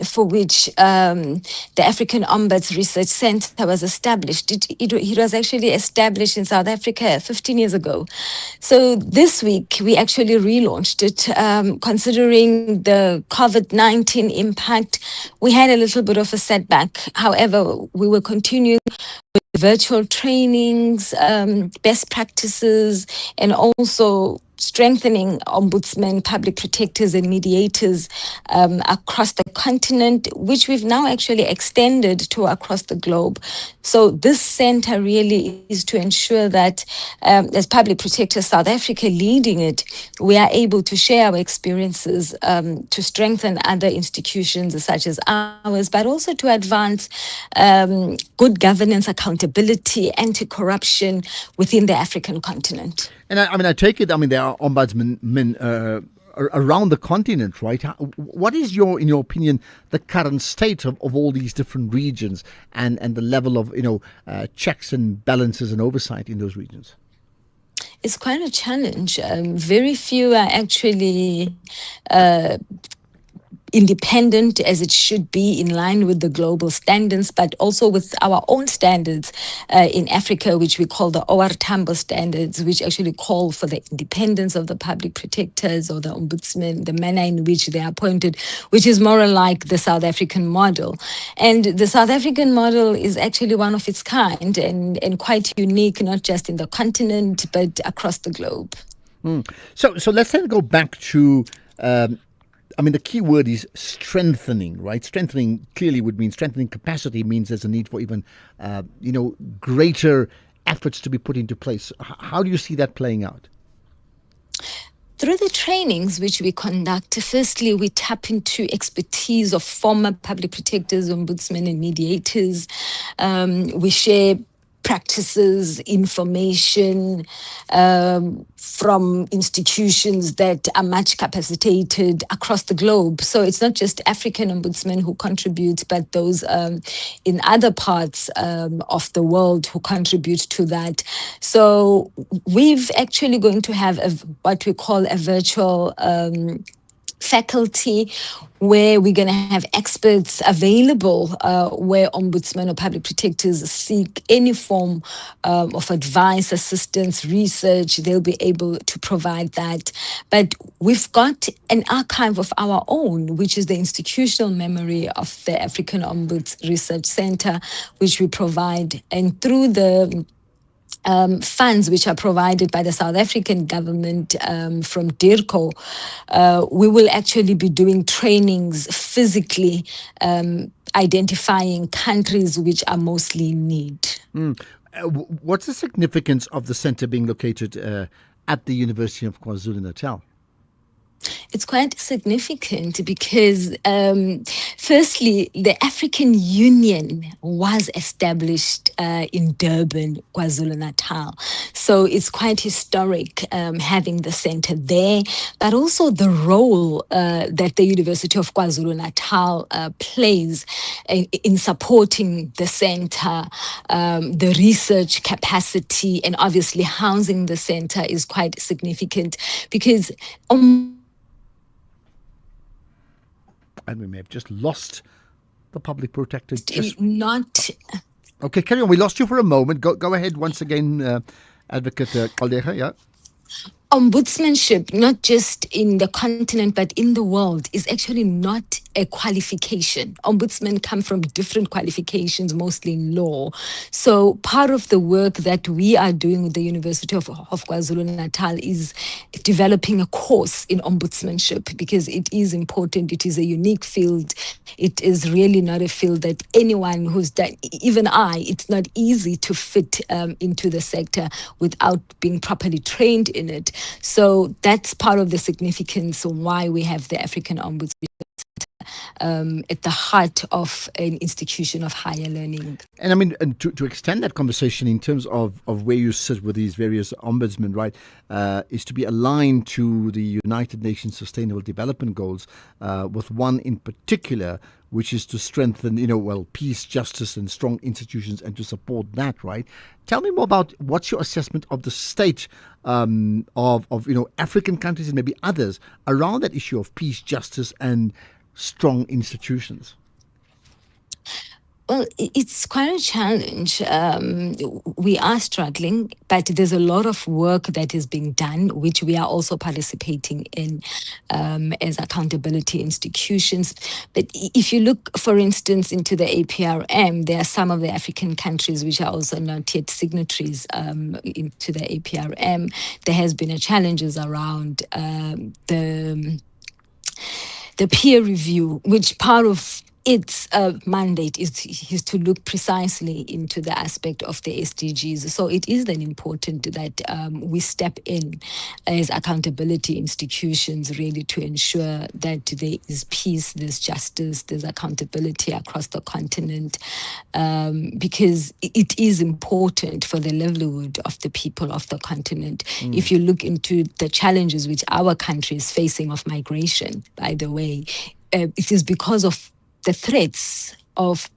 for which the African Ombuds Research Centre was established. It was actually established in South Africa 15 years ago. So this week, we actually relaunched it, considering the COVID-19 impact. We had a little bit of a setback. However, we will continue with virtual trainings, best practices, and also strengthening ombudsmen, public protectors, and mediators across the continent, which we've now actually extended to across the globe. So this center really is to ensure that as Public Protectors South Africa leading it, we are able to share our experiences to strengthen other institutions such as ours, but also to advance good governance, accountability, anti-corruption within the African continent. And I take it, there are ombudsmen around the continent, right? What is in your opinion, the current state of all these different regions and the level of, checks and balances and oversight in those regions? It's quite a challenge. Very few are actually independent as it should be, in line with the global standards, but also with our own standards in Africa, which we call the OR Tambo standards, which actually call for the independence of the public protectors or the ombudsman, the manner in which they are appointed, which is more like the South African model. And the South African model is actually one of its kind and quite unique, not just in the continent, but across the globe. So let's then go back to, the key word is strengthening, right? Strengthening clearly would mean strengthening capacity means there's a need for even, greater efforts to be put into place. How do you see that playing out? Through the trainings which we conduct, firstly, we tap into expertise of former public protectors, ombudsmen, and mediators. We share practices, information from institutions that are much capacitated across the globe. So it's not just African ombudsmen who contribute, but those in other parts of the world who contribute to that. So we've actually going to have what we call a virtual faculty, where we're going to have experts available where ombudsmen or public protectors seek any form of advice, assistance, research. They'll be able to provide that. But we've got an archive of our own, which is the institutional memory of the African Ombuds Research Center, which we provide. And through the funds which are provided by the South African government from DIRCO, we will actually be doing trainings physically, identifying countries which are mostly in need. What's the significance of the centre being located at the University of KwaZulu-Natal? It's quite significant because, firstly, the African Union was established in Durban, KwaZulu-Natal. So it's quite historic having the center there, but also the role that the University of KwaZulu-Natal plays in supporting the center, the research capacity, and obviously housing the center is quite significant because and we may have just lost the public protector. Okay, carry on. We lost you for a moment. Go ahead once again, Advocate Caldeja. Yeah. Ombudsmanship, not just in the continent, but in the world, is actually not a qualification. Ombudsmen come from different qualifications, mostly in law. So part of the work that we are doing with the University of KwaZulu-Natal is developing a course in ombudsmanship, because it is important. It is a unique field. It is really not a field that anyone who's done, even it's not easy to fit into the sector without being properly trained in it. So that's part of the significance of why we have the African Ombudsman at the heart of an institution of higher learning. And to extend that conversation in terms of where you sit with these various ombudsmen, right, is to be aligned to the United Nations Sustainable Development Goals, with one in particular, which is to strengthen, peace, justice, and strong institutions, and to support that, right? Tell me more about what's your assessment of the state of African countries and maybe others around that issue of peace, justice, and strong institutions. Well, it's quite a challenge. We are struggling, but there's a lot of work that is being done, which we are also participating in as accountability institutions. But if you look, for instance, into the APRM, there are some of the African countries which are also not yet signatories into the APRM. There has been a challenges around the peer review, which part of its mandate is to look precisely into the aspect of the SDGs. So it is then important that we step in as accountability institutions, really, to ensure that there is peace, there's justice, there's accountability across the continent, because it is important for the livelihood of the people of the continent. If you look into the challenges which our country is facing of migration, by the way, it is because of the threats of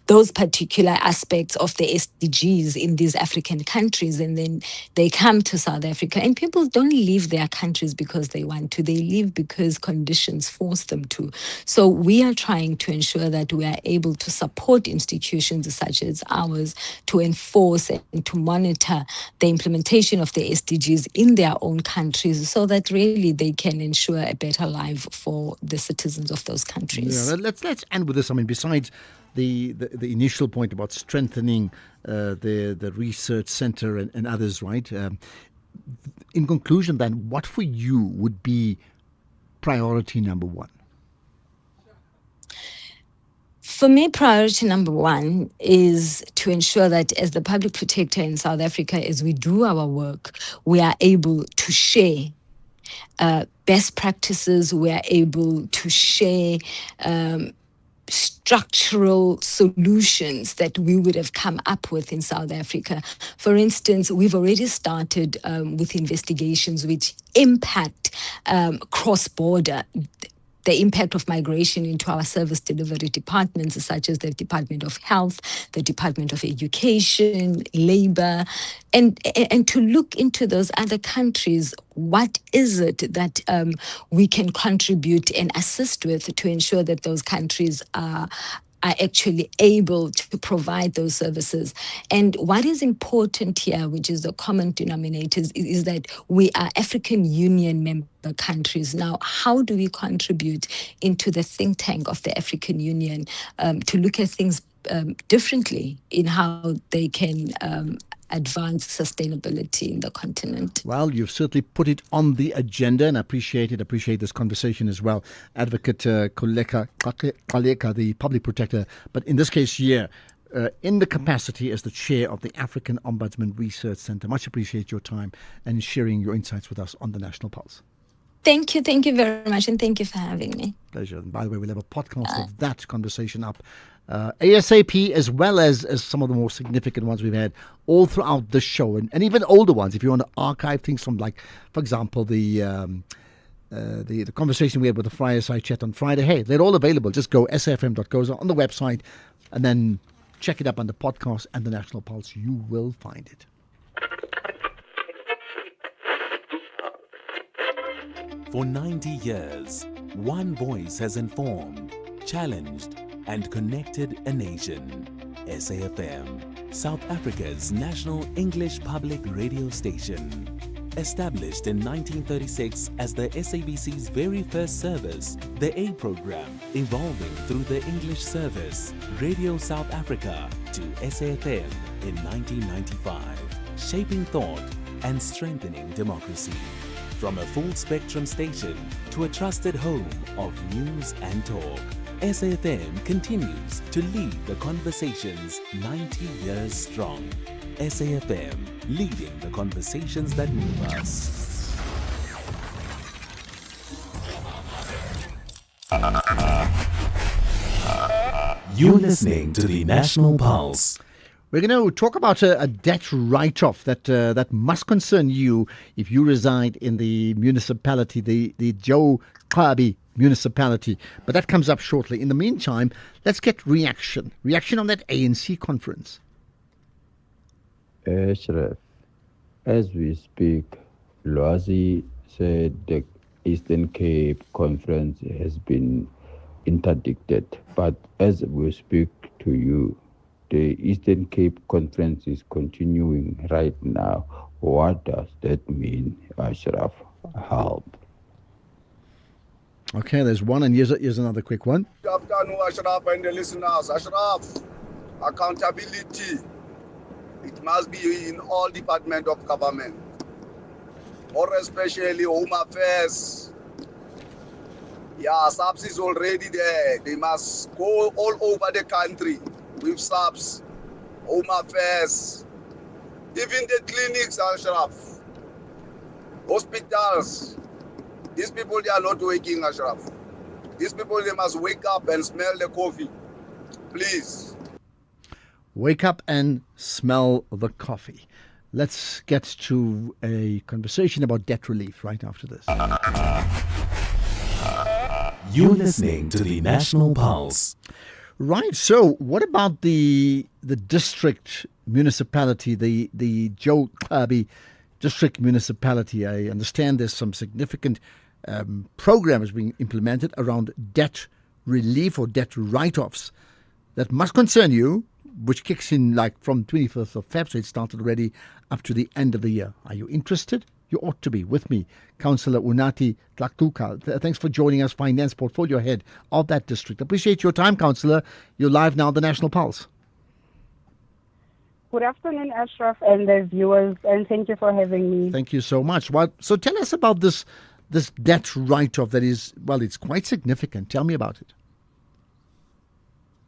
those particular aspects of the SDGs in these African countries, and then they come to South Africa. And people don't leave their countries because they want to, they leave because conditions force them to. So we are trying to ensure that we are able to support institutions such as ours to enforce and to monitor the implementation of the SDGs in their own countries, so that really they can ensure a better life for the citizens of those countries. Yeah, let's end with this. I mean, besides the initial point about strengthening the research center and others, right? In conclusion, then, what for you would be priority number one? For me, priority number one is to ensure that as the public protector in South Africa, as we do our work, we are able to share best practices, we are able to share structural solutions that we would have come up with in South Africa. For instance, we've already started with investigations which impact cross-border, the impact of migration into our service delivery departments, such as the Department of Health, the Department of Education, Labor, and to look into those other countries. What is it that we can contribute and assist with to ensure that those countries are actually able to provide those services? And what is important here, which is the common denominators, is that we are African Union member countries. Now, how do we contribute into the think tank of the African Union to look at things differently in how they can advance sustainability in the continent? Well, you've certainly put it on the agenda, and I appreciate this conversation as well. Advocate Kgaleka, the public protector, but in this case here, in the capacity as the chair of the African Ombudsman Research Centre. Much appreciate your time and sharing your insights with us on the National Pulse. Thank you very much, and thank you for having me. Pleasure. And by the way, we'll have a podcast of that conversation up ASAP, as well as some of the more significant ones we've had all throughout the show, and even older ones. If you want to archive things from, like, for example, the conversation we had with the Fireside Chat on Friday, hey, they're all available. Just go safm.co on the website and then check it up on the podcast and the National Pulse. You will find it. For 90 years, one voice has informed, challenged, and connected a nation. SAFM, South Africa's national English public radio station. Established in 1936 as the SABC's very first service, the A program, evolving through the English service, Radio South Africa, to SAFM in 1995, shaping thought and strengthening democracy. From a full-spectrum station to a trusted home of news and talk, SAFM continues to lead the conversations 90 years strong. SAFM, leading the conversations that move us. You're listening to the National Pulse. We're going to talk about a debt write-off that must concern you if you reside in the municipality, the Joe Kwabi municipality. But that comes up shortly. In the meantime, let's get reaction on that ANC conference. Ashraf, as we speak, Lwazi said the Eastern Cape Conference has been interdicted. But as we speak to you, the Eastern Cape Conference is continuing right now. What does that mean, Ashraf? Help. Okay, there's one, and here's another quick one. Good afternoon, Ashraf and the listeners. Ashraf, accountability. It must be in all departments of government, more especially Home Affairs. Yeah, SAPS is already there. They must go all over the country with SAPS, Home Affairs, even the clinics, Ashraf, hospitals. These people, they are not waking, Ashraf. These people, they must wake up and smell the coffee. Please. Wake up and smell the coffee. Let's get to a conversation about debt relief right after this. You're listening to the National Pulse. Right. So, what about the district municipality, the Joe Kirby district municipality? I understand there's some significant programs being implemented around debt relief or debt write-offs that must concern you, which kicks in like from 25th of Feb, so it started already up to the end of the year. Are you interested? You ought to be. With me, Councillor Unathi Tlaktuka. Thanks for joining us, Finance Portfolio Head of that district. Appreciate your time, Councillor. You're live now on the National Pulse. Good afternoon, Ashraf and the viewers, and thank you for having me. Thank you so much. Well, so tell us about this debt write-off that is, well, it's quite significant. Tell me about it.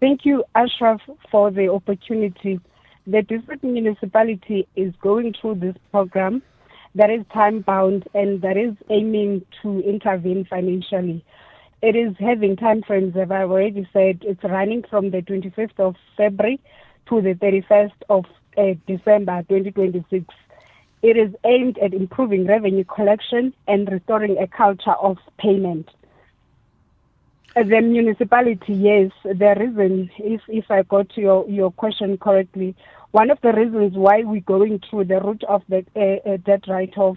Thank you, Ashraf, for the opportunity. The district municipality is going through this program that is time-bound and that is aiming to intervene financially. It is having timeframes, as I've already said. It's running from the 25th of February to the 31st of December 2026. It is aimed at improving revenue collection and restoring a culture of payment. The municipality, yes, the reason, if I got your question correctly, one of the reasons why we're going through the route of the debt write-off,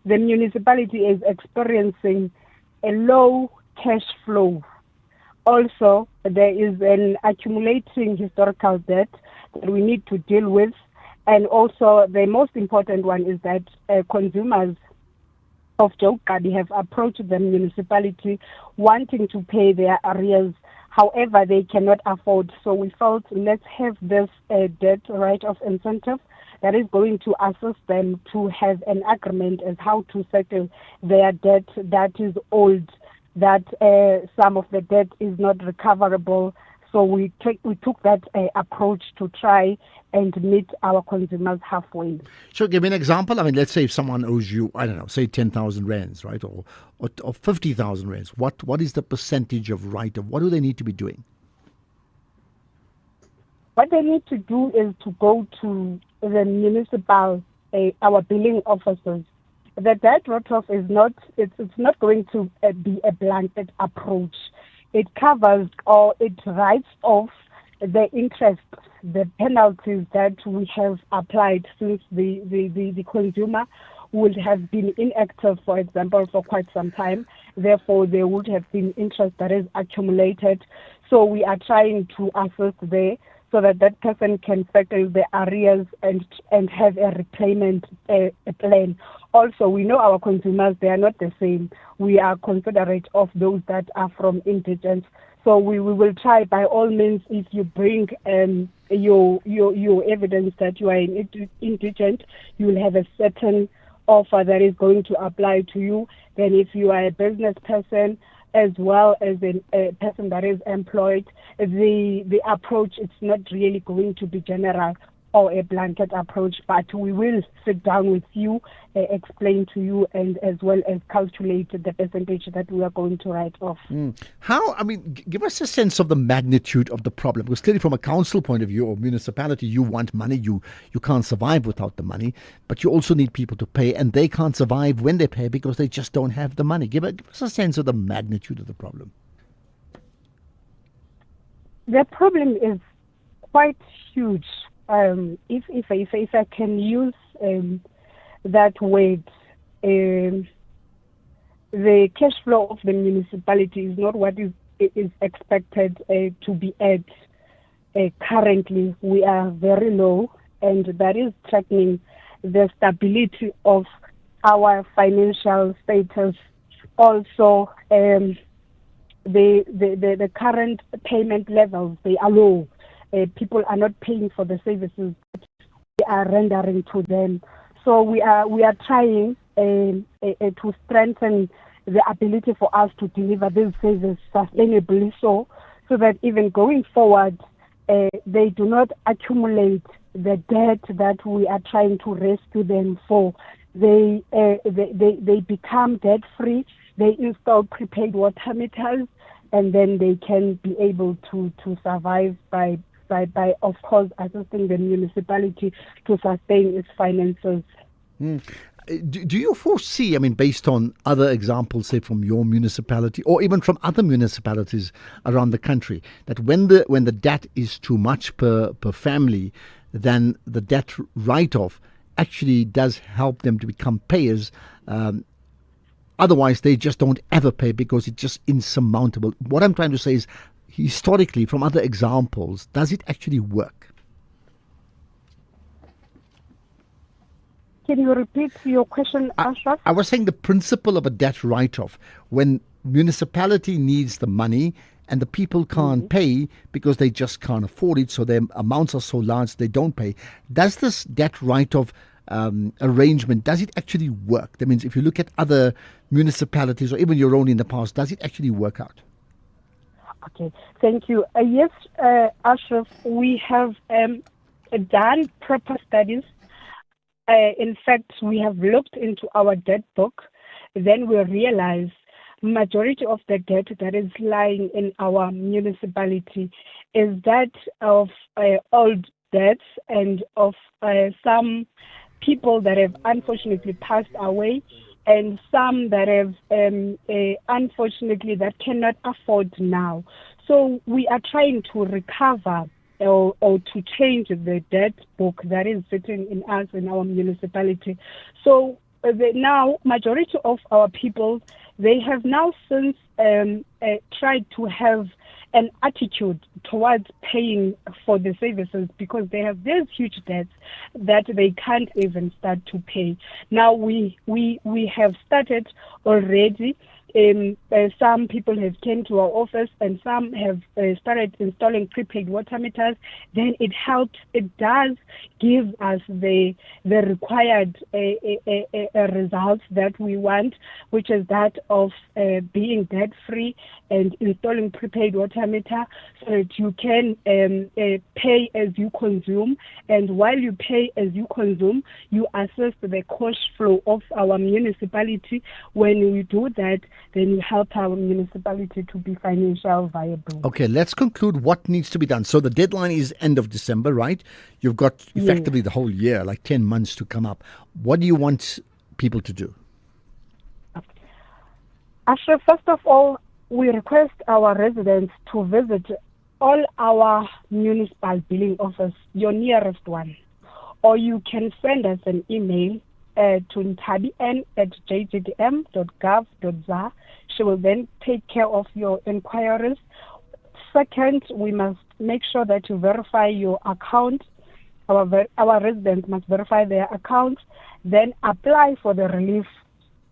the municipality is experiencing a low cash flow. Also, there is an accumulating historical debt that we need to deal with. And also, the most important one is that consumers of Joe Kirby have approached the municipality wanting to pay their arrears. However, they cannot afford. So we felt let's have this debt write-off incentive that is going to assist them to have an agreement as how to settle their debt that is old, that some of the debt is not recoverable. So we took that approach to try and meet our consumers halfway. So give me an example. I mean, let's say if someone owes you, I don't know, say 10,000 rands, right, or 50,000 rands. What is the percentage of write-off? What do they need to be doing? What they need to do is to go to the municipal, our billing officers. The debt write-off is not, it's not going to be a blanket approach. It covers or it writes off the interest, the penalties that we have applied since the consumer would have been inactive, for example, for quite some time. Therefore, there would have been interest that is accumulated. So we are trying to assist there so that that person can settle the arrears and have a repayment plan. Also, we know our consumers, they are not the same. We are considerate of those that are from indigents. So we will try by all means, if you bring your evidence that you are indigent, you will have a certain offer that is going to apply to you. Then if you are a business person, as well as a person that is employed, the approach, it's not really going to be general or a blanket approach, but we will sit down with you, explain to you, and as well as calculate the percentage that we are going to write off. How, I mean, give us a sense of the magnitude of the problem, because clearly from a council point of view or municipality, you want money, you can't survive without the money, but you also need people to pay, and they can't survive when they pay because they just don't have the money. Give us a sense of the magnitude of the problem. The problem is quite huge. If I can use that word, the cash flow of the municipality is not what is expected to be at. Currently, we are very low, and that is threatening the stability of our financial status. Also, the current payment levels, they are low. People are not paying for the services that we are rendering to them. So we are trying to strengthen the ability for us to deliver these services sustainably, so that even going forward, they do not accumulate the debt that we are trying to rescue them for. They become debt free. They install prepaid water meters, and then they can be able to survive by of course assisting the municipality to sustain its finances. do you foresee, based on other examples, say from your municipality or even from other municipalities around the country, that when the debt is too much per family, then the debt write-off actually does help them to become payers? Otherwise, they just don't ever pay because it's just insurmountable. What I'm trying to say is, historically, from other examples, does it actually work? Can you repeat your question, Ashraf? I was saying the principle of a debt write-off. When municipality needs the money and the people can't pay because they just can't afford it, so their amounts are so large they don't pay. Does this debt write-off arrangement, does it actually work? That means if you look at other municipalities or even your own in the past, does it actually work out? Okay, thank you. Yes, Ashraf, we have done proper studies. In fact, we have looked into our debt book. Then we realize majority of the debt that is lying in our municipality is that of old debts and of some people that have unfortunately passed away, and some that have unfortunately that cannot afford now. So we are trying to recover or to change the debt book that is sitting in us in our municipality. So now majority of our people, they have now since tried to have an attitude towards paying for the services because they have these huge debts that they can't even start to pay. Now we have started already. Some people have came to our office and some have started installing prepaid water meters. Then it helps. It does give us the required results that we want, which is that of being debt free and installing prepaid water meter so that you can pay as you consume. And while you pay as you consume, you assess the cash flow of our municipality. When you do that, then you help our municipality to be financially viable. Okay, let's conclude what needs to be done. So the deadline is end of December, right? You've got effectively the whole year, like 10 months to come up. What do you want people to do? Ashraf, first of all, we request our residents to visit all our municipal billing office, your nearest one. Or you can send us an email to ntabien@jgdm.gov.za. She will then take care of your inquiries. Second, we must make sure that you verify your account. Our residents must verify their account, then apply for the relief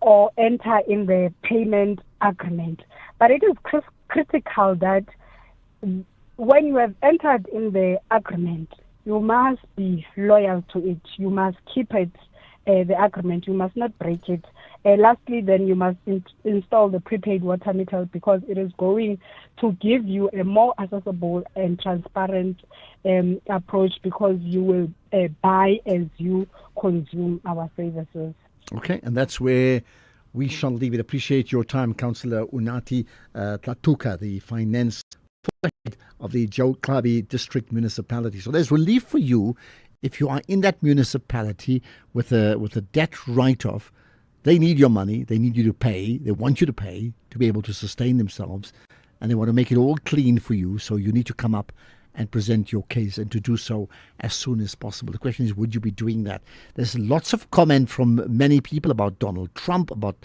or enter in the payment agreement. But it is critical that when you have entered in the agreement, you must be loyal to it. You must keep it, the agreement. You must not break it. Lastly, then you must install the prepaid water meter because it is going to give you a more accessible and transparent approach because you will buy as you consume our services. Okay, and that's where we shall leave it. Appreciate your time, Councillor Unathi Tlatuka, the finance head of the Joe Klabi District Municipality. So there's relief for you if you are in that municipality with a debt write-off. They need your money. They need you to pay. They want you to pay to be able to sustain themselves. And they want to make it all clean for you. So you need to come up and present your case and to do so as soon as possible. The question is, would you be doing that? There's lots of comment from many people about Donald Trump, about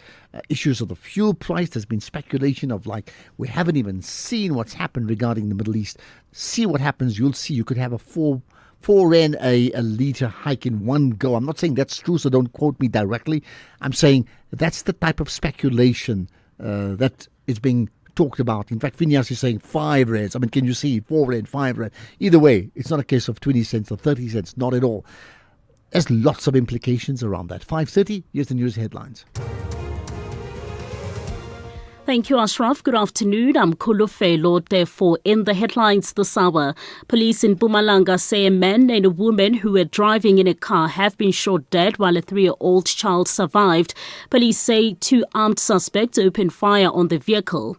issues of the fuel price. There's been speculation of we haven't even seen what's happened regarding the Middle East. See what happens. You'll see. You could have a 4 rand a litre hike in one go. I'm not saying that's true, so don't quote me directly. I'm saying that's the type of speculation that is being talked about. In fact, Phineas is saying 5 rands. Can you see 4 rand, 5 rand? Either way, it's not a case of 20 cents or 30 cents, not at all. There's lots of implications around that. 5:30, here's the news headlines. Thank you, Ashraf. Good afternoon. I'm Kulufelo. Therefore, in the headlines this hour, police in Mpumalanga say a man and a woman who were driving in a car have been shot dead while a 3-year-old child survived. Police say 2 armed suspects opened fire on the vehicle.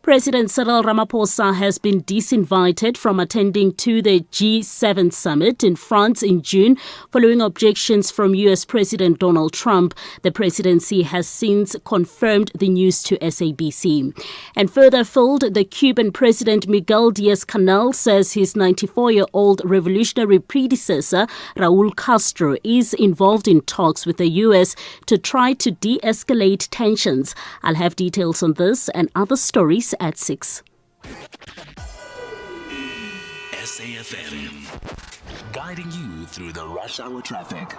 President Cyril Ramaphosa has been disinvited from attending to the G7 summit in France in June following objections from US President Donald Trump. The presidency has since confirmed the news to SABC. And further afield, the Cuban President Miguel Diaz-Canel says his 94-year-old revolutionary predecessor, Raul Castro, is involved in talks with the US to try to de-escalate tensions. I'll have details on this and other stories at 6. SAFM, guiding you through the rush hour traffic.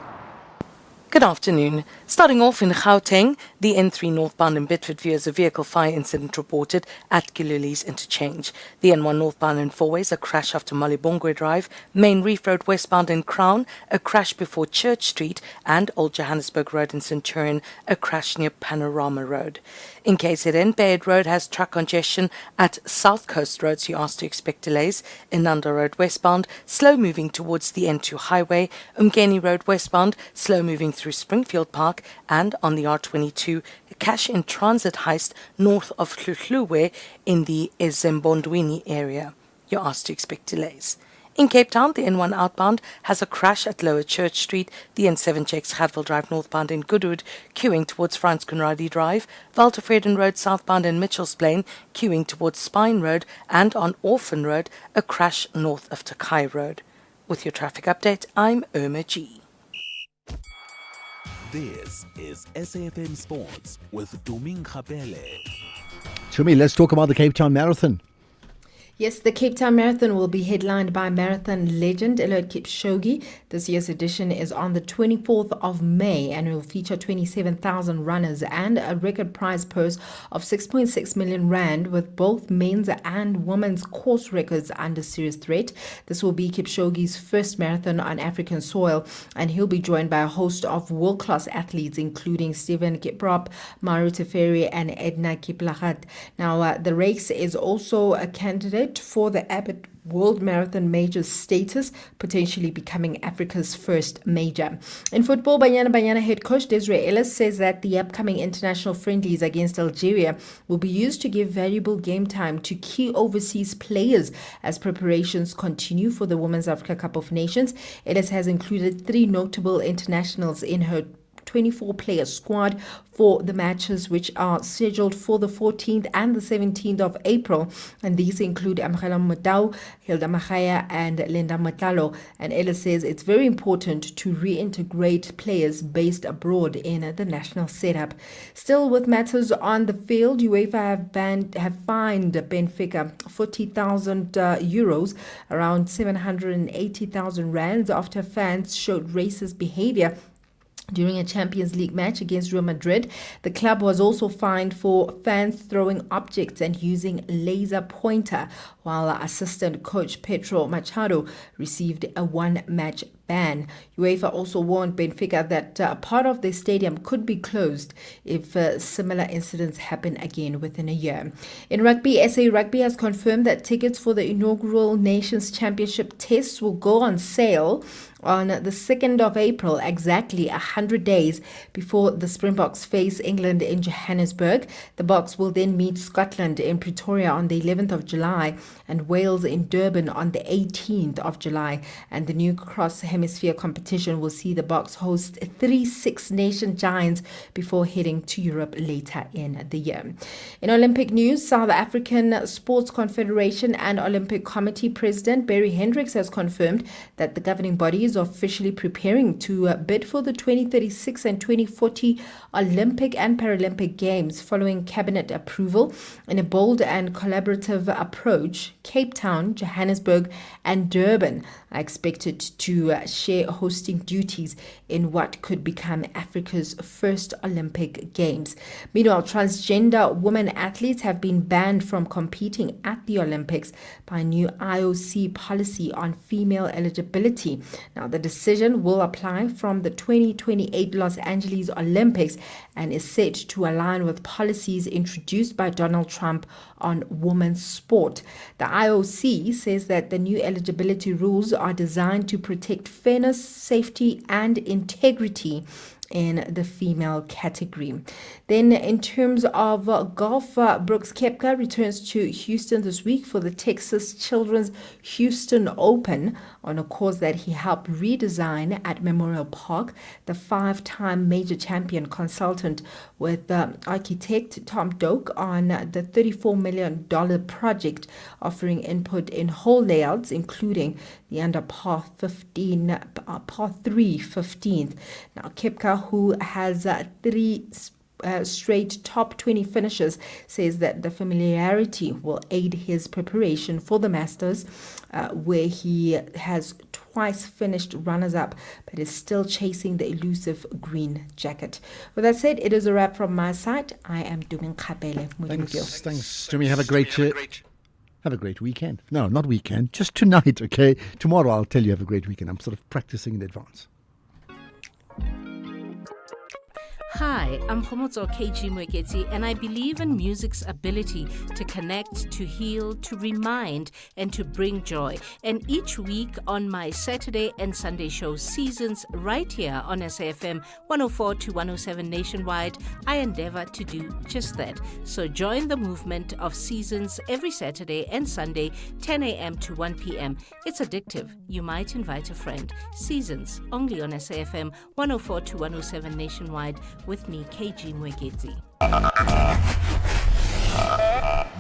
Good afternoon. Starting off in Gauteng, the N3 northbound in Bedford View has a vehicle fire incident reported at Gililees Interchange. The N1 northbound in Fourways, a crash after Malibongwe Drive, Main Reef Road westbound in Crown, a crash before Church Street, and Old Johannesburg Road in Centurion, a crash near Panorama Road. In KZN, Bayard Road has truck congestion at South Coast Road, so you asked to expect delays. Inanda Road westbound, slow moving towards the N2 highway. Umgeni Road westbound, slow moving through Springfield Park, and on the R22, a cash in transit heist north of Hluhluwe in the Ezembondweni area. You're asked to expect delays. In Cape Town, the N1 outbound has a crash at Lower Church Street. The N7 checks Hadville Drive northbound in Goodwood, queuing towards Frans Conradie Drive. Walter Freden Road southbound in Mitchell's Plain, queuing towards Spine Road. And on Orphan Road, a crash north of Takai Road. With your traffic update, I'm Irma G. This is SAFM Sports with Tuming Khapele. Tumi, let's talk about the Cape Town Marathon. Yes, the Cape Town Marathon will be headlined by marathon legend Eliud Kipchoge. This year's edition is on the 24th of May and will feature 27,000 runners and a record prize purse of 6.6 million rand, with both men's and women's course records under serious threat. This will be Kipchoge's first marathon on African soil, and he'll be joined by a host of world-class athletes, including Stephen Kiprop, Maru Teferi, and Edna Kiplagat. Now, the race is also a candidate for the Abbott World Marathon Major status, potentially becoming Africa's first major. In football, Banyana head coach Desiree Ellis says that the upcoming international friendlies against Algeria will be used to give valuable game time to key overseas players as preparations continue for the Women's Africa Cup of Nations. Ellis has included 3 notable internationals in her 24-player squad for the matches, which are scheduled for the 14th and the 17th of April. And these include Amgela Motau, Hilda Mahaya, and Linda Matalo. And Ellis says it's very important to reintegrate players based abroad in the national setup. Still with matters on the field, UEFA have fined Benfica 40,000 euros, around 780,000 rands, after fans showed racist behavior during a Champions League match against Real Madrid. The club was also fined for fans throwing objects and using laser pointer, while assistant coach Pedro Machado received a 1-match ban. UEFA also warned Benfica that part of their stadium could be closed if similar incidents happen again within a year. In rugby, SA Rugby has confirmed that tickets for the inaugural Nations Championship tests will go on sale on the 2nd of April, exactly 100 days before the Springboks face England in Johannesburg. The Boks will then meet Scotland in Pretoria on the 11th of July and Wales in Durban on the 18th of July. And the new cross-hemisphere competition will see the Boks host 3 Six-Nation giants before heading to Europe later in the year. In Olympic news, South African Sports Confederation and Olympic Committee President Barry Hendricks has confirmed that the governing body is officially preparing to bid for the 2036 and 2040 Olympic and Paralympic Games following cabinet approval. In a bold and collaborative approach, Cape Town, Johannesburg and Durban are expected to share hosting duties in what could become Africa's first Olympic Games. Meanwhile, transgender women athletes have been banned from competing at the Olympics by a new IOC policy on female eligibility. Now, the decision will apply from the 2028 Los Angeles Olympics and is set to align with policies introduced by Donald Trump on women's sport. The IOC says that the new eligibility rules are designed to protect fairness, safety, and integrity in the female category. Then in terms of golf, Brooks Koepka returns to Houston this week for the Texas Children's Houston Open on a course that he helped redesign at Memorial Park. The 5-time major champion consultant with architect Tom Doak on the $34 million project, offering input in hole layouts, including the under par 3 15th. Now, Koepka, who has 3 straight top 20 finishes, says that the familiarity will aid his preparation for the Masters, where he has twice finished runners-up, but is still chasing the elusive green jacket. With that said, it is a wrap from my side. I am Dumin Kapele. Thanks, Jimmy. Have a great weekend. No, not weekend, just tonight, okay? Tomorrow I'll tell you have a great weekend. I'm sort of practicing in advance. Hi, I'm Khomotso KG Mwekezi, and I believe in music's ability to connect, to heal, to remind, and to bring joy. And each week on my Saturday and Sunday show Seasons, right here on SAFM 104 to 107 nationwide, I endeavor to do just that. So join the movement of Seasons every Saturday and Sunday, 10 a.m. to 1 p.m. It's addictive. You might invite a friend. Seasons, only on SAFM 104 to 107 nationwide, with me, KG Mwekezi.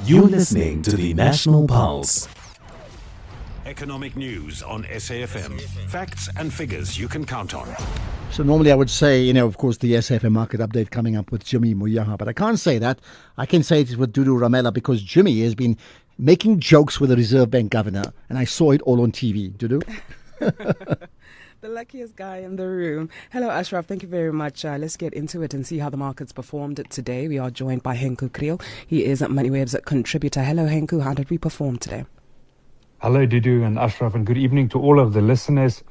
You're listening to the National Pulse. Economic news on SAFM. Facts and figures you can count on. So normally I would say, of course, the SAFM market update coming up with Jimmy Moyaha, but I can't say that. I can say it is with Dudu Ramela because Jimmy has been making jokes with the Reserve Bank governor, and I saw it all on TV. Dudu? The luckiest guy in the room. Hello, Ashraf. Thank you very much. Let's get into it and see how the markets performed today. We are joined by Henku Kriel. He is MoneyWeb's contributor. Hello, Henku. How did we perform today? Hello, Dudu and Ashraf, and good evening to all of the listeners.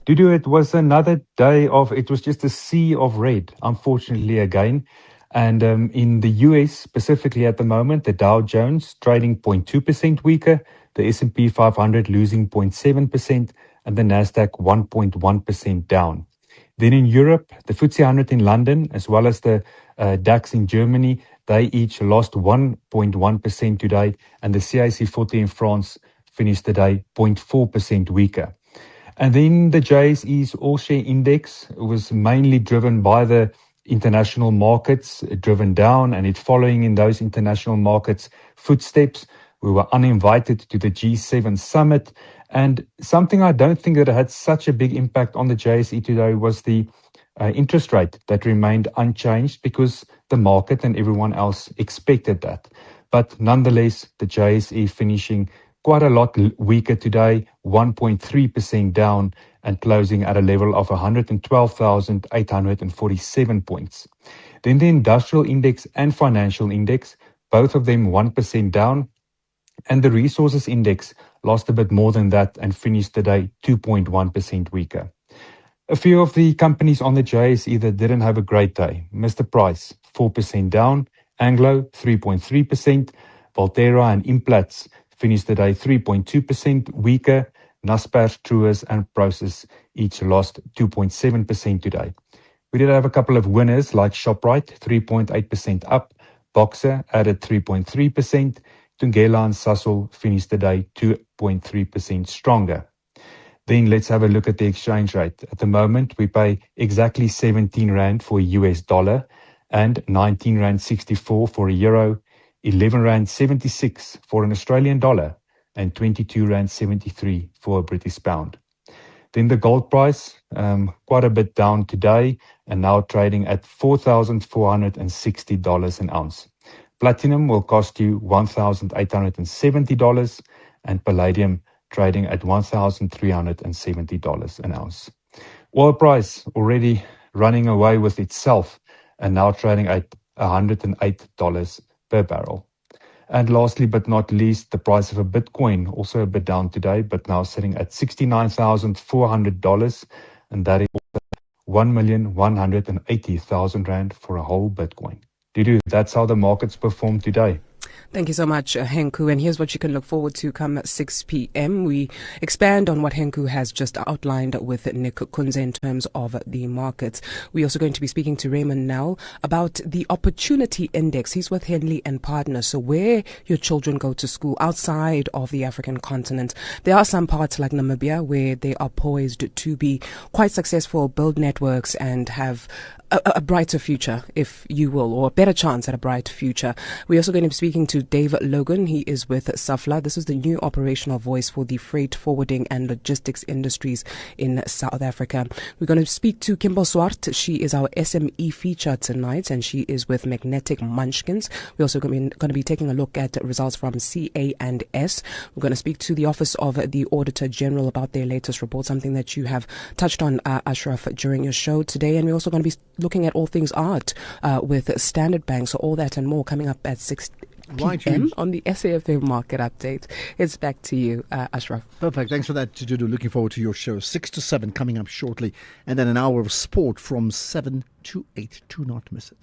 Dudu, it was another day it was just a sea of red, unfortunately, again. And in the US, specifically at the moment, the Dow Jones trading 0.2% weaker, the S&P 500 losing 0.7%, and the Nasdaq 1.1% down. Then in Europe, the FTSE 100 in London, as well as the DAX in Germany, they each lost 1.1% today, and the CAC 40 in France finished the day 0.4% weaker. And then the JSE's all-share index was mainly driven by the international markets, driven down, and it following in those international markets' footsteps. We were uninvited to the G7 summit. And something I don't think that had such a big impact on the JSE today was the interest rate that remained unchanged because the market and everyone else expected that. But nonetheless, the JSE finishing quite a lot weaker today, 1.3% down and closing at a level of 112,847 points. Then the industrial index and financial index, both of them 1% down. And the resources index lost a bit more than that and finished the day 2.1% weaker. A few of the companies on the JSE that didn't have a great day. Mr. Price, 4% down. Anglo, 3.3%. Valterra and Implats finished the day 3.2% weaker. Naspers, Truers and Prosus each lost 2.7% today. We did have a couple of winners like Shoprite, 3.8% up. Boxer added 3.3%. Tungela and Sasol finished the day 2.3% stronger. Then let's have a look at the exchange rate. At the moment, we pay exactly 17 Rand for a US dollar and 19 Rand 64 for a euro, 11 Rand 76 for an Australian dollar, and 22 Rand 73 for a British pound. Then the gold price, quite a bit down today and now trading at $4,460 an ounce. Platinum will cost you $1,870 and palladium trading at $1,370 an ounce. Oil price already running away with itself and now trading at $108 per barrel. And lastly but not least, the price of a Bitcoin also a bit down today, but now sitting at $69,400, and that is 1,180,000 Rand for a whole Bitcoin. Dudu, that's how the markets performed today. Thank you so much, Henku. And here's what you can look forward to come at 6 p.m. We expand on what Henku has just outlined with Nick Kunze in terms of the markets. We're also going to be speaking to Raymond Nell about the Opportunity Index. He's with Henley and Partners. So where your children go to school outside of the African continent, there are some parts like Namibia where they are poised to be quite successful, build networks and have a brighter future, if you will, or a better chance at a bright future. We're also going to be speaking to Dave Logan. He is with SAFLA. This is the new operational voice for the freight forwarding and logistics industries in South Africa. We're going to speak to Kimber Swart. She is our SME feature tonight, and she is with Magnetic Munchkins. We're also going to be taking a look at results from CA&S. We're going to speak to the Office of the Auditor General about their latest report, something that you have touched on, Ashraf, during your show today. And we're also going to be looking at all things art with Standard Bank. So all that and more coming up at 6 p.m. on the SAFM Market Update. It's back to you, Ashraf. Perfect. Thanks for that, Dudu. Looking forward to your show. 6 to 7 coming up shortly. And then an hour of sport from 7 to 8. Do not miss it.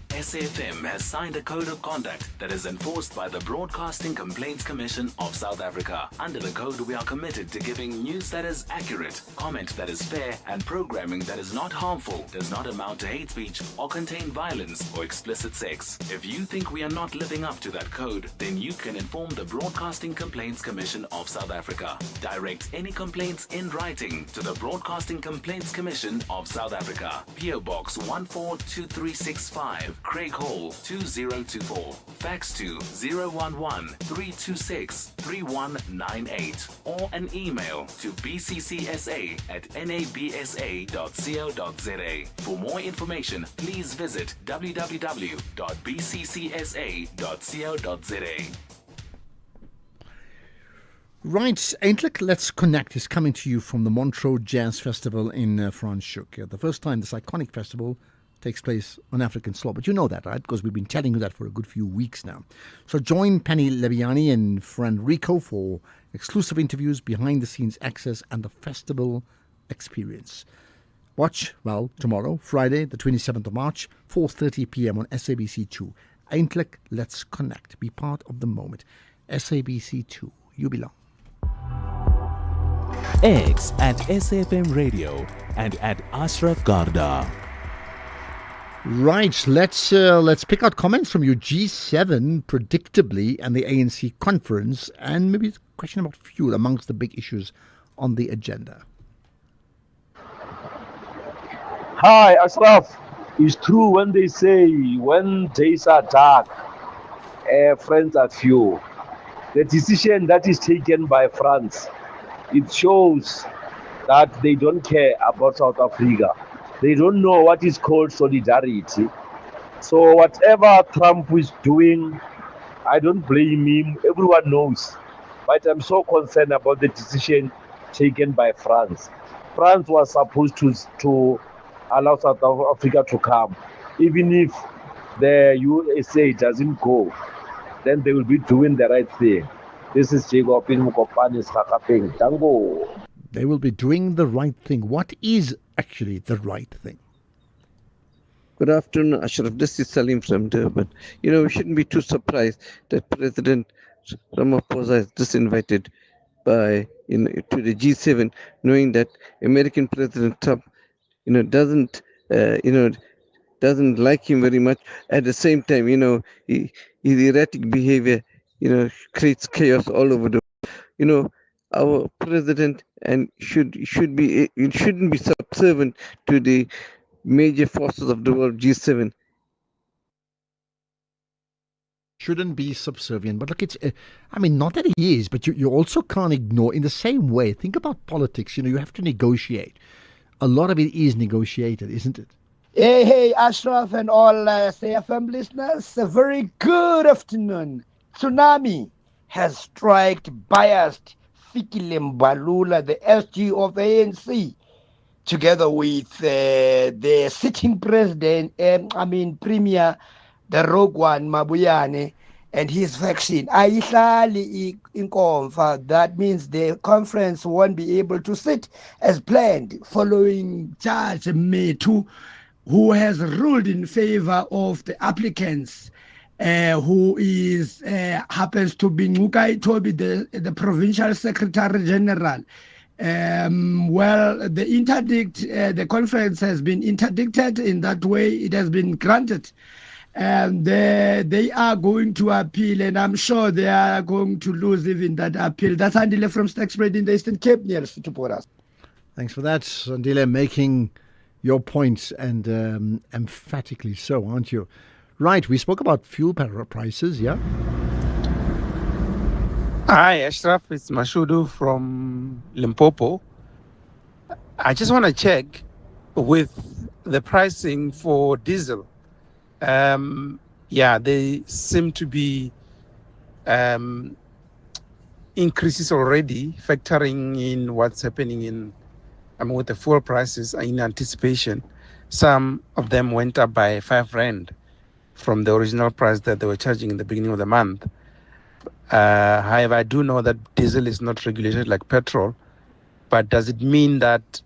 SAFM has signed a code of conduct that is enforced by the Broadcasting Complaints Commission of South Africa. Under the code, we are committed to giving news that is accurate, comment that is fair, and programming that is not harmful, does not amount to hate speech, or contain violence or explicit sex. If you think we are not living up to that code, then you can inform the Broadcasting Complaints Commission of South Africa. Direct any complaints in writing to the Broadcasting Complaints Commission of South Africa. PO Box 142365. Craig Hall 2024. Fax to 011-326-3198 or an email to bccsa@nabsa.co.za. For more information, please visit www.bccsa.co.za. Right, Eintlik Let's Connect is coming to you from the Montreux Jazz Festival in Franschhoek. The first time this iconic festival takes place on African soil. But you know that, right? Because we've been telling you that for a good few weeks now. So join Penny Leviani and friend Rico for exclusive interviews, behind-the-scenes access, and the festival experience. Watch, well, tomorrow, Friday, the 27th of March, 4:30 p.m. on SABC2. Eintlik Let's Connect. Be part of the moment. SABC2. You belong. X at SAFM Radio and at Ashraf Garda. Right, let's pick out comments from you. G7, predictably, and the ANC conference, and maybe a question about fuel amongst the big issues on the agenda. Hi, Ashraf. It's true when they say when days are dark, friends are few. The decision that is taken by France, it shows that they don't care about South Africa. They don't know what is called solidarity. So whatever Trump is doing, I don't blame him. Everyone knows. But I'm so concerned about the decision taken by France. France was supposed to allow South Africa to come. Even if the USA doesn't go, then they will be doing the right thing. This is Jacob in Mukopani's Hakapeng. Tango. They will be doing the right thing. What is actually the right thing? Good afternoon, Ashraf. This is Salim from Durban. We shouldn't be too surprised that President Ramaphosa is disinvited to the G7, knowing that American President Trump, doesn't like him very much. At the same time, his erratic behavior, creates chaos all over the world. Our president shouldn't be subservient to the major forces of the world, G7. Shouldn't be subservient. But look, it's, not that he is, but you also can't ignore, in the same way, think about politics, you have to negotiate. A lot of it is negotiated, isn't it? Hey, Ashraf and all SAFM listeners, a very good afternoon. Tsunami has struck biased Fikile Mbalula, the SG of the ANC, together with the sitting president, Premier, the Rogue One, Mabuyane, and his faction. That means the conference won't be able to sit as planned following Judge Metu, who has ruled in favor of the applicants who is happens to be Ngukai Toby, the Provincial Secretary General. Well, the interdict, the conference has been interdicted. In that way, it has been granted. And they are going to appeal, and I'm sure they are going to lose even that appeal. That's Andile from Stackspread in the Eastern Cape near Situporas. Thanks for that, Andile, making your points, and emphatically so, aren't you? Right, we spoke about fuel prices, yeah? Hi, Ashraf. It's Mashudu from Limpopo. I just want to check with the pricing for diesel. They seem to be increases already, factoring in what's happening with the fuel prices in anticipation. Some of them went up by 5 rand from the original price that they were charging in the beginning of the month. However, I do know that diesel is not regulated like petrol, but does it mean that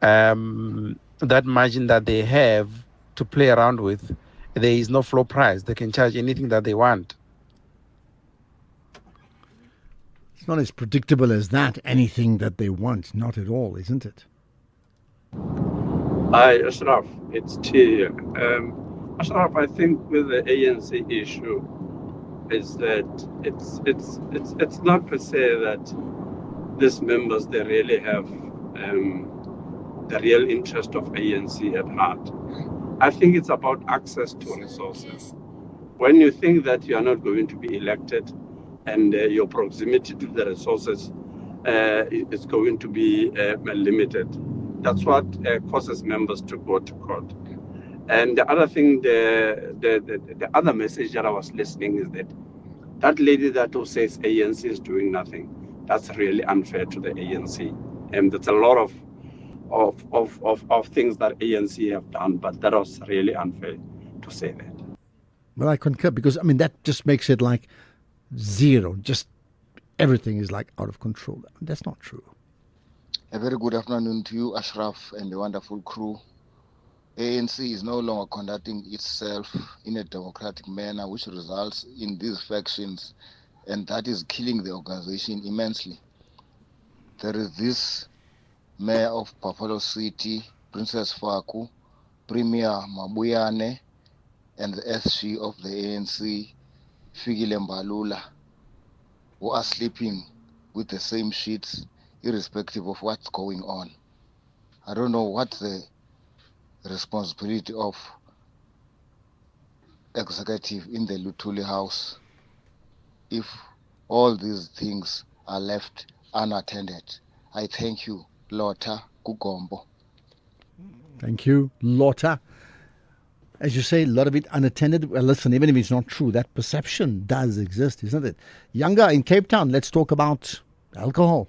that margin that they have to play around with, there is no floor price? They can charge anything that they want. It's not as predictable as that, anything that they want. Not at all, isn't it? Hi, Ashraf. It's T here. Ashraf, I think with the ANC issue is that it's not per se that these members, they really have the real interest of ANC at heart. I think it's about access to resources. When you think that you are not going to be elected and your proximity to the resources is going to be limited, that's what causes members to go to court. And the other thing, the other message that I was listening is that lady that who says ANC is doing nothing, that's really unfair to the ANC. And there's a lot of things that ANC have done, but that was really unfair to say that. Well, I concur, because, I mean, that just makes it like zero. Just everything is like out of control. That's not true. A very good afternoon to you, Ashraf, and the wonderful crew. ANC is no longer conducting itself in a democratic manner, which results in these factions, and that is killing the organization immensely. There is this Mayor of Buffalo City, Princess Faku, Premier Mabuyane, and the SG of the ANC, Fikile Mbalula, who are sleeping with the same sheets, irrespective of what's going on. I don't know what the responsibility of executive in the Luthuli House if all these things are left unattended. I thank you, Lota Kugombo. Thank you, Lota. As you say, a lot of it unattended. Well, listen, even if it's not true, that perception does exist, isn't it? Younger in Cape Town, let's talk about alcohol.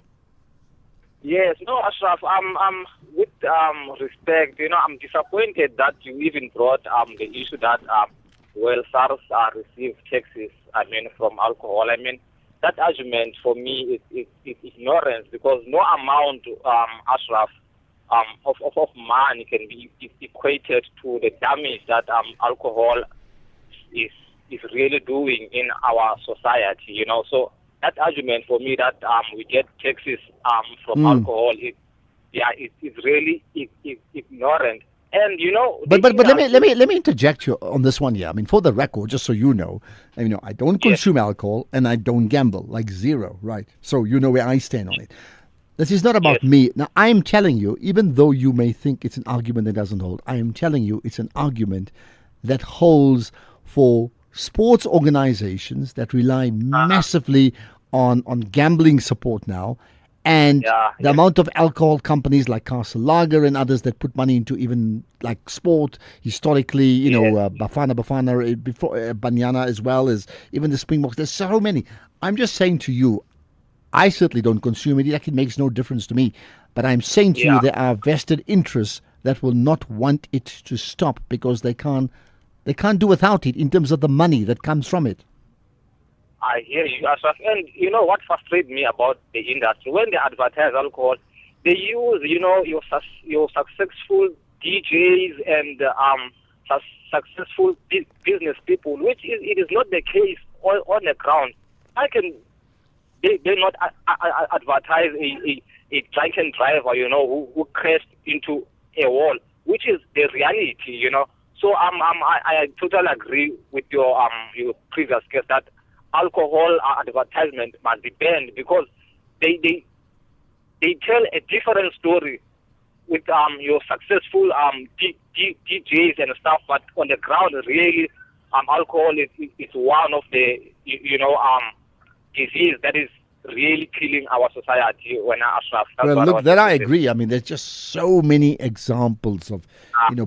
Yes, no, Ashraf, with respect, I'm disappointed that you even brought the issue that, SARS received taxes, from alcohol. That argument for me is ignorance, because no amount, Ashraf, of money can be equated to the damage that alcohol is really doing in our society, So that argument for me that we get taxes from alcohol, it's really ignorant. And but let me interject you on this one here. For the record, just so you know, I don't consume alcohol and I don't gamble, like zero, right? So you know where I stand on it. This is not about me. Now, I am telling you, even though you may think it's an argument that doesn't hold, I am telling you it's an argument that holds for sports organizations that rely massively on gambling support now, and the amount of alcohol companies like Castle Lager and others that put money into even like sport historically, Bafana before Banyana, as well as even the Springboks. There's so many. I'm just saying to you, I certainly don't consume it. It makes no difference to me. But I'm saying to you, there are vested interests that will not want it to stop because they can't do without it in terms of the money that comes from it. I hear you, Ashraf. And you know what frustrates me about the industry? When they advertise alcohol, they use, your successful DJs and successful business people, which it is not the case on the ground. They not advertise a drunken driver, who crashed into a wall, which is the reality, So I totally agree with your previous guest that alcohol advertisement must be banned because they tell a different story with your successful DJs and stuff, but on the ground, really, alcohol is one of the disease that is really killing our society. Well, look, that I agree. I mean, there's just so many examples of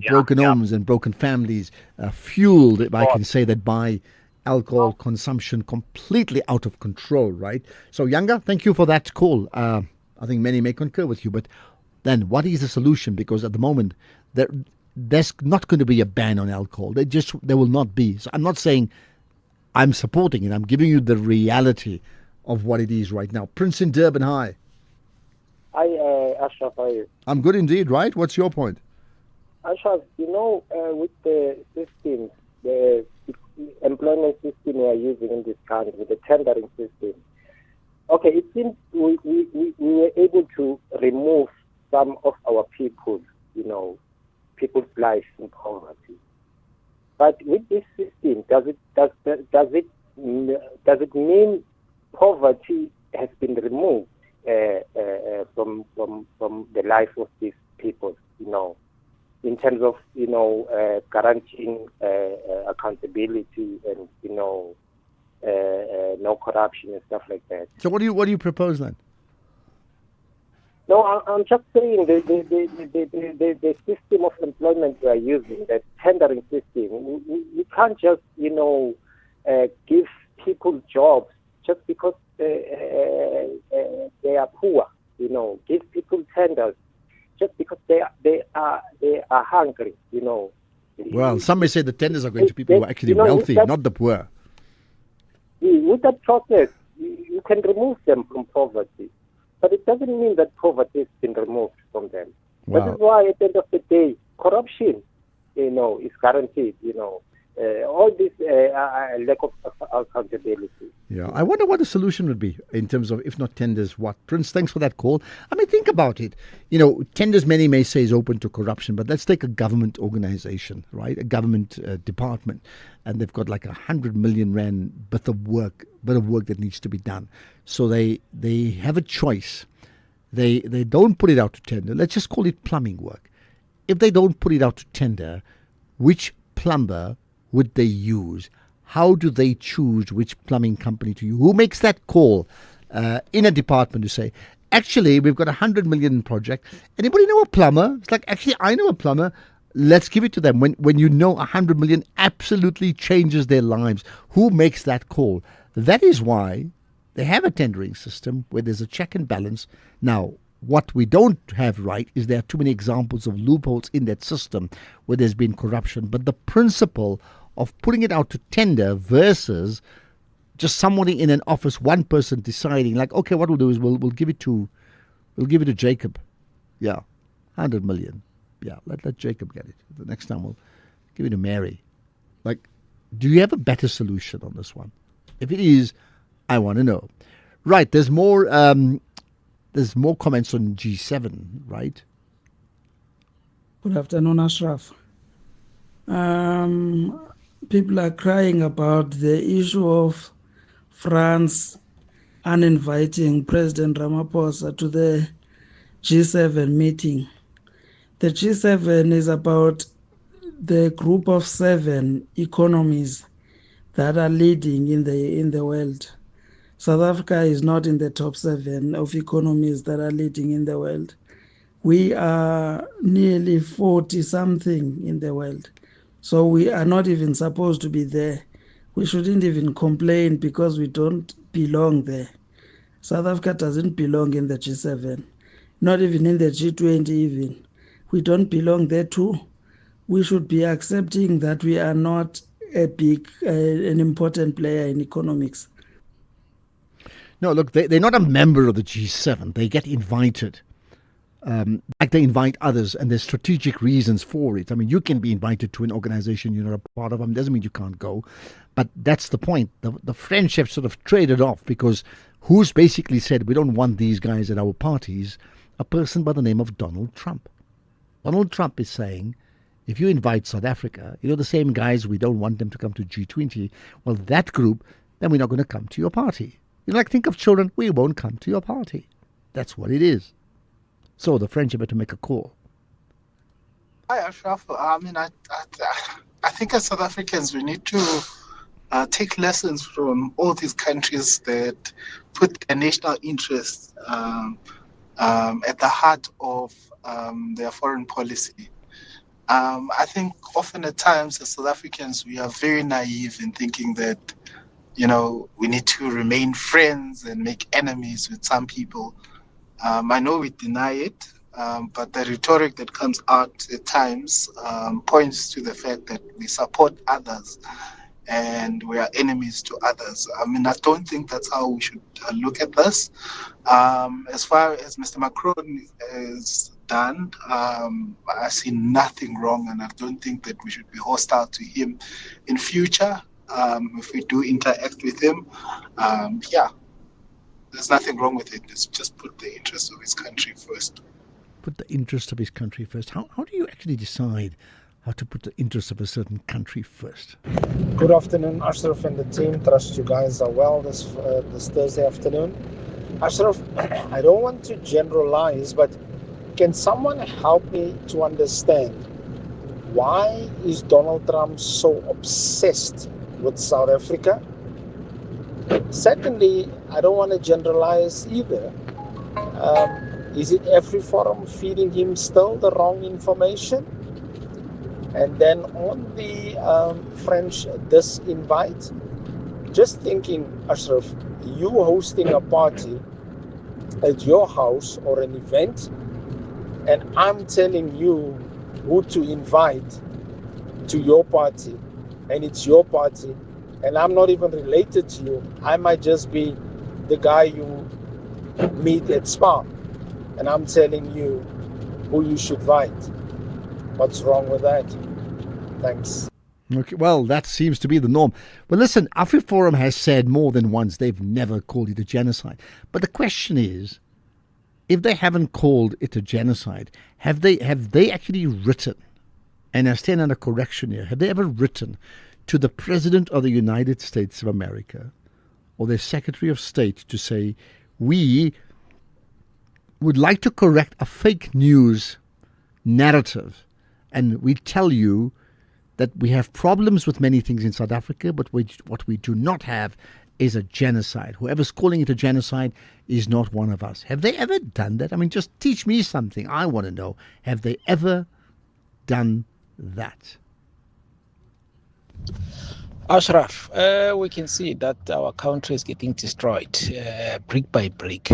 broken homes and broken families fueled, if I can say that, by alcohol consumption completely out of control, right? So, Yanga, thank you for that call. I think many may concur with you, but then what is the solution? Because at the moment, there's not going to be a ban on alcohol. There will not be. So I'm not saying I'm supporting it. I'm giving you the reality of what it is right now. Prince in Durban, hi. Hi, Ashraf, how are you? I'm good indeed, right? What's your point? Ashraf, with the system, the employment system we are using in this country, with the tendering system, okay, it seems we were able to remove some of our people, people's lives in poverty. But with this system, does it mean poverty has been removed from the life of these people? In terms of guaranteeing accountability and no corruption and stuff like that. So what do you propose then? No, I'm just saying the system of employment we are using, the tendering system, we can't just, give people jobs just because they are poor, give people tenders just because they are hungry, Well, some may say the tenders are going to people who are actually wealthy, not the poor. With that process, you can remove them from poverty. But it doesn't mean that poverty has been removed from them. Wow. That is why, at the end of the day, corruption, is guaranteed. All this lack of accountability. Yeah, I wonder what the solution would be in terms of, if not tenders, what? Prince, thanks for that call. I mean, think about it. Tenders, many may say, is open to corruption, but let's take a government organization, right? A government department, and they've got like 100 million rand bit of work that needs to be done. So they have a choice. They don't put it out to tender. Let's just call it plumbing work. If they don't put it out to tender, which plumber would they use? How do they choose which plumbing company to use? Who makes that call in a department to say, actually, we've got 100 million project. Anybody know a plumber? It's like, actually, I know a plumber. Let's give it to them. When 100 million absolutely changes their lives, who makes that call? That is why they have a tendering system where there's a check and balance. Now, what we don't have right is there are too many examples of loopholes in that system where there's been corruption. But the principle of putting it out to tender versus just somebody in an office, one person deciding, like, okay, what we'll do is we'll give it to Jacob. Yeah, 100 million. Yeah, let Jacob get it. The next time we'll give it to Mary. Like, do you have a better solution on this one? If it is, I want to know. Right, there's more comments on G7, right? Good afternoon, Ashraf. People are crying about the issue of France uninviting President Ramaphosa to the G7 meeting. The G7 is about the group of 7 economies that are leading in the world. South Africa is not in the top 7 of economies that are leading in the world. We are nearly 40-something in the world. So we are not even supposed to be there. We shouldn't even complain because we don't belong there. South Africa doesn't belong in the G7, not even in the G20 even. We don't belong there too. We should be accepting that we are not an important player in economics. No, look, they're not a member of the G7. They get invited. like they invite others, and there's strategic reasons for it. I mean, you can be invited to an organization you're not a part of. I mean, doesn't mean you can't go, but that's the point. The French have sort of traded off, because who's basically said we don't want these guys at our parties? A person by the name of Donald Trump. Donald Trump is saying, if you invite South Africa, the same guys, we don't want them to come to G20. Well, that group, then we're not going to come to your party. Like, think of children, we won't come to your party. That's what it is. So the French have to make a call. Hi, Ashraf. I think as South Africans, we need to take lessons from all these countries that put their national interests at the heart of their foreign policy. I think often at times as South Africans, we are very naive in thinking that, we need to remain friends and make enemies with some people. I know we deny it, but the rhetoric that comes out at times points to the fact that we support others and we are enemies to others. I mean, I don't think that's how we should look at this. As far as Mr. Macron is done, I see nothing wrong, and I don't think that we should be hostile to him in future. If we do interact with him, there's nothing wrong with it. Let's just put the interest of his country first. Put the interest of his country first. How do you actually decide how to put the interest of a certain country first? Good afternoon, Ashraf and the team. Trust you guys are well this Thursday afternoon. Ashraf, I don't want to generalize, but can someone help me to understand why is Donald Trump so obsessed with South Africa? Secondly, I don't want to generalize either. Is it AfriForum feeding him still the wrong information? And then on the French disinvite, just thinking, Ashraf, you hosting a party at your house or an event, and I'm telling you who to invite to your party, and it's your party, and I'm not even related to you. I might just be the guy you meet at Spa, and I'm telling you who you should invite. What's wrong with that? Thanks. Okay, well, that seems to be the norm. Well, listen, AfriForum has said more than once they've never called it a genocide. But the question is, if they haven't called it a genocide, have they actually written, and I stand under correction here, have they ever written to the President of the United States of America or their Secretary of State to say, we would like to correct a fake news narrative, and we tell you that we have problems with many things in South Africa, but what we do not have is a genocide. Whoever's calling it a genocide is not one of us. Have they ever done that? I mean, just teach me something. I want to know. Have they ever done that? Ashraf, we can see that our country is getting destroyed brick by brick.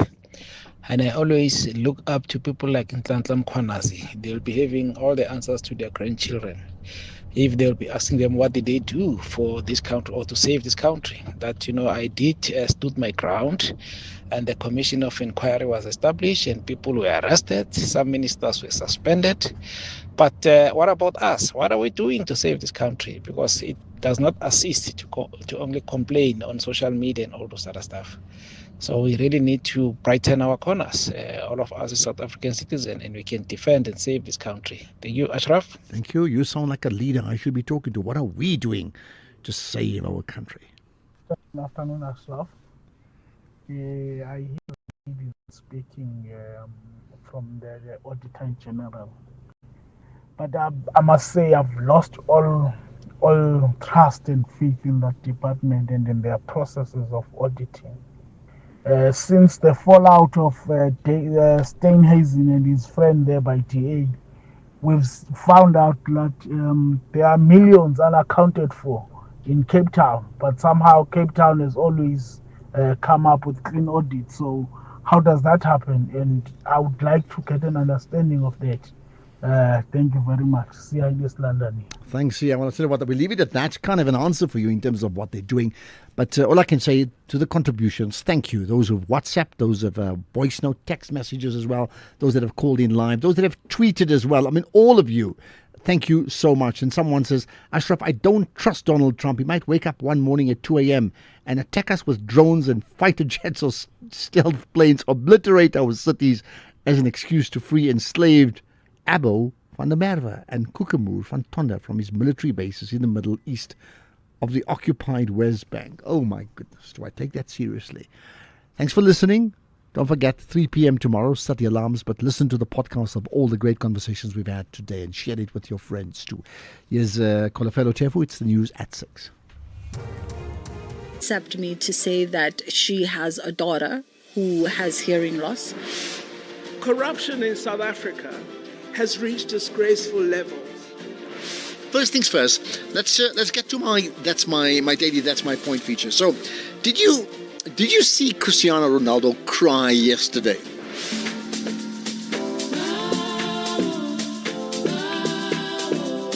And I always look up to people like Nhlanhla Mkhwanazi. They'll be having all the answers to their grandchildren. If they'll be asking them what did they do for this country or to save this country, that, I did stood my ground, and the commission of inquiry was established and people were arrested. Some ministers were suspended. But what about us? What are we doing to save this country? Because it does not assist to only complain on social media and all those other stuff. So we really need to brighten our corners, all of us as South African citizens, and we can defend and save this country. Thank you, Ashraf. Thank you. You sound like a leader I should be talking to. What are we doing to save our country? Good afternoon, Ashraf. I hear you speaking from the Auditor General. But I must say I've lost all trust and faith in that department and in their processes of auditing. Since the fallout of Steenhuisen and his friend there by DA, we've found out that there are millions unaccounted for in Cape Town, but somehow Cape Town has always come up with clean audits. So how does that happen? And I would like to get an understanding of that. Thank you very much. See you in East London. Thanks, yeah. Well, I'll tell you what, we leave it at that. Kind of an answer for you in terms of what they're doing. But all I can say to the contributions, thank you. Those who've WhatsApp, those who've voice note, text messages as well, those that have called in live, those that have tweeted as well. I mean, all of you, thank you so much. And someone says, Ashraf, I don't trust Donald Trump. He might wake up one morning at 2 a.m. and attack us with drones and fighter jets or stealth planes, obliterate our cities as an excuse to free enslaved Abo van der Merwe and Kokemoer van Tonda from his military bases in the Middle East of the occupied West Bank. Oh my goodness, do I take that seriously? Thanks for listening. Don't forget, 3 p.m. tomorrow, set the alarms, but listen to the podcast of all the great conversations we've had today and share it with your friends too. Here's Kolafelo Tefu, it's the news at 6. Accept me to say that she has a daughter who has hearing loss. Corruption in South Africa has reached disgraceful levels. First things first, let's get to my daily that's my point feature. So, did you see Cristiano Ronaldo cry yesterday?